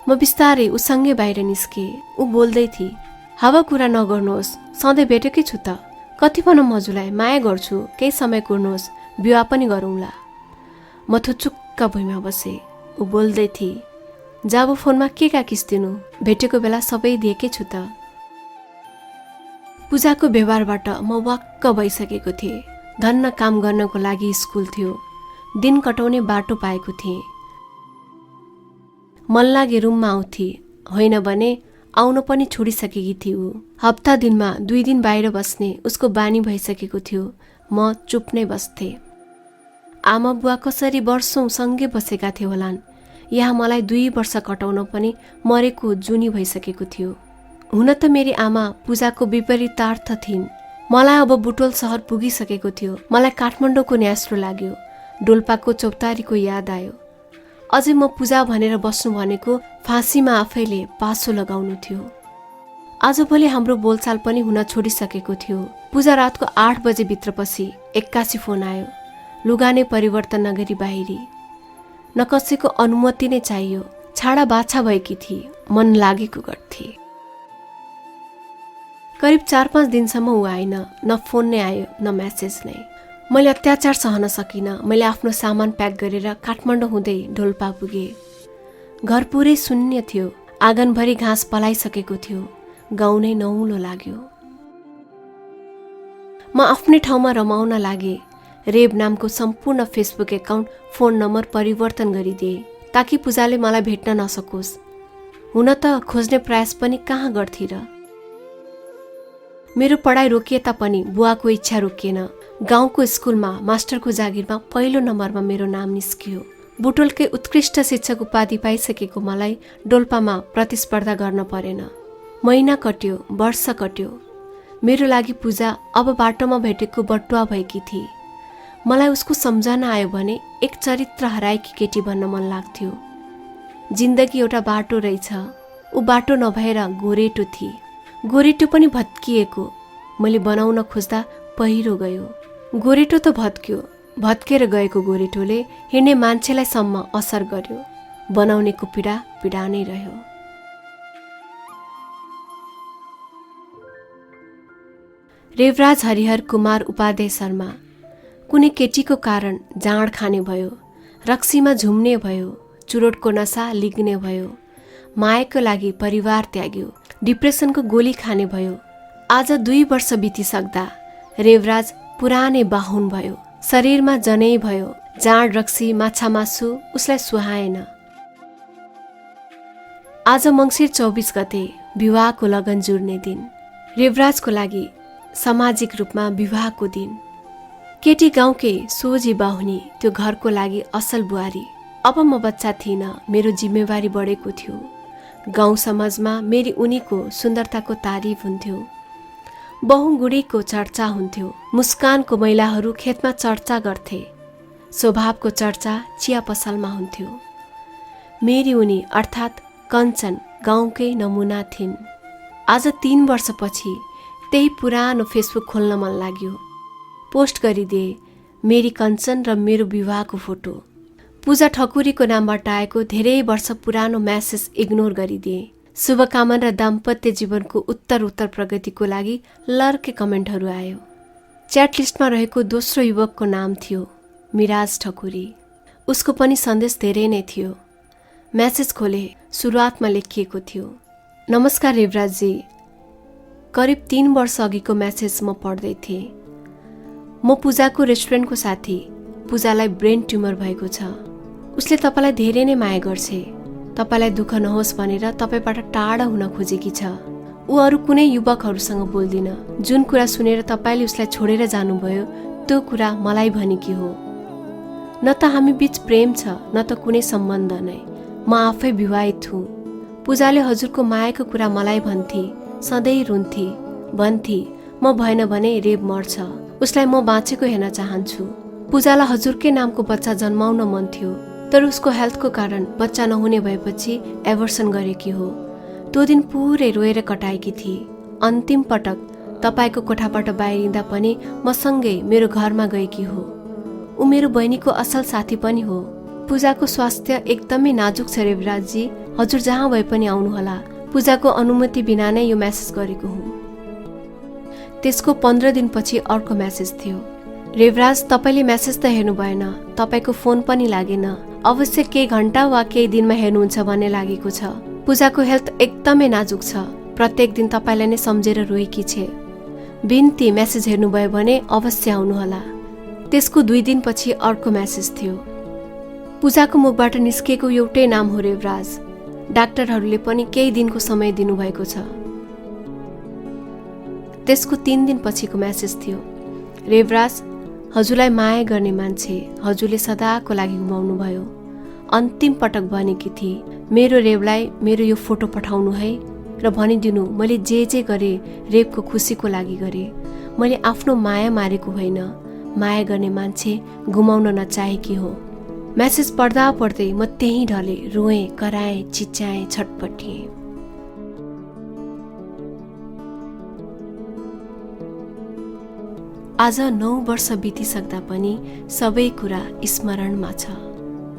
म बिस्तारै उसँगै बाहिर निस्के। ऊ बोल्दै थिए। हावा कुरा नगर्नुहोस्, सधैँ भेटेकै छु त। कति भन मजुलाई, माया गर्छु, केही समय कुर्नुहोस्, विवाह पनि गरौँला। म थुचुक्क भुइँमा बसे। ऊ बोल्दै थिए। जब फोनमा के किस दिनु? भेटेको बेला सबै दिएकै छु त। पूजाको व्यवहारबाट म वाक्क भइसकेको थिएँ। धन्न काम गर्नको लागि स्कुल थियो। दिन कटाउने बाटो पाएको थिएँ। मन लागे रुममा आउँथे, होइन भने आउन पनि छोडिसकेकी थिए। ऊ हप्ता दिनमा 2 दिन बाहिर बस्ने उसको बानी भइसकेको थियो। म चुप नै बस्थे। आमा बुवा कसरी वर्षौं सँगै बसेका थिए होलान्। यहाँ मलाई 2 वर्ष कटाउन पनि मरेको जुनी भइसकेको थियो। हुन त मेरी आमा पूजाको विपरीतार्थ थिइन्। मलाई अब बुटोल सहर पुगिसकेको थियो। मलाई काठमाडौँको न्यास्रो लाग्यो। डोल्पाको चौतारीको याद आयो। अझै म पूजा भनेर बस्नु भनेको फाँसीमा आफैले पासो लगाउनु थियो। आजभोलि हाम्रो बोलचाल पनि हुन छोडिसकेको थियो। पूजा रातको 8 बजे भित्र पछि 81 फोन आयो। लुगा नै परिवर्तन नगरी बाहिरी। न कसैको अनुमति नै चाहियो। छाडा बाछा भएकी थिए। मन लागेको गर्थे। करिब 4-5 दिनसम्म ऊ आएन। न फोन नै आयो, न मेसेज नै। मैले अत्याचार सहन सकिनँ। मैले आफ्नो सामान प्याक गरेर काठमाडौँ हुँदै डोल्पा पुगे। घर पुरै शून्य थियो। आँगनभरि घाँस पलाइसकेको थियो। गाउँ नै नौलो लाग्यो। म आफ्नै ठाउँमा रमाउन लागे। रेब नामको सम्पूर्ण फेसबुक एकाउन्ट, फोन नम्बर परिवर्तन गरिदिए ताकि पूजाले मलाई भेट्न नसकोस्। हुन त खोज्ने प्रयास पनि कहाँ गर्थे र। मेरो पढाइ रोकिए तापनि बुवाको इच्छा रोकिएन। गाउँको स्कुलमा मास्टरको जागिरमा पहिलो नम्बरमा मेरो नाम निस्कियो। बुटोलकै उत्कृष्ट शिक्षक उपाधि पाइसकेको मलाई डोल्पामा प्रतिस्पर्धा गर्न परेन। महिना कट्यो, वर्ष कट्यो। मेरो लागि पूजा अब बाटोमा भेटेको बटुवा भएकी थिए। मलाई उसको सम्झना आयो भने एक चरित्र हराएकी केटी बन्न मन लाग्थ्यो। जिन्दगी एउटा बाटो रहेछ। ऊ बाटो नभएर गोरेटो थिए। गोरेटो पनि भत्किएको। मैले बनाउन खोज्दा पहिरो गयो। गोरेटो त भत्क्यो। भत्केर गएको गोरेटोले हिँड्ने मान्छेलाई सम्म असर गर्यो। बनाउनेको पीडा पीडा नै रह्यो। रेवराज हरिहर कुमार उपाध्याय शर्मा कुनै केटीको कारण जाँड खाने भयो, रक्सीमा झुम्ने भयो, चुरोटको नसा लिग्ने भयो, मायाको लागि परिवार त्याग्यो, डिप्रेसनको गोली खाने भयो। आज 2 वर्ष बितिसक्दा रेवराज पुरानै बाहुन भयो। शरीरमा जनै भयो। जाँड, रक्सी, माछा मासु उसलाई सुहाएन। आज मङ्सिर 24 गते विवाहको लगन जुर्ने दिन। रेवराजको लागि सामाजिक रूपमा विवाहको दिन। केटी गाउँकै सोझी बाहुनी, त्यो घरको लागि असल बुहारी। अब म बच्चा थिइन, मेरो जिम्मेवारी बढेको थियो। गाउँ समाजमा मेरी उनीको सुन्दरताको तारिफ हुन्थ्यो। बहुगुडीको चर्चा हुन्थ्यो। मुस्कानको महिलाहरू खेतमा चर्चा गर्थे। स्वभावको चर्चा चिया पसलमा हुन्थ्यो। मेरी उनी अर्थात् कञ्चन गाउँकै नमुना थिइन्। आज 3 वर्षपछि त्यही पुरानो फेसबुक खोल्न मन लाग्यो। पोस्ट गरिदिए मेरी कञ्चन र मेरो विवाहको फोटो। पूजा ठकुरीको नामबाट आएको धेरै वर्ष पुरानो म्यासेज इग्नोर गरिदिए। शुभकामना र दाम्पत्य जीवनको उत्तर प्रगतिको लागि लर्के कमेन्टहरू आयो। च्याट लिस्टमा रहेको दोस्रो युवकको नाम थियो मिराज ठकुरी। उसको पनि सन्देश धेरै नै थियो। म्यासेज खोले, सुरुवातमा लेखिएको थियो, नमस्कार रेवराजजी। करिब 3 वर्ष अघिको म्यासेज म पढ्दै थिएँ। म पूजाको रेस्टुरेन्टको साथी। पूजालाई ब्रेन ट्युमर भएको छ। उसले तपाईँलाई धेरै नै माया गर्छे। तपाईँलाई दुःख नहोस् भनेर तपाईँबाट टाढा हुन खोजेकी छ। ऊ अरू कुनै युवकहरूसँग बोल्दिन। जुन कुरा सुनेर तपाईँले उसलाई छोडेर जानुभयो त्यो कुरा मलाई भनेकी हो। न त हामी बीच प्रेम छ, न त कुनै सम्बन्ध नै। म आफै विवाहित हुँ। पूजाले हजुरको मायाको कुरा मलाई भन्थे। सधैँ रुन्थे, भन्थे म भएन भने रेब मर्छ। उसलाई म बाँचेको हेर्न चाहन्छु। पूजालाई हजुरकै नामको बच्चा जन्माउन मन थियो, तर उसको हेल्थको कारण बच्चा नहुने भएपछि एबर्सन गरेकी हो। त्यो दिन पुरै रोएर कटाएकी थिए। अन्तिम पटक तपाईँको कोठाबाट बाहिरिँदा पनि मसँगै मेरो घरमा गएकी हो। ऊ मेरो बहिनीको असल साथी पनि हो। पूजाको स्वास्थ्य एकदमै नाजुक छ रेवराजजी। हजुर जहाँ भए पनि आउनुहोला। पूजाको अनुमति बिना नै यो म्यासेज गरेको हुँ। त्यसको 15 दिनपछि अर्को म्यासेज थियो। रेवराज, तपाईँले म्यासेज त हेर्नु भएन। तपाईँको फोन पनि लागेन। अवश्य केही घण्टा वा केही दिनमा हेर्नुहुन्छ भन्ने लागेको छ। पूजाको हेल्थ एकदमै नाजुक छ। प्रत्येक दिन तपाईँलाई नै सम्झेर रोएकी छे। बिन्ती, म्यासेज हेर्नुभयो भने अवश्य आउनुहोला। त्यसको 2 दिनपछि अर्को म्यासेज थियो। पूजाको मुखबाट निस्केको एउटै नाम हो रेवराज। डाक्टरहरूले पनि केही दिनको समय दिनुभएको छ। त्यसको 3 दिनपछिको म्यासेज थियो। रेवराज, हजुरलाई माया गर्ने मान्छे हजुरले सदाको लागि गुमाउनु भयो। अन्तिम पटक भनेकी थिए मेरो रेवलाई मेरो यो फोटो पठाउनु है र भनिदिनु मैले जे गरे रेवको खुसीको लागि गरे। मैले आफ्नो माया मारेको होइन, माया गर्ने मान्छे गुमाउन नचाहेकी हो। म्यासेज पढ्दा पढ्दै म त्यहीँ ढले, रोएँ, कराएँ, चिच्याएँ, छटपटिएँ। आज 9 वर्ष बितिसक्दा पनि सबै कुरा स्मरणमा छ।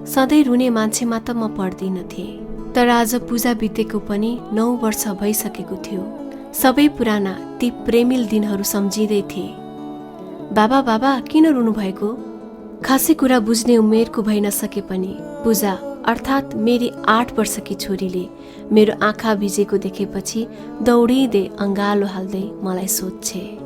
सधैँ रुने मान्छेमा त म पर्दिन थिएँ, तर आज पूजा बितेको पनि 9 वर्ष भइसकेको थियो। सबै पुराना ती प्रेमिल दिनहरू सम्झिँदै थिए। बाबा किन रुनु भएको? खासै कुरा बुझ्ने उमेरको भइ नसके पनि पूजा अर्थात् मेरी 8 वर्षकी छोरीले मेरो आँखा भिजेको देखेपछि दौडिँदै अँगालो हाल्दै मलाई सोध्छे।